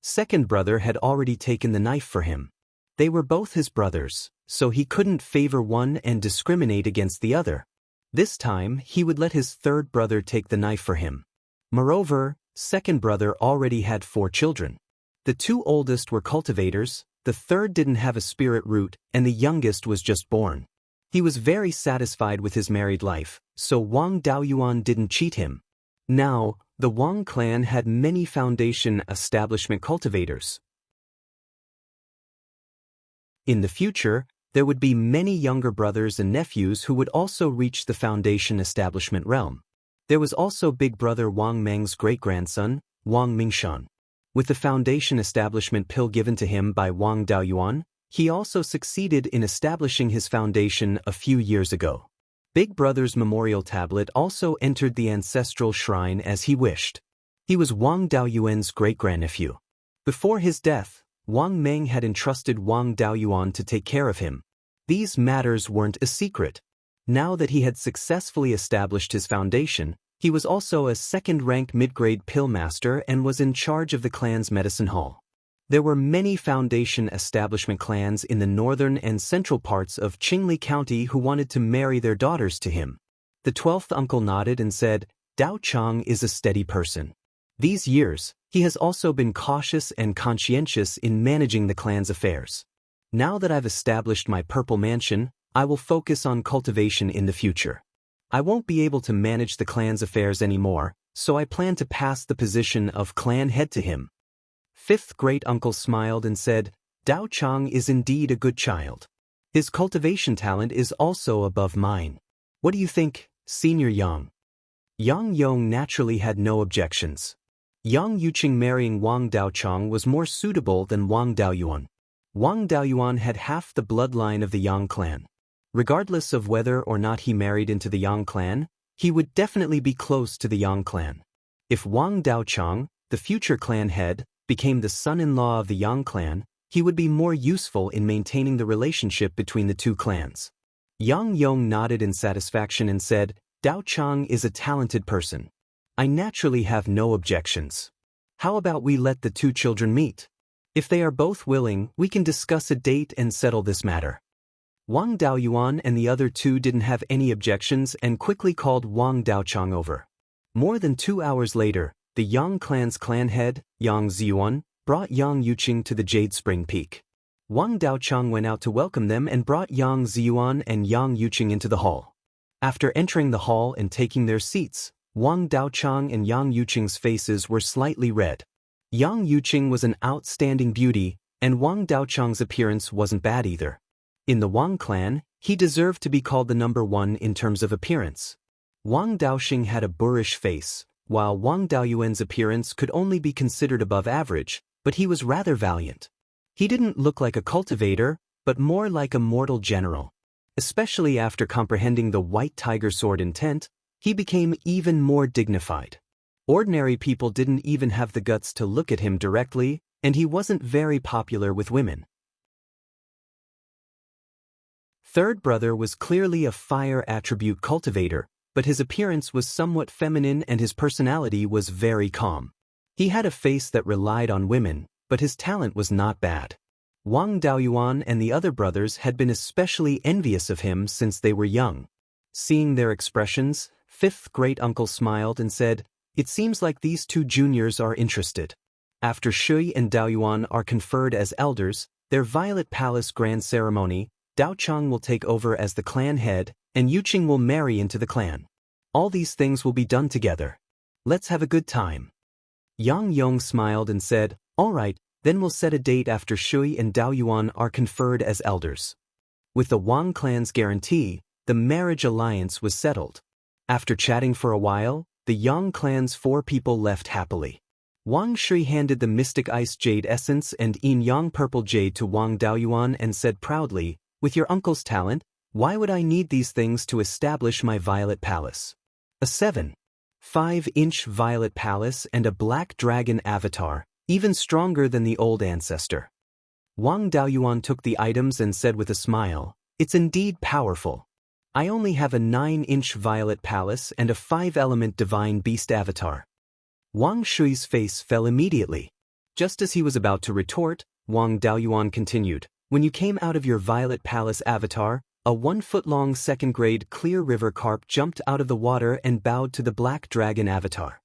2nd brother had already taken the knife for him. They were both his brothers, so he couldn't favor one and discriminate against the other. This time, he would let his 3rd brother take the knife for him. Moreover, 2nd brother already had 4 children. The 2 oldest were cultivators, the 3rd didn't have a spirit root, and the youngest was just born. He was very satisfied with his married life, so Wang Daoyuan didn't cheat him. Now, the Wang clan had many foundation establishment cultivators. In the future, there would be many younger brothers and nephews who would also reach the foundation establishment realm. There was also big brother Wang Meng's great-grandson, Wang Mingshan. With the foundation establishment pill given to him by Wang Daoyuan, he also succeeded in establishing his foundation a few years ago. Big brother's memorial tablet also entered the ancestral shrine as he wished. He was Wang Daoyuan's great-grandnephew. Before his death, Wang Meng had entrusted Wang Daoyuan to take care of him. These matters weren't a secret. Now that he had successfully established his foundation, he was also a second-ranked mid-grade pill master and was in charge of the clan's medicine hall. There were many foundation establishment clans in the northern and central parts of Qingli County who wanted to marry their daughters to him. The 12th uncle nodded and said, Dao Chang is a steady person. These years, he has also been cautious and conscientious in managing the clan's affairs. Now that I've established my purple mansion, I will focus on cultivation in the future. I won't be able to manage the clan's affairs anymore, so I plan to pass the position of clan head to him. Fifth great-uncle smiled and said, Dao Chang is indeed a good child. His cultivation talent is also above mine. What do you think, Senior Yang? Yang Yong naturally had no objections. Yang Yuqing marrying Wang Daochang was more suitable than Wang Daoyuan. Wang Daoyuan had half the bloodline of the Yang clan. Regardless of whether or not he married into the Yang clan, he would definitely be close to the Yang clan. If Wang Daochang, the future clan head, became the son-in-law of the Yang clan, he would be more useful in maintaining the relationship between the two clans. Yang Yong nodded in satisfaction and said, Dao Chang is a talented person. I naturally have no objections. How about we let the two children meet? If they are both willing, we can discuss a date and settle this matter. Wang Daoyuan and the other two didn't have any objections and quickly called Wang Daochang over. More than 2 hours later, the Yang clan's clan head, Yang Ziyuan, brought Yang Yuqing to the Jade Spring Peak. Wang Daochang went out to welcome them and brought Yang Ziyuan and Yang Yuqing into the hall. After entering the hall and taking their seats, Wang Daochang and Yang Yuqing's faces were slightly red. Yang Yuqing was an outstanding beauty, and Wang Daochang's appearance wasn't bad either. In the Wang clan, he deserved to be called the number one in terms of appearance. Wang Daoxing had a boorish face, while Wang Daoyuan's appearance could only be considered above average, but he was rather valiant. He didn't look like a cultivator, but more like a mortal general. Especially after comprehending the white tiger sword intent, he became even more dignified. Ordinary people didn't even have the guts to look at him directly, and he wasn't very popular with women. Third brother was clearly a fire attribute cultivator, but his appearance was somewhat feminine and his personality was very calm. He had a face that relied on women, but his talent was not bad. Wang Daoyuan and the other brothers had been especially envious of him since they were young. Seeing their expressions, fifth great-uncle smiled and said, It seems like these two juniors are interested. After Shui and Daoyuan are conferred as elders, their Violet Palace grand ceremony, Dao Chang will take over as the clan head, and Yuqing will marry into the clan. All these things will be done together. Let's have a good time. Yang Yong smiled and said, All right, then we'll set a date after Shui and Daoyuan are conferred as elders. With the Wang clan's guarantee, the marriage alliance was settled. After chatting for a while, the Yang clan's 4 people left happily. Wang Shui handed the Mystic Ice Jade Essence and Yin Yang Purple Jade to Wang Daoyuan and said proudly, With your uncle's talent, why would I need these things to establish my Violet Palace? A 7.5-inch Violet Palace and a black dragon avatar, even stronger than the old ancestor. Wang Daoyuan took the items and said with a smile, It's indeed powerful. I only have a 9-inch Violet Palace and a 5-element Divine Beast avatar. Wang Shui's face fell immediately. Just as he was about to retort, Wang Daoyuan continued, When you came out of your Violet Palace avatar, a 1-foot-long second-grade clear river carp jumped out of the water and bowed to the black dragon avatar.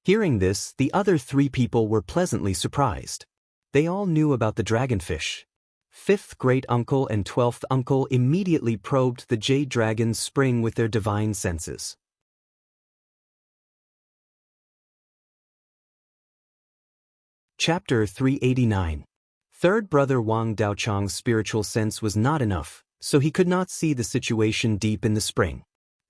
Hearing this, the other 3 people were pleasantly surprised. They all knew about the dragonfish. 5th great-uncle and 12th uncle immediately probed the jade dragon's spring with their divine senses. Chapter 389. Third brother Wang Daochang's spiritual sense was not enough, so he could not see the situation deep in the spring.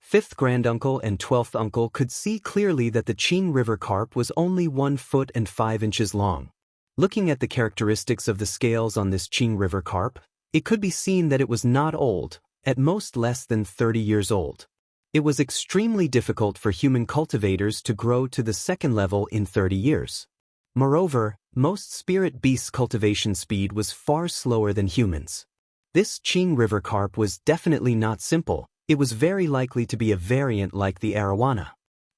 Fifth granduncle and 12th uncle could see clearly that the Qing River carp was only 1 foot and 5 inches long. Looking at the characteristics of the scales on this Qing River carp, it could be seen that it was not old, at most less than 30 years old. It was extremely difficult for human cultivators to grow to the second level in 30 years. Moreover, most spirit beasts' cultivation speed was far slower than humans. This Qing River carp was definitely not simple. It was very likely to be a variant like the arowana.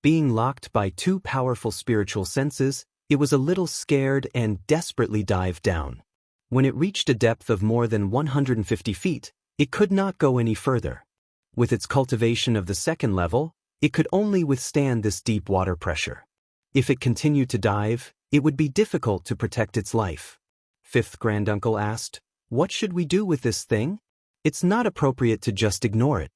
Being locked by 2 powerful spiritual senses, it was a little scared and desperately dived down. When it reached a depth of more than 150 feet, it could not go any further. With its cultivation of the second level, it could only withstand this deep water pressure. If it continued to dive, it would be difficult to protect its life. Fifth granduncle asked, "What should we do with this thing? It's not appropriate to just ignore it.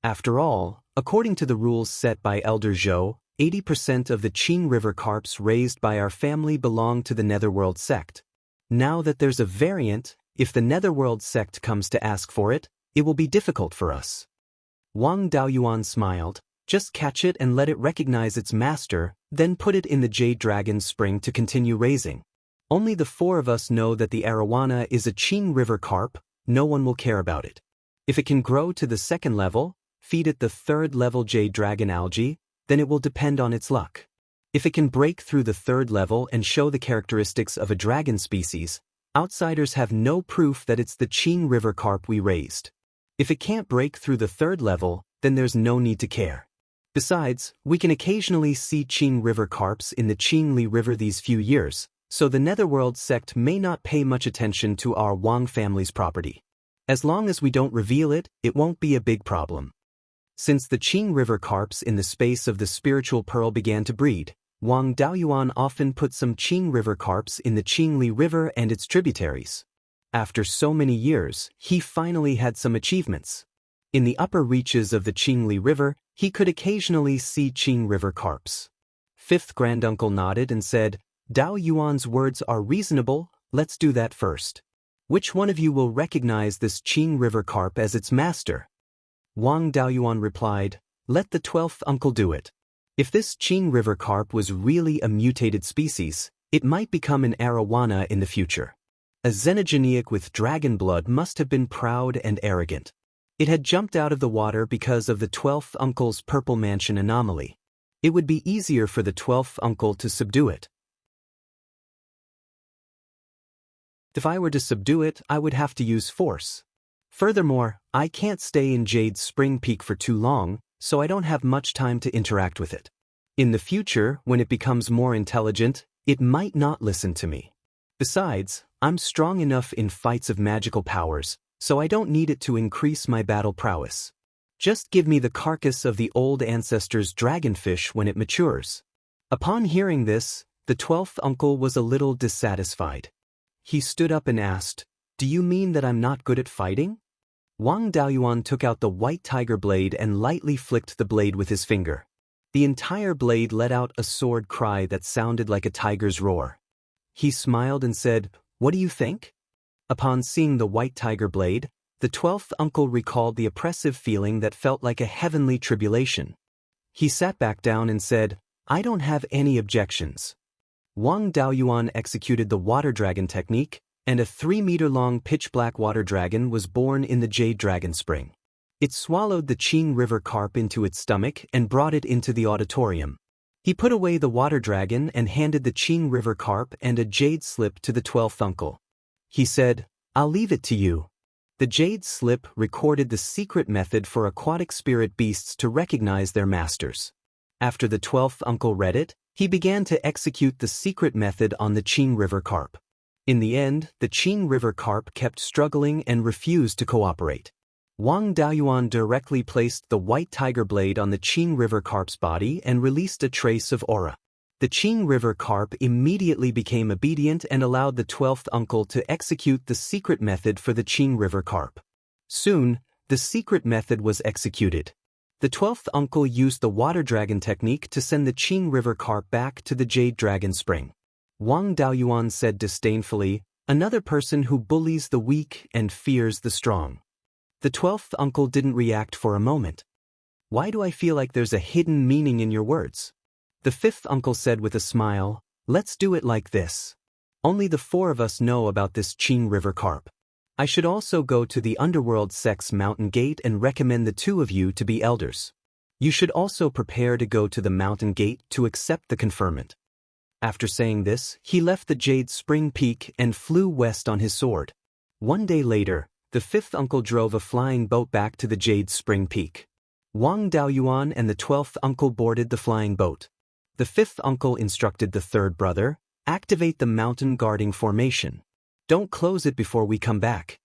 After all, according to the rules set by Elder Zhou, 80% of the Qing River carps raised by our family belong to the Netherworld sect. Now that there's a variant, if the Netherworld sect comes to ask for it, it will be difficult for us." Wang Daoyuan smiled. "Just catch it and let it recognize its master, then put it in the Jade Dragon's spring to continue raising. Only the 4 of us know that the arowana is a Qing River carp, no one will care about it. If it can grow to the second level, feed it the 3rd level Jade Dragon algae, then it will depend on its luck. If it can break through the 3rd level and show the characteristics of a dragon species, outsiders have no proof that it's the Qing River carp we raised. If it can't break through the 3rd level, then there's no need to care. Besides, we can occasionally see Qing River carps in the Qingli River these few years, so the Netherworld sect may not pay much attention to our Wang family's property. As long as we don't reveal it, it won't be a big problem." Since the Qing River carps in the space of the spiritual pearl began to breed, Wang Daoyuan often put some Qing River carps in the Qingli River and its tributaries. After so many years, he finally had some achievements. In the upper reaches of the Qingli River, he could occasionally see Qing River carps. Fifth granduncle nodded and said, "Dao Yuan's words are reasonable, let's do that first. Which one of you will recognize this Qing River carp as its master?" Wang Daoyuan replied, "Let the 12th uncle do it. If this Qing River carp was really a mutated species, it might become an arowana in the future. A xenogeniac with dragon blood must have been proud and arrogant. It had jumped out of the water because of the 12th uncle's purple mansion anomaly. It would be easier for the 12th uncle to subdue it. If I were to subdue it, I would have to use force. Furthermore, I can't stay in Jade's Spring Peak for too long, so I don't have much time to interact with it. In the future, when it becomes more intelligent, it might not listen to me. Besides, I'm strong enough in fights of magical powers, so I don't need it to increase my battle prowess. Just give me the carcass of the old ancestor's dragonfish when it matures." Upon hearing this, the 12th uncle was a little dissatisfied. He stood up and asked, "Do you mean that I'm not good at fighting?" Wang Daoyuan took out the white tiger blade and lightly flicked the blade with his finger. The entire blade let out a sword cry that sounded like a tiger's roar. He smiled and said, "What do you think?" Upon seeing the white tiger blade, the 12th uncle recalled the oppressive feeling that felt like a heavenly tribulation. He sat back down and said, "I don't have any objections." Wang Daoyuan executed the water dragon technique, and a 3-meter-long pitch-black water dragon was born in the Jade Dragon Spring. It swallowed the Qing River carp into its stomach and brought it into the auditorium. He put away the water dragon and handed the Qing River carp and a jade slip to the 12th uncle. He said, "I'll leave it to you." The jade slip recorded the secret method for aquatic spirit beasts to recognize their masters. After the 12th uncle read it, he began to execute the secret method on the Qing River carp. In the end, the Qing River carp kept struggling and refused to cooperate. Wang Daoyuan directly placed the white tiger blade on the Qing River carp's body and released a trace of aura. The Qing River carp immediately became obedient and allowed the 12th uncle to execute the secret method for the Qing River carp. Soon, the secret method was executed. The 12th uncle used the water dragon technique to send the Qing River carp back to the Jade Dragon Spring. Wang Daoyuan said disdainfully, "Another person who bullies the weak and fears the strong." The 12th uncle didn't react for a moment. Why do I feel like there's a hidden meaning in your words? The fifth uncle said with a smile, let's do it like this. Only the four of us know about this Qing River carp. I should also go to the underworld sect's mountain gate and recommend the two of you to be elders. You should also prepare to go to the mountain gate to accept the conferment. After saying this, he left the Jade Spring Peak and flew west on his sword. One day later, the fifth uncle drove a flying boat back to the Jade Spring Peak. Wang Daoyuan and the 12th uncle boarded the flying boat. The fifth uncle instructed the third brother, activate the mountain guarding formation. Don't close it before we come back.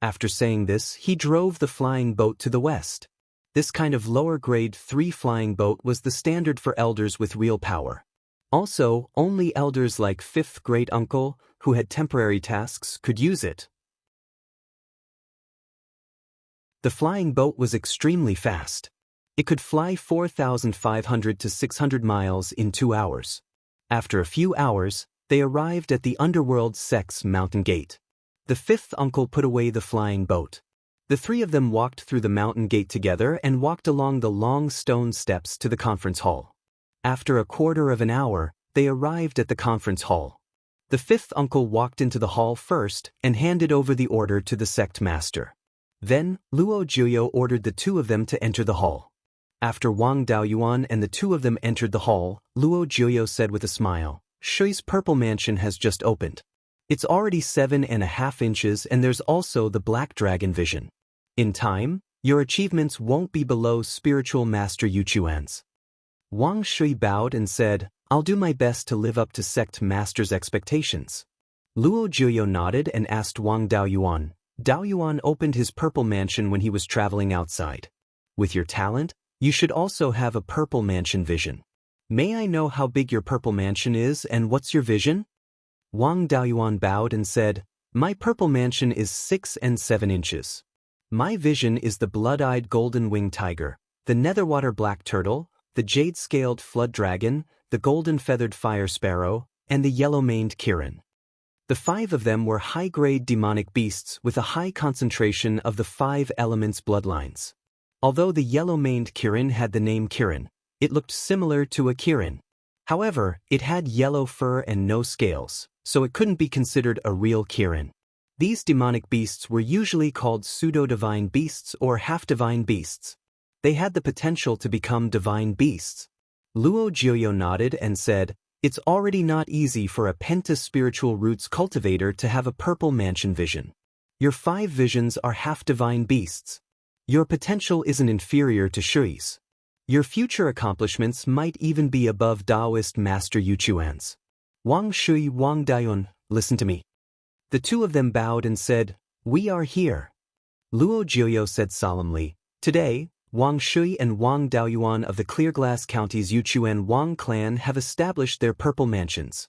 After saying this, he drove the flying boat to the west. This kind of lower grade 3 flying boat was the standard for elders with real power. Also, only elders like 5th great uncle, who had temporary tasks, could use it. The flying boat was extremely fast. It could fly 4,500 to 600 miles in 2 hours. After a few hours, they arrived at the underworld sect's mountain gate. The fifth uncle put away the flying boat. The three of them walked through the mountain gate together and walked along the long stone steps to the conference hall. After a quarter of an hour, they arrived at the conference hall. The fifth uncle walked into the hall first and handed over the order to the sect master. Then, Luo Jiuyo ordered the two of them to enter the hall. After Wang Daoyuan and the two of them entered the hall, Luo Jiuyo said with a smile, Shui's purple mansion has just opened. It's already 7.5 inches and there's also the Black Dragon vision. In time, your achievements won't be below spiritual master Yuchuan's. Wang Shui bowed and said, I'll do my best to live up to sect master's expectations. Luo Jiuyo nodded and asked Wang Daoyuan. Daoyuan opened his purple mansion when he was traveling outside. With your talent, you should also have a purple mansion vision. May I know how big your purple mansion is and what's your vision? Wang Daoyuan bowed and said, my purple mansion is 6 and 7 inches. My vision is the blood-eyed golden-winged tiger, the netherwater black turtle, the jade-scaled flood dragon, the golden-feathered fire sparrow, and the yellow-maned kirin. The 5 of them were high-grade demonic beasts with a high concentration of the 5 elements bloodlines. Although the yellow-maned kirin had the name kirin, it looked similar to a kirin. However, it had yellow fur and no scales, so it couldn't be considered a real kirin. These demonic beasts were usually called pseudo-divine beasts or half-divine beasts. They had the potential to become divine beasts. Luo Jiuyo nodded and said, it's already not easy for a penta-spiritual roots cultivator to have a purple mansion vision. Your 5 visions are half-divine beasts. Your potential isn't inferior to Shui's. Your future accomplishments might even be above Daoist Master Yuchuan's. Wang Shui, Wang Daoyuan, listen to me. The two of them bowed and said, we are here. Luo Jiuyo said solemnly, today, Wang Shui and Wang Daoyuan of the Clearglass County's Yuchuan Wang clan have established their purple mansions.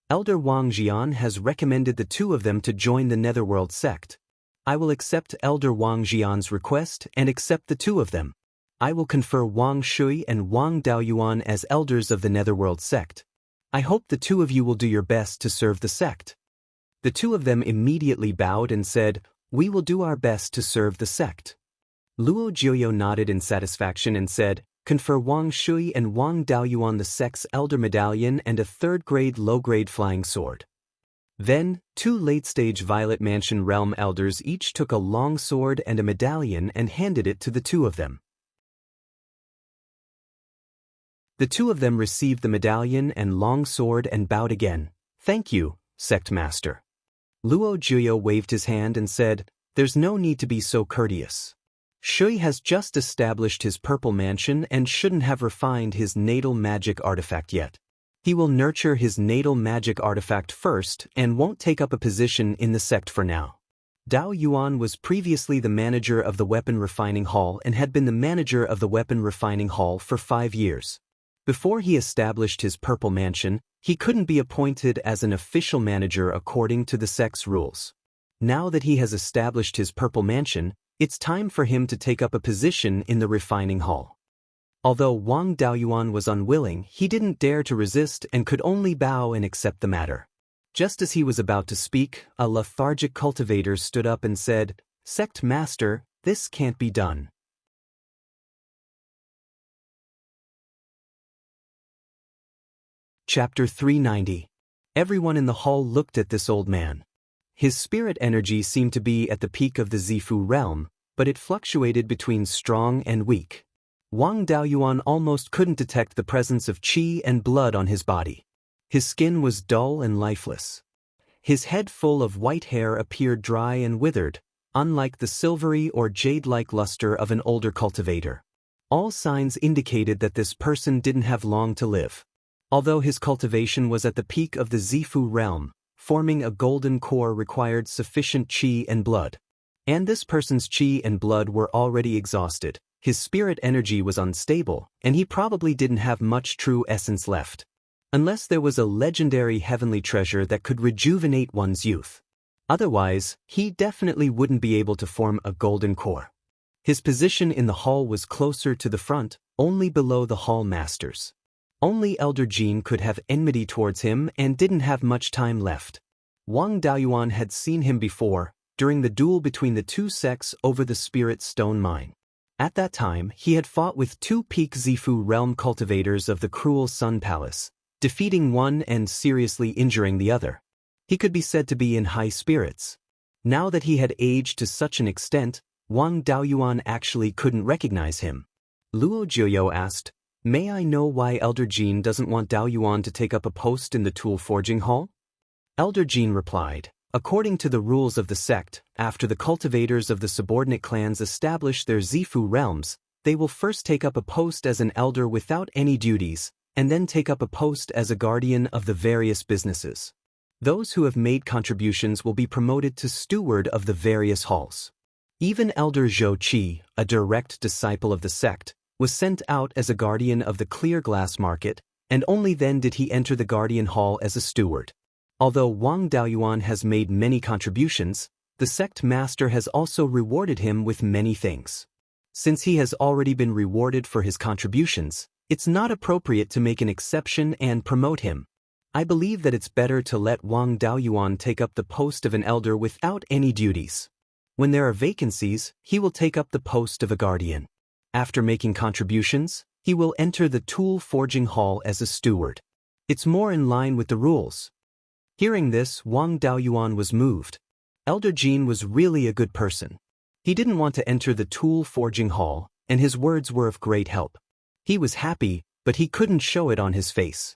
Elder Wang Jian has recommended the two of them to join the Netherworld sect. I will accept Elder Wang Jian's request and accept the two of them. I will confer Wang Shui and Wang Daoyuan as elders of the Netherworld sect. I hope the two of you will do your best to serve the sect. The two of them immediately bowed and said, we will do our best to serve the sect. Luo Jiuyo nodded in satisfaction and said, confer Wang Shui and Wang Daoyuan the sect's elder medallion and a 3rd-grade low-grade flying sword. Then, 2 late-stage Violet Mansion realm elders each took a long sword and a medallion and handed it to the two of them. The two of them received the medallion and long sword and bowed again. Thank you, sect master. Luo Jiuyo waved his hand and said, there's no need to be so courteous. Shui has just established his purple mansion and shouldn't have refined his natal magic artifact yet. He will nurture his natal magic artifact first and won't take up a position in the sect for now. Dao Yuan was previously the manager of the Weapon Refining Hall and had been the manager of the Weapon Refining Hall for 5 years. Before he established his purple mansion, he couldn't be appointed as an official manager according to the sect's rules. Now that he has established his purple mansion, it's time for him to take up a position in the refining hall. Although Wang Daoyuan was unwilling, he didn't dare to resist and could only bow and accept the matter. Just as he was about to speak, a lethargic cultivator stood up and said, Sect Master, this can't be done. Chapter 390. Everyone in the hall looked at this old man. His spirit energy seemed to be at the peak of the Zifu realm, but it fluctuated between strong and weak. Wang Daoyuan almost couldn't detect the presence of qi and blood on his body. His skin was dull and lifeless. His head full of white hair appeared dry and withered, unlike the silvery or jade-like luster of an older cultivator. All signs indicated that this person didn't have long to live. Although his cultivation was at the peak of the Zifu realm, forming a golden core required sufficient qi and blood. And this person's qi and blood were already exhausted, his spirit energy was unstable, and he probably didn't have much true essence left. Unless there was a legendary heavenly treasure that could rejuvenate one's youth. Otherwise, he definitely wouldn't be able to form a golden core. His position in the hall was closer to the front, only below the hall masters. Only Elder Jin could have enmity towards him and didn't have much time left. Wang Daoyuan had seen him before, during the duel between the two sects over the Spirit Stone Mine. At that time, he had fought with two peak Zifu realm cultivators of the Cruel Sun Palace, defeating one and seriously injuring the other. He could be said to be in high spirits. Now that he had aged to such an extent, Wang Daoyuan actually couldn't recognize him. Luo Jiuyo asked, "May I know why Elder Jin doesn't want Daoyuan to take up a post in the tool forging hall?" Elder Jin replied, "According to the rules of the sect, after the cultivators of the subordinate clans establish their Zifu realms, they will first take up a post as an elder without any duties, and then take up a post as a guardian of the various businesses. Those who have made contributions will be promoted to steward of the various halls. Even Elder Zhou Qi, a direct disciple of the sect, was sent out as a guardian of the clear glass market, and only then did he enter the guardian hall as a steward. Although Wang Daoyuan has made many contributions, the sect master has also rewarded him with many things. Since he has already been rewarded for his contributions, it's not appropriate to make an exception and promote him. I believe that it's better to let Wang Daoyuan take up the post of an elder without any duties. When there are vacancies, he will take up the post of a guardian. After making contributions, he will enter the tool forging hall as a steward. It's more in line with the rules." Hearing this, Wang Daoyuan was moved. Elder Jin was really a good person. He didn't want to enter the tool forging hall, and his words were of great help. He was happy, but he couldn't show it on his face.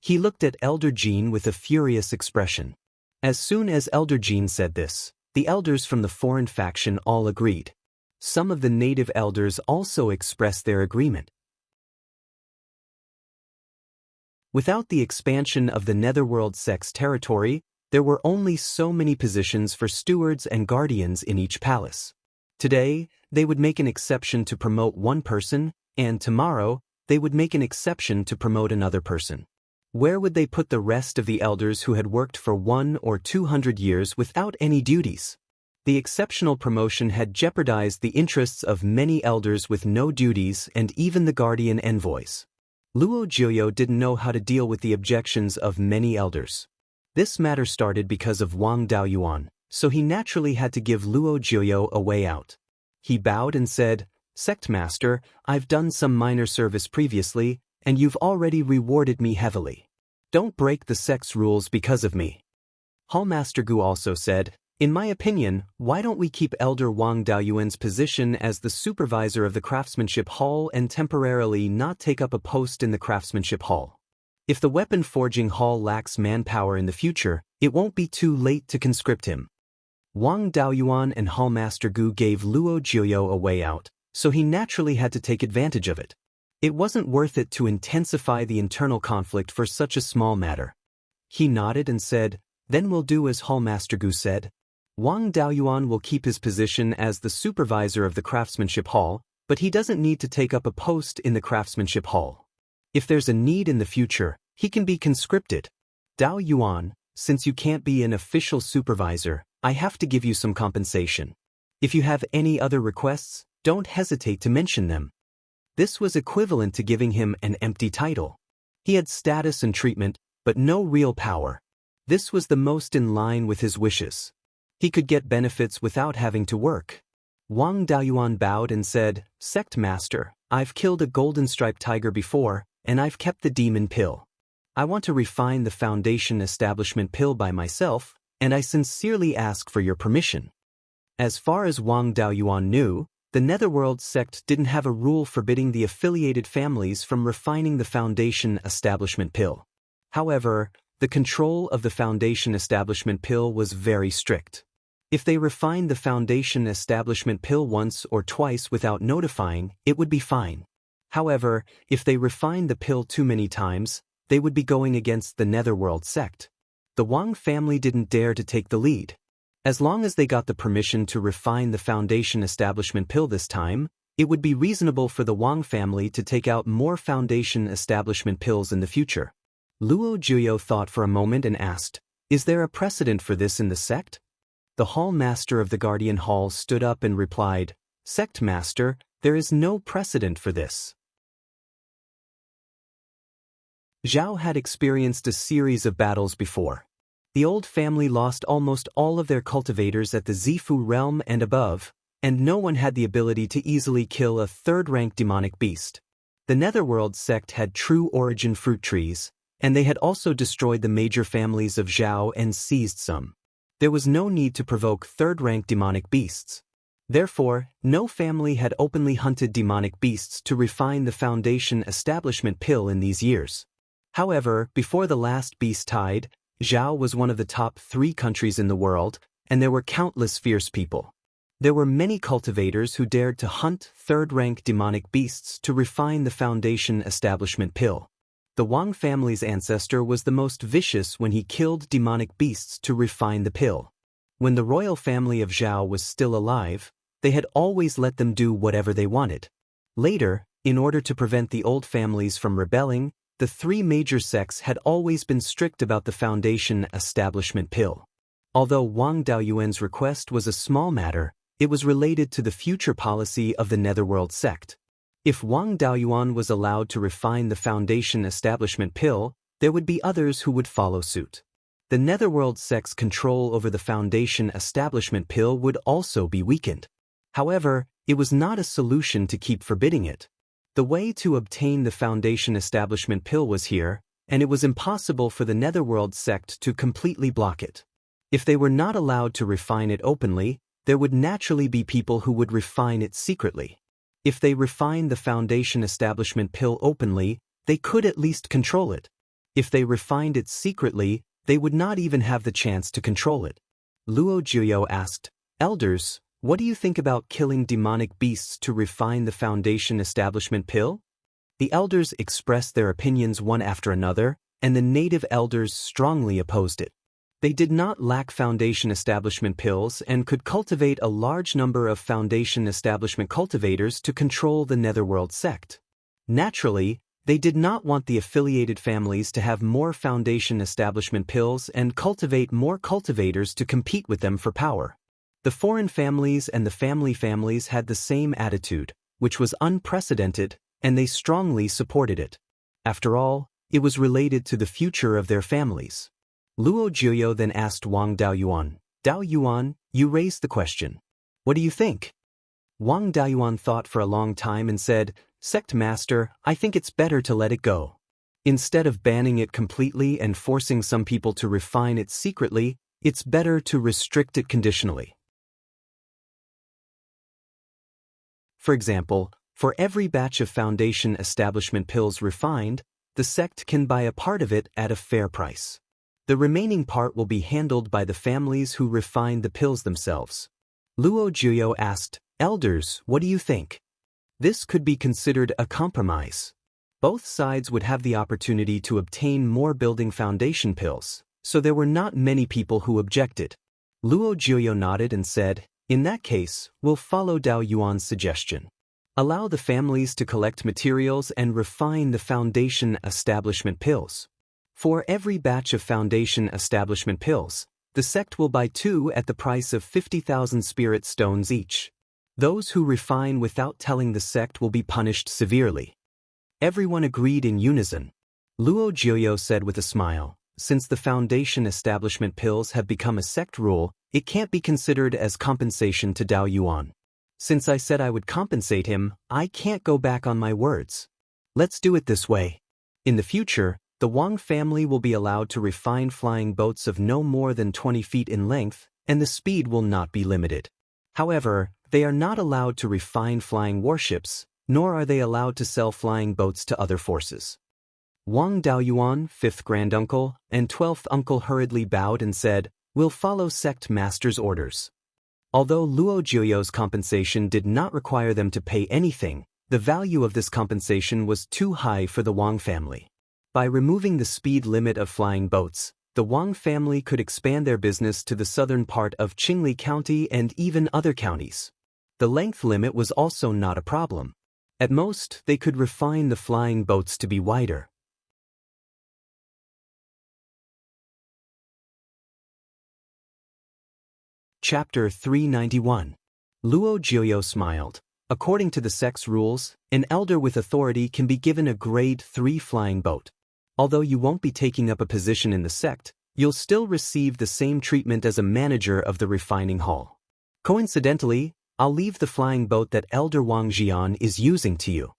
He looked at Elder Jin with a furious expression. As soon as Elder Jin said this, the elders from the foreign faction all agreed. Some of the native elders also expressed their agreement. Without the expansion of the Netherworld sect's territory, there were only so many positions for stewards and guardians in each palace. Today, they would make an exception to promote one person, and tomorrow, they would make an exception to promote another person. Where would they put the rest of the elders who had worked for 100 or 200 years without any duties? The exceptional promotion had jeopardized the interests of many elders with no duties and even the guardian envoys. Luo Jiuyo didn't know how to deal with the objections of many elders. This matter started because of Wang Daoyuan, so he naturally had to give Luo Jiuyo a way out. He bowed and said, "Sect Master, I've done some minor service previously, and you've already rewarded me heavily. Don't break the sect's rules because of me." Hallmaster Gu also said, "In my opinion, why don't we keep Elder Wang Daoyuan's position as the supervisor of the craftsmanship hall and temporarily not take up a post in the craftsmanship hall? If the weapon forging hall lacks manpower in the future, it won't be too late to conscript him." Wang Daoyuan and Hallmaster Gu gave Luo Jiuyo a way out, so he naturally had to take advantage of it. It wasn't worth it to intensify the internal conflict for such a small matter. He nodded and said, "Then we'll do as Hallmaster Gu said. Wang Daoyuan will keep his position as the supervisor of the craftsmanship hall, but he doesn't need to take up a post in the craftsmanship hall. If there's a need in the future, he can be conscripted. Daoyuan, since you can't be an official supervisor, I have to give you some compensation. If you have any other requests, don't hesitate to mention them." This was equivalent to giving him an empty title. He had status and treatment, but no real power. This was the most in line with his wishes. He could get benefits without having to work. Wang Daoyuan bowed and said, "Sect Master, I've killed a golden striped tiger before, and I've kept the demon pill. I want to refine the foundation establishment pill by myself, and I sincerely ask for your permission. As far as Wang Daoyuan knew, the Netherworld sect didn't have a rule forbidding the affiliated families from refining the foundation establishment pill. However, the control of the foundation establishment pill was very strict. If they refined the foundation establishment pill once or twice without notifying, it would be fine. However, if they refined the pill too many times, they would be going against the Netherworld sect. The Wang family didn't dare to take the lead. As long as they got the permission to refine the foundation establishment pill this time, it would be reasonable for the Wang family to take out more foundation establishment pills in the future. Luo Juyo thought for a moment and asked, "Is there a precedent for this in the sect?" The hall master of the Guardian Hall stood up and replied, "Sect master, there is no precedent for this." Zhao had experienced a series of battles before. The old family lost almost all of their cultivators at the Zifu realm and above, and no one had the ability to easily kill a third-rank demonic beast. The Netherworld sect had true origin fruit trees, and they had also destroyed the major families of Zhao and seized some. There was no need to provoke third-rank demonic beasts. Therefore, no family had openly hunted demonic beasts to refine the foundation establishment pill in these years. However, before the last beast tide, Zhao was one of the top 3 countries in the world, and there were countless fierce people. There were many cultivators who dared to hunt third-rank demonic beasts to refine the foundation establishment pill. The Wang family's ancestor was the most vicious when he killed demonic beasts to refine the pill. When the royal family of Zhao was still alive, they had always let them do whatever they wanted. Later, in order to prevent the old families from rebelling, the 3 major sects had always been strict about the foundation establishment pill. Although Wang Daoyuan's request was a small matter, it was related to the future policy of the Netherworld sect. If Wang Daoyuan was allowed to refine the foundation establishment pill, there would be others who would follow suit. The Netherworld sect's control over the foundation establishment pill would also be weakened. However, it was not a solution to keep forbidding it. The way to obtain the foundation establishment pill was here, and it was impossible for the Netherworld sect to completely block it. If they were not allowed to refine it openly, there would naturally be people who would refine it secretly. If they refined the foundation establishment pill openly, they could at least control it. If they refined it secretly, they would not even have the chance to control it. Luo Juyo asked, "Elders, what do you think about killing demonic beasts to refine the foundation establishment pill?" The elders expressed their opinions one after another, and the native elders strongly opposed it. They did not lack foundation establishment pills and could cultivate a large number of foundation establishment cultivators to control the Netherworld sect. Naturally, they did not want the affiliated families to have more foundation establishment pills and cultivate more cultivators to compete with them for power. The foreign families and the family families had the same attitude, which was unprecedented, and they strongly supported it. After all, it was related to the future of their families. Luo Juyo then asked Wang Daoyuan, "Daoyuan, you raised the question. What do you think?" Wang Daoyuan thought for a long time and said, "Sect master, I think it's better to let it go. Instead of banning it completely and forcing some people to refine it secretly, it's better to restrict it conditionally." For example, for every batch of foundation establishment pills refined, the sect can buy a part of it at a fair price. The remaining part will be handled by the families who refined the pills themselves. Luo Juyo asked, "Elders, what do you think?" This could be considered a compromise. Both sides would have the opportunity to obtain more building foundation pills, so there were not many people who objected. Luo Juyo nodded and said, "In that case, we'll follow Dao Yuan's suggestion. Allow the families to collect materials and refine the foundation establishment pills. For every batch of foundation establishment pills, the sect will buy 2 at the price of 50,000 spirit stones each. Those who refine without telling the sect will be punished severely." Everyone agreed in unison. Luo Juyo said with a smile, "Since the foundation establishment pills have become a sect rule, it can't be considered as compensation to Dao Yuan. Since I said I would compensate him, I can't go back on my words. Let's do it this way. In the future, The Wang family will be allowed to refine flying boats of no more than 20 feet in length, and the speed will not be limited. However, they are not allowed to refine flying warships, nor are they allowed to sell flying boats to other forces. Wang Daoyuan, 5th granduncle, and 12th uncle hurriedly bowed and said, "We'll follow sect master's orders." Although Luo Jiuyo's compensation did not require them to pay anything, the value of this compensation was too high for the Wang family. By removing the speed limit of flying boats, the Wang family could expand their business to the southern part of Qingli County and even other counties. The length limit was also not a problem. At most, they could refine the flying boats to be wider. Chapter 391. Luo Jiuyo smiled. According to the sect's rules, an elder with authority can be given a grade 3 flying boat. Although you won't be taking up a position in the sect, you'll still receive the same treatment as a manager of the refining hall. Coincidentally, I'll leave the flying boat that Elder Wang Jian is using to you.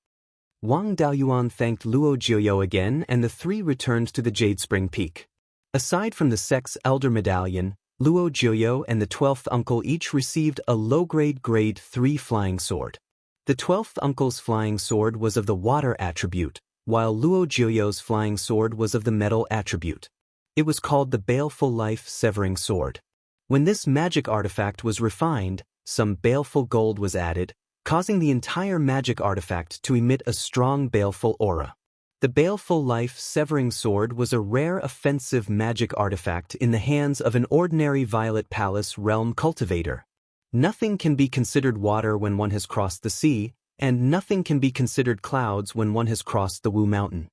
Wang Daoyuan thanked Luo Jiuyo again, and the three returned to the Jade Spring Peak. Aside from the sect's elder medallion, Luo Jiuyo and the 12th uncle each received a low-grade grade 3 flying sword. The 12th uncle's flying sword was of the water attribute, while Luo Jiuyo's flying sword was of the metal attribute. It was called the Baleful Life Severing Sword. When this magic artifact was refined, some baleful gold was added, causing the entire magic artifact to emit a strong baleful aura. The Baleful Life Severing Sword was a rare offensive magic artifact in the hands of an ordinary Violet Palace realm cultivator. Nothing can be considered water when one has crossed the sea, and nothing can be considered clouds when one has crossed the Wu Mountain.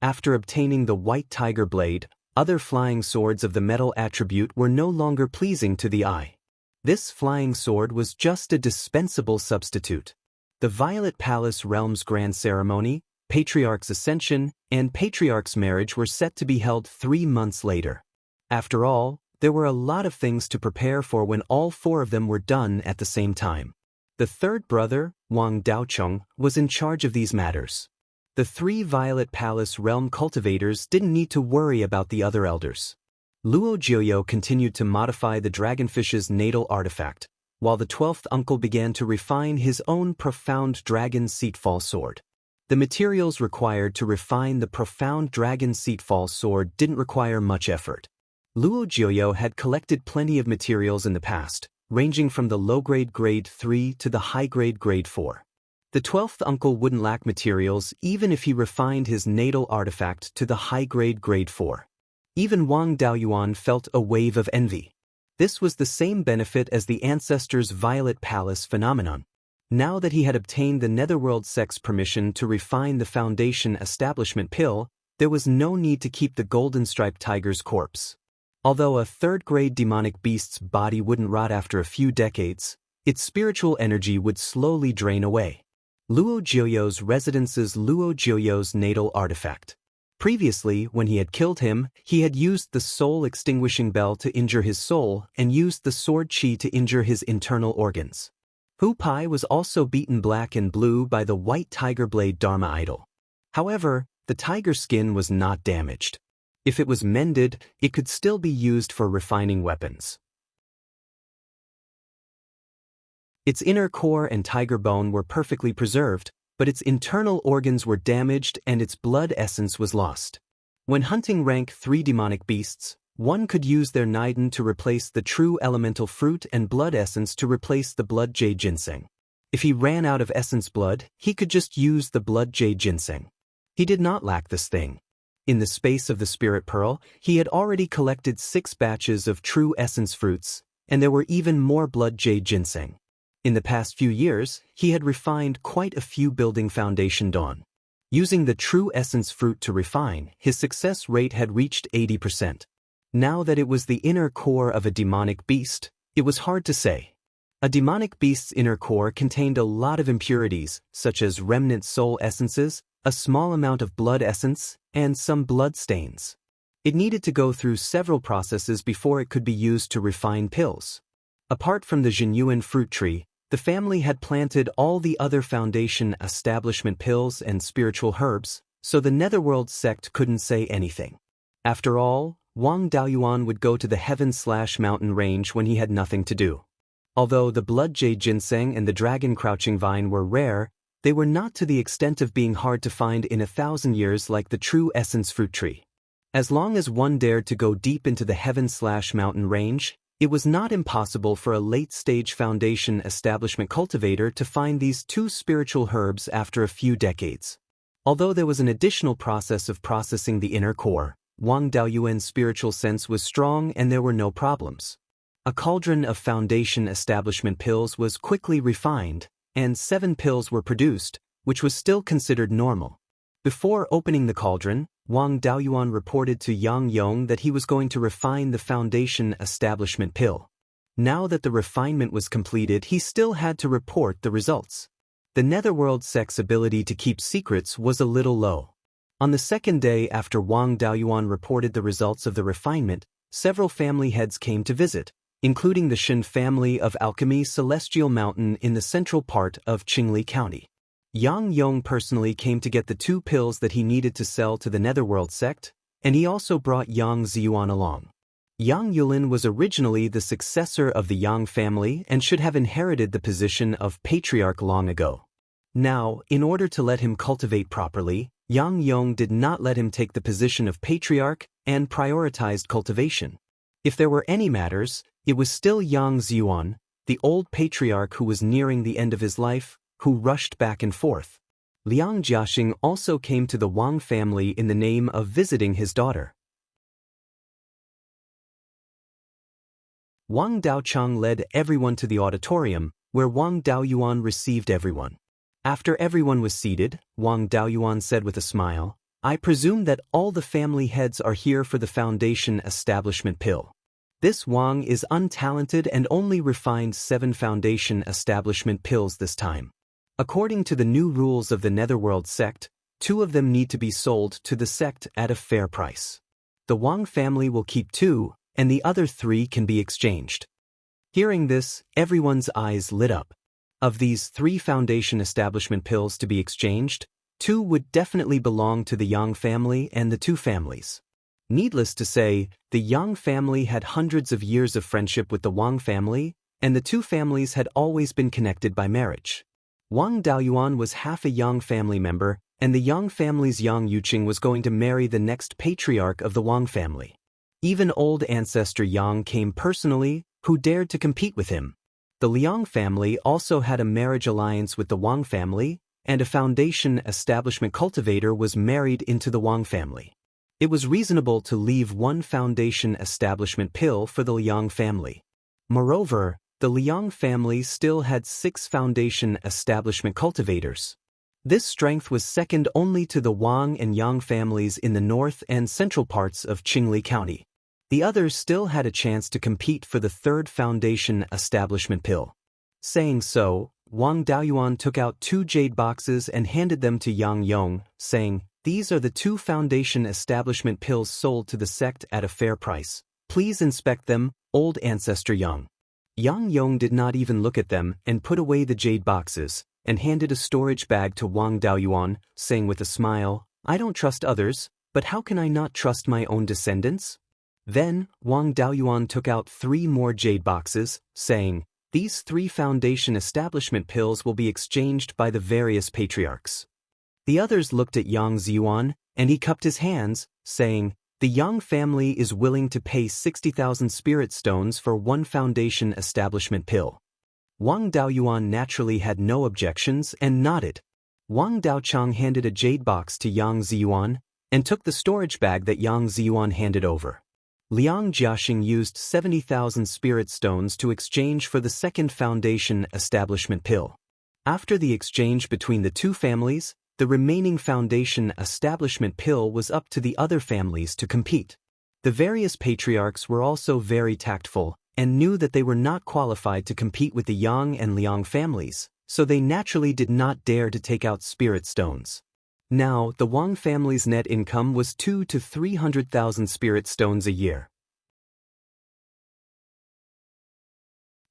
After obtaining the White Tiger Blade, other flying swords of the metal attribute were no longer pleasing to the eye. This flying sword was just a dispensable substitute. The Violet Palace realm's grand ceremony, Patriarch's Ascension, and Patriarch's marriage were set to be held 3 months later. After all, there were a lot of things to prepare for when all 4 of them were done at the same time. The third brother, Wang Daocheng, was in charge of these matters. The 3 Violet Palace realm cultivators didn't need to worry about the other elders. Luo Jiuyo continued to modify the dragonfish's natal artifact, while the 12th uncle began to refine his own profound dragon seatfall sword. The materials required to refine the profound dragon seatfall sword didn't require much effort. Luo Jiuyo had collected plenty of materials in the past, ranging from the low-grade grade 3 to the high-grade grade 4. The 12th uncle wouldn't lack materials even if he refined his natal artifact to the high-grade grade 4. Even Wang Daoyuan felt a wave of envy. This was the same benefit as the ancestors' Violet Palace phenomenon. Now that he had obtained the Netherworld sect's permission to refine the Foundation Establishment Pill, there was no need to keep the golden-striped tiger's corpse. Although a third-grade demonic beast's body wouldn't rot after a few decades, its spiritual energy would slowly drain away. Luo Jiuyo's residence's Luo Jiuyo's natal artifact. Previously, when he had killed him, he had used the soul-extinguishing bell to injure his soul and used the sword qi to injure his internal organs. Hu Pai was also beaten black and blue by the White Tiger Blade Dharma idol. However, the tiger skin was not damaged. If it was mended, it could still be used for refining weapons. Its inner core and tiger bone were perfectly preserved, but its internal organs were damaged and its blood essence was lost. When hunting rank 3 demonic beasts, one could use their Niden to replace the true elemental fruit and blood essence to replace the blood jade ginseng. If he ran out of essence blood, he could just use the blood jade ginseng. He did not lack this thing. In the space of the spirit pearl, he had already collected 6 batches of true essence fruits, and there were even more blood jade ginseng. In the past few years, he had refined quite a few building foundation dawn. Using the true essence fruit to refine, his success rate had reached 80%. Now that it was the inner core of a demonic beast, it was hard to say. A demonic beast's inner core contained a lot of impurities, such as remnant soul essences, a small amount of blood essence, and some blood stains. It needed to go through several processes before it could be used to refine pills. Apart from the Jinyuan fruit tree, the family had planted all the other foundation establishment pills and spiritual herbs, so the Netherworld sect couldn't say anything. After all, Wang Daoyuan would go to the heaven/mountain range when he had nothing to do. Although the blood jade ginseng and the dragon crouching vine were rare, they were not to the extent of being hard to find in 1,000 years like the true essence fruit tree. As long as one dared to go deep into the heaven/mountain range, it was not impossible for a late-stage foundation establishment cultivator to find these two spiritual herbs after a few decades. Although there was an additional process of processing the inner core, Wang Daoyuan's spiritual sense was strong and there were no problems. A cauldron of foundation establishment pills was quickly refined, and 7 pills were produced, which was still considered normal. Before opening the cauldron, Wang Daoyuan reported to Yang Yong that he was going to refine the foundation establishment pill. Now that the refinement was completed, he still had to report the results. The Netherworld sect's ability to keep secrets was a little low. On the second day after Wang Daoyuan reported the results of the refinement, several family heads came to visit, including the Shen family of alchemy Celestial Mountain in the central part of Qingli County. Yang Yong personally came to get the 2 pills that he needed to sell to the Netherworld sect, and he also brought Yang Ziyuan along. Yang Yulin was originally the successor of the Yang family and should have inherited the position of patriarch long ago. Now, in order to let him cultivate properly, Yang Yong did not let him take the position of patriarch and prioritized cultivation. If there were any matters, it was still Yang Ziyuan, the old patriarch who was nearing the end of his life, who rushed back and forth. Liang Jiaxing also came to the Wang family in the name of visiting his daughter. Wang Daochang led everyone to the auditorium, where Wang Daoyuan received everyone. After everyone was seated, Wang Daoyuan said with a smile, "I presume that all the family heads are here for the foundation establishment pill. This Wang is untalented and only refined 7 foundation establishment pills this time. According to the new rules of the Netherworld sect, 2 of them need to be sold to the sect at a fair price. The Wang family will keep 2, and the other 3 can be exchanged." Hearing this, everyone's eyes lit up. Of these 3 foundation establishment pills to be exchanged, 2 would definitely belong to the Yang family and the 2 families. Needless to say, the Yang family had hundreds of years of friendship with the Wang family, and the 2 families had always been connected by marriage. Wang Daoyuan was half a Yang family member, and the Yang family's Yang Yuqing was going to marry the next patriarch of the Wang family. Even old ancestor Yang came personally, who dared to compete with him. The Liang family also had a marriage alliance with the Wang family, and a foundation establishment cultivator was married into the Wang family. It was reasonable to leave 1 foundation establishment pill for the Liang family. Moreover, the Liang family still had 6 foundation establishment cultivators. This strength was second only to the Wang and Yang families in the north and central parts of Qingli County. The others still had a chance to compete for the 3rd foundation establishment pill. Saying so, Wang Daoyuan took out 2 jade boxes and handed them to Yang Yong, saying, "These are the 2 foundation establishment pills sold to the sect at a fair price. Please inspect them, old ancestor Yang." Yang Yong did not even look at them and put away the jade boxes, and handed a storage bag to Wang Daoyuan, saying with a smile, "I don't trust others, but how can I not trust my own descendants?" Then, Wang Daoyuan took out 3 more jade boxes, saying, "These 3 foundation establishment pills will be exchanged by the various patriarchs." The others looked at Yang Ziyuan, and he cupped his hands, saying, "The Yang family is willing to pay 60,000 spirit stones for 1 foundation establishment pill." Wang Daoyuan naturally had no objections and nodded. Wang Daochang handed a jade box to Yang Ziyuan, and took the storage bag that Yang Ziyuan handed over. Liang Jiaxing used 70,000 spirit stones to exchange for the 2nd foundation establishment pill. After the exchange between the 2 families, the remaining foundation establishment pill was up to the other families to compete. The various patriarchs were also very tactful, and knew that they were not qualified to compete with the Yang and Liang families, so they naturally did not dare to take out spirit stones. Now, the Wang family's net income was 200,000 to 300,000 spirit stones a year.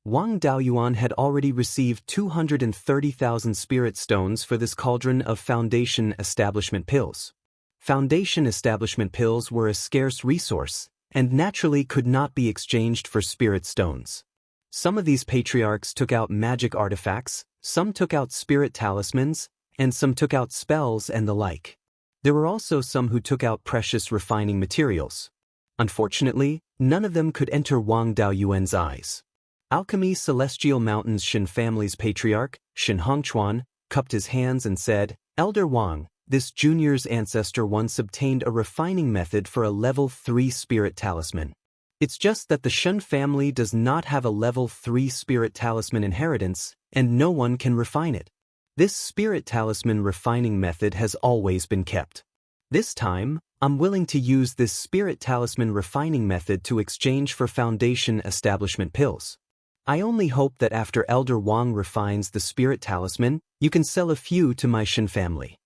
Wang Daoyuan had already received 230,000 spirit stones for this cauldron of foundation establishment pills. Foundation establishment pills were a scarce resource, and naturally could not be exchanged for spirit stones. Some of these patriarchs took out magic artifacts, some took out spirit talismans, and some took out spells and the like. There were also some who took out precious refining materials. Unfortunately, none of them could enter Wang Daoyuan's eyes. Alchemy Celestial Mountains Shen family's patriarch, Shen Hongchuan, cupped his hands and said, "Elder Wang, this junior's ancestor once obtained a refining method for a level 3 spirit talisman. It's just that the Shen family does not have a level 3 spirit talisman inheritance, and no one can refine it. This spirit talisman refining method has always been kept. This time, I'm willing to use this spirit talisman refining method to exchange for foundation establishment pills. I only hope that after Elder Wang refines the spirit talisman, you can sell a few to my Shen family."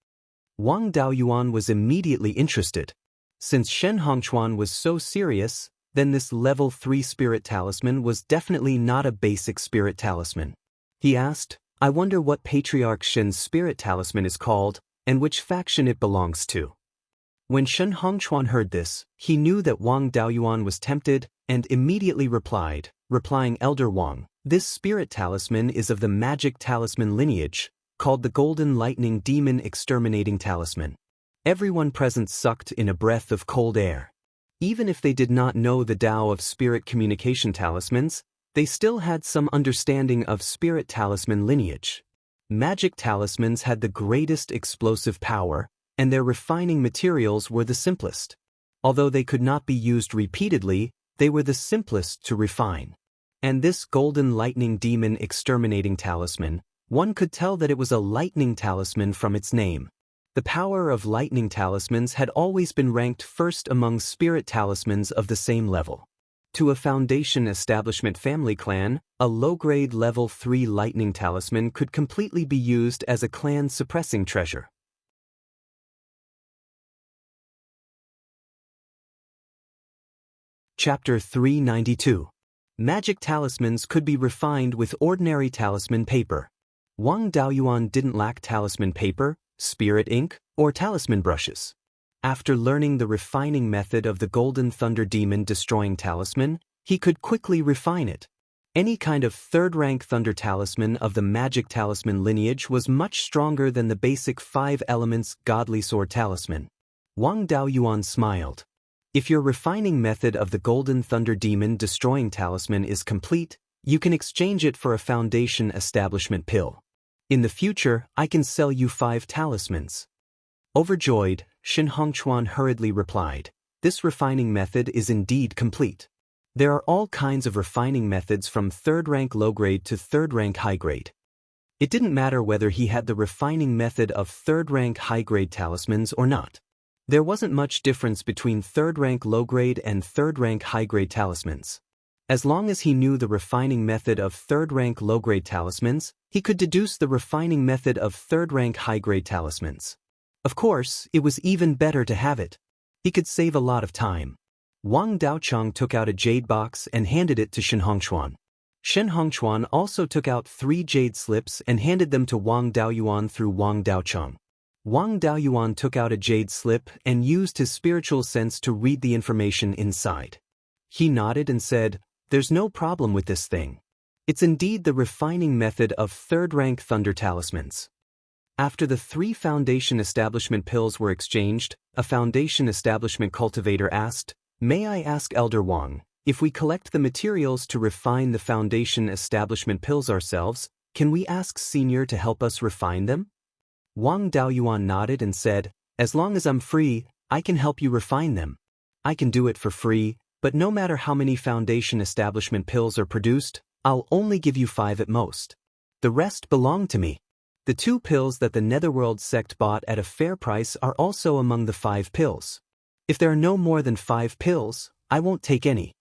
Wang Daoyuan was immediately interested. Since Shen Hongchuan was so serious, then this level 3 spirit talisman was definitely not a basic spirit talisman. He asked, "I wonder what Patriarch Shen's spirit talisman is called, and which faction it belongs to." When Shen Hongchuan heard this, he knew that Wang Daoyuan was tempted, and immediately replying, "Elder Wang, this spirit talisman is of the magic talisman lineage, called the Golden Lightning Demon Exterminating Talisman." Everyone present sucked in a breath of cold air. Even if they did not know the Tao of spirit communication talismans, they still had some understanding of spirit talisman lineage. Magic talismans had the greatest explosive power, and their refining materials were the simplest. Although they could not be used repeatedly, they were the simplest to refine. And this Golden Lightning Demon Exterminating Talisman, one could tell that it was a lightning talisman from its name. The power of lightning talismans had always been ranked first among spirit talismans of the same level. To a foundation establishment family clan, a low-grade level 3 lightning talisman could completely be used as a clan suppressing treasure. Chapter 392. Magic talismans could be refined with ordinary talisman paper. Wang Daoyuan didn't lack talisman paper, spirit ink, or talisman brushes. After learning the refining method of the Golden Thunder Demon destroying talisman, he could quickly refine it. Any kind of third-rank thunder talisman of the magic talisman lineage was much stronger than the basic 5 elements godly sword talisman. Wang Daoyuan smiled. If your refining method of the Golden Thunder Demon destroying talisman is complete, you can exchange it for a foundation establishment pill. In the future, I can sell you 5 talismans. Overjoyed, Shen Hongchuan hurriedly replied, "This refining method is indeed complete. There are all kinds of refining methods from 3rd rank low grade to 3rd rank high grade." It didn't matter whether he had the refining method of 3rd rank high grade talismans or not. There wasn't much difference between 3rd rank low grade and 3rd rank high grade talismans. As long as he knew the refining method of 3rd rank low grade talismans, he could deduce the refining method of 3rd rank high grade talismans. Of course, it was even better to have it. He could save a lot of time. Wang Daocheng took out a jade box and handed it to Shen Hongchuan. Shen Hongchuan also took out 3 jade slips and handed them to Wang Daoyuan through Wang Daocheng. Wang Daoyuan took out a jade slip and used his spiritual sense to read the information inside. He nodded and said, "There's no problem with this thing. It's indeed the refining method of 3rd rank thunder talismans." After the 3 foundation establishment pills were exchanged, a foundation establishment cultivator asked, "May I ask Elder Wang, if we collect the materials to refine the foundation establishment pills ourselves, can we ask Senior to help us refine them?" Wang Daoyuan nodded and said, "As long as I'm free, I can help you refine them. I can do it for free, but no matter how many foundation establishment pills are produced, I'll only give you 5 at most. The rest belong to me." The 2 pills that the Netherworld sect bought at a fair price are also among the 5 pills. If there are no more than 5 pills, I won't take any.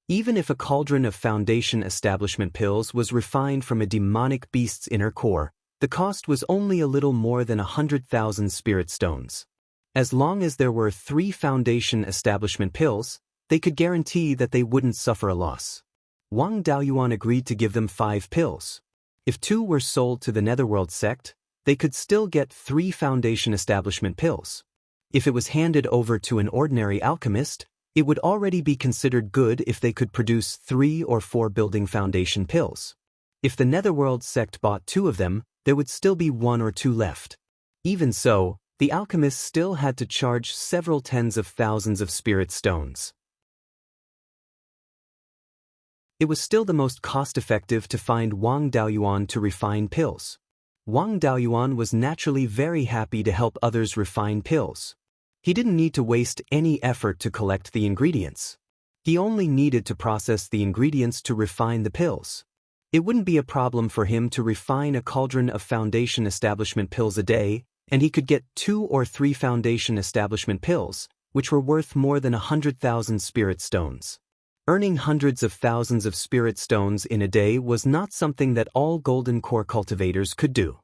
Even if a cauldron of foundation establishment pills was refined from a demonic beast's inner core, the cost was only a little more than 100,000 spirit stones. As long as there were 3 foundation establishment pills, they could guarantee that they wouldn't suffer a loss. Wang Daoyuan agreed to give them 5 pills. If 2 were sold to the Netherworld sect, they could still get 3 foundation establishment pills. If it was handed over to an ordinary alchemist, it would already be considered good if they could produce 3 or 4 building foundation pills. If the Netherworld sect bought 2 of them, there would still be 1 or 2 left. Even so, the alchemist still had to charge several tens of thousands of spirit stones. It was still the most cost-effective to find Wang Daoyuan to refine pills. Wang Daoyuan was naturally very happy to help others refine pills. He didn't need to waste any effort to collect the ingredients. He only needed to process the ingredients to refine the pills. It wouldn't be a problem for him to refine a cauldron of foundation establishment pills a day, and he could get 2 or 3 foundation establishment pills, which were worth more than 100,000 spirit stones. Earning hundreds of thousands of spirit stones in a day was not something that all golden core cultivators could do.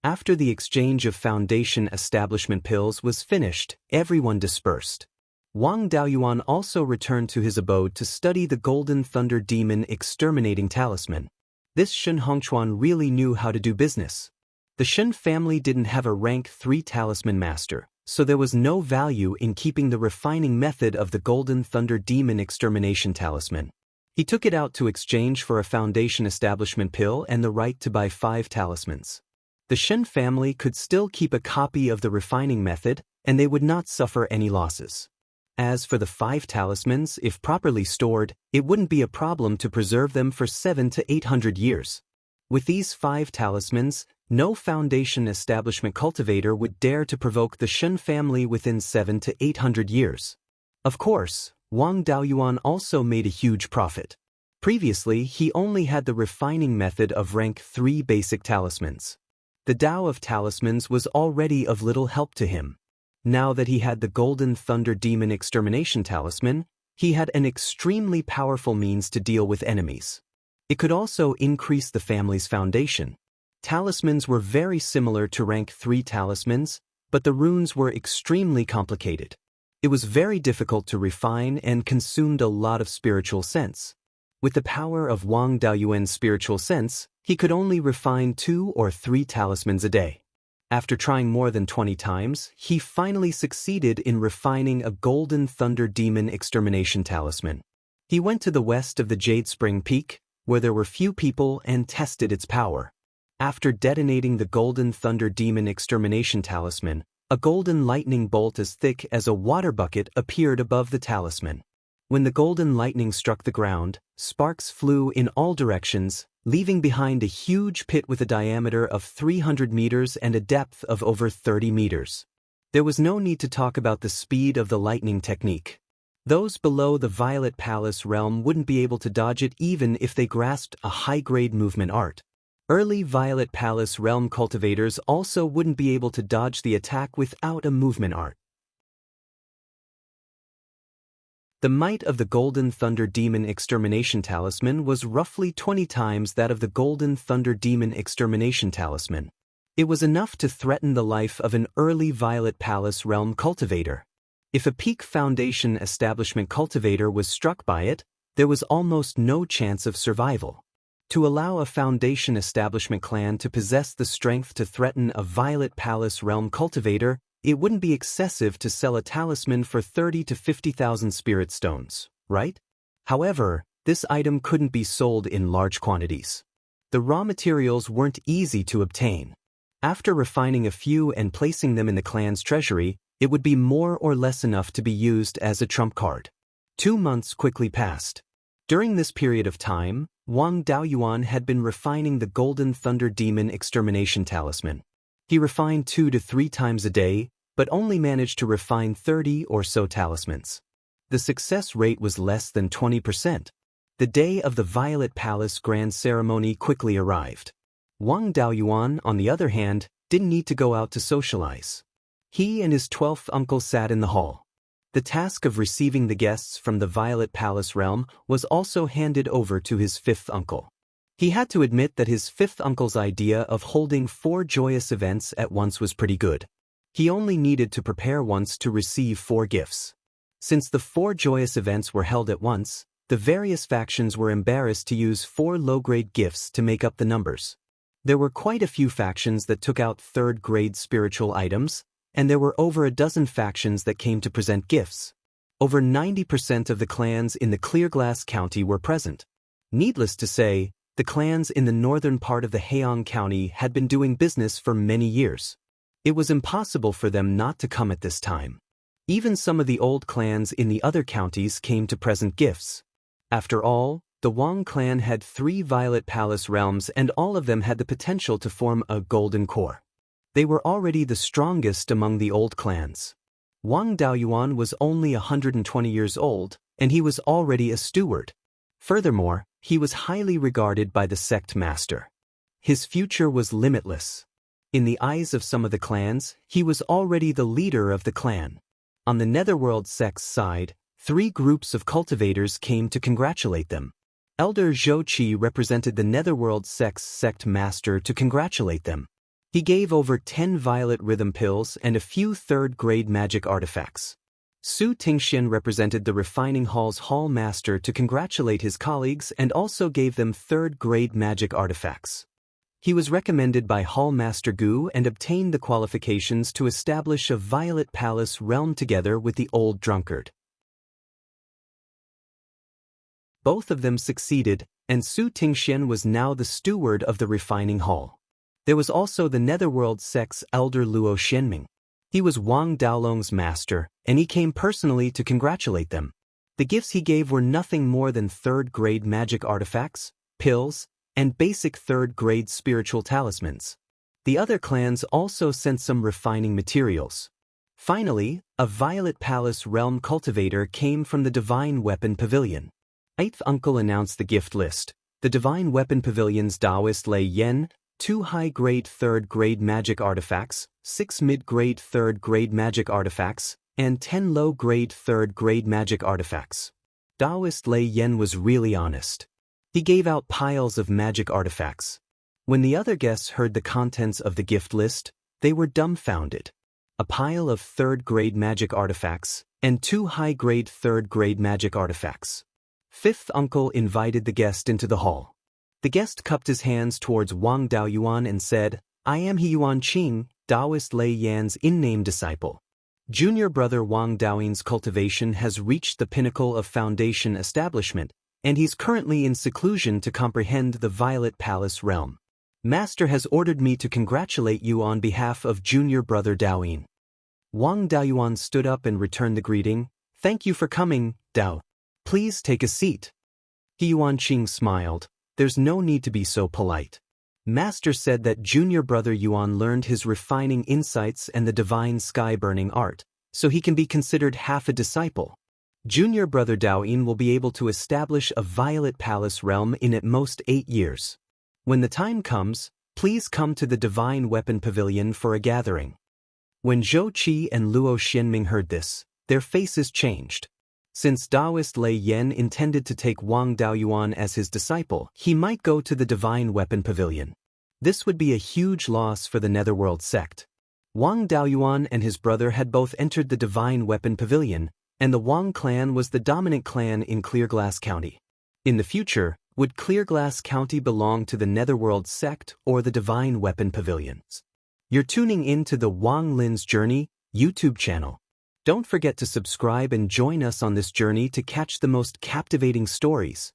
After the exchange of foundation establishment pills was finished, everyone dispersed. Wang Daoyuan also returned to his abode to study the Golden Thunder Demon Exterminating Talisman. This Shen Hongchuan really knew how to do business. The Shen family didn't have a rank 3 talisman master, so there was no value in keeping the refining method of the Golden Thunder Demon Extermination Talisman. He took it out to exchange for a foundation establishment pill and the right to buy 5 talismans. The Shen family could still keep a copy of the refining method, and they would not suffer any losses. As for the 5 talismans, if properly stored, it wouldn't be a problem to preserve them for 700 to 800 years. With these 5 talismans, no foundation establishment cultivator would dare to provoke the Shen family within 700 to 800 years. Of course, Wang Daoyuan also made a huge profit. Previously, he only had the refining method of rank 3 basic talismans. The Tao of talismans was already of little help to him. Now that he had the Golden Thunder Demon Extermination Talisman, he had an extremely powerful means to deal with enemies. It could also increase the family's foundation. Talismans were very similar to rank 3 talismans, but the runes were extremely complicated. It was very difficult to refine and consumed a lot of spiritual sense. With the power of Wang Daoyuan's spiritual sense, he could only refine 2 or 3 talismans a day. After trying more than 20 times, he finally succeeded in refining a Golden Thunder Demon Extermination Talisman. He went to the west of the Jade Spring Peak, where there were few people, and tested its power. After detonating the Golden Thunder Demon Extermination Talisman, a golden lightning bolt as thick as a water bucket appeared above the talisman. When the golden lightning struck the ground, sparks flew in all directions, leaving behind a huge pit with a diameter of 300 meters and a depth of over 30 meters. There was no need to talk about the speed of the lightning technique. Those below the Violet Palace realm wouldn't be able to dodge it even if they grasped a high-grade movement art. Early Violet Palace realm cultivators also wouldn't be able to dodge the attack without a movement art. The might of the Golden Thunder Demon Extermination Talisman was roughly 20 times that of the Golden Thunder Demon Extermination Talisman. It was enough to threaten the life of an early Violet Palace realm cultivator. If a peak foundation establishment cultivator was struck by it, there was almost no chance of survival. To allow a foundation establishment clan to possess the strength to threaten a Violet Palace realm cultivator, it wouldn't be excessive to sell a talisman for 30 to 50,000 spirit stones, right? However, this item couldn't be sold in large quantities. The raw materials weren't easy to obtain. After refining a few and placing them in the clan's treasury, it would be more or less enough to be used as a trump card. 2 months quickly passed. During this period of time, Wang Daoyuan had been refining the Golden Thunder Demon Extermination Talisman. He refined 2 to 3 times a day, but only managed to refine 30 or so talismans. The success rate was less than 20%. The day of the Violet Palace Grand Ceremony quickly arrived. Wang Daoyuan, on the other hand, didn't need to go out to socialize. He and his 12th uncle sat in the hall. The task of receiving the guests from the Violet Palace realm was also handed over to his 5th uncle. He had to admit that his 5th uncle's idea of holding 4 joyous events at once was pretty good. He only needed to prepare once to receive 4 gifts. Since the 4 joyous events were held at once, the various factions were embarrassed to use 4 low-grade gifts to make up the numbers. There were quite a few factions that took out 3rd-grade spiritual items, and there were over a dozen factions that came to present gifts. Over 90% of the clans in the Clearglass County were present. Needless to say, the clans in the northern part of the Heian County had been doing business for many years. It was impossible for them not to come at this time. Even some of the old clans in the other counties came to present gifts. After all, the Wang clan had 3 Violet Palace realms and all of them had the potential to form a golden core. They were already the strongest among the old clans. Wang Daoyuan was only 120 years old, and he was already a steward. Furthermore, he was highly regarded by the sect master. His future was limitless. In the eyes of some of the clans, he was already the leader of the clan. On the Netherworld sect's side, 3 groups of cultivators came to congratulate them. Elder Zhou Qi represented the Netherworld sect's sect master to congratulate them. He gave over 10 violet rhythm pills and a few 3rd-grade magic artifacts. Su Tingxian represented the Refining Hall's hall master to congratulate his colleagues and also gave them 3rd-grade magic artifacts. He was recommended by Hall Master Gu and obtained the qualifications to establish a Violet Palace realm together with the old drunkard. Both of them succeeded, and Su Tingxian was now the steward of the Refining Hall. There was also the Netherworld sect's elder Luo Xianming. He was Wang Daolong's master, and he came personally to congratulate them. The gifts he gave were nothing more than 3rd-grade magic artifacts, pills, and basic 3rd-grade spiritual talismans. The other clans also sent some refining materials. Finally, a Violet Palace realm cultivator came from the Divine Weapon Pavilion. 8th Uncle announced the gift list. The Divine Weapon Pavilion's Daoist Lei Yen, 2 high-grade 3rd-grade magic artifacts, 6 mid-grade 3rd-grade magic artifacts, and 10 low-grade 3rd-grade magic artifacts. Daoist Lei Yen was really honest. He gave out piles of magic artifacts. When the other guests heard the contents of the gift list, they were dumbfounded. A pile of 3rd-grade magic artifacts, and 2 high-grade 3rd-grade magic artifacts. 5th Uncle invited the guest into the hall. The guest cupped his hands towards Wang Daoyuan and said, "I am Yuan Qing, Daoist Lei Yan's in-name disciple. Junior brother Wang Daoyin's cultivation has reached the pinnacle of foundation establishment, and he's currently in seclusion to comprehend the Violet Palace realm. Master has ordered me to congratulate you on behalf of junior brother Daoyin." Wang Daoyuan stood up and returned the greeting. "Thank you for coming, Dao. Please take a seat." Yuan Qing smiled. "There's no need to be so polite. Master said that junior brother Yuan learned his refining insights and the divine sky-burning art, so he can be considered half a disciple. Junior brother Daoyin will be able to establish a Violet Palace realm in at most 8 years. When the time comes, please come to the Divine Weapon Pavilion for a gathering." When Zhou Qi and Luo Xianming heard this, their faces changed. Since Daoist Lei Yen intended to take Wang Daoyuan as his disciple, he might go to the Divine Weapon Pavilion. This would be a huge loss for the Netherworld sect. Wang Daoyuan and his brother had both entered the Divine Weapon Pavilion, and the Wang clan was the dominant clan in Clearglass County. In the future, would Clearglass County belong to the Netherworld sect or the Divine Weapon Pavilions? You're tuning in to the Wang Lin's Journey YouTube channel. Don't forget to subscribe and join us on this journey to catch the most captivating stories.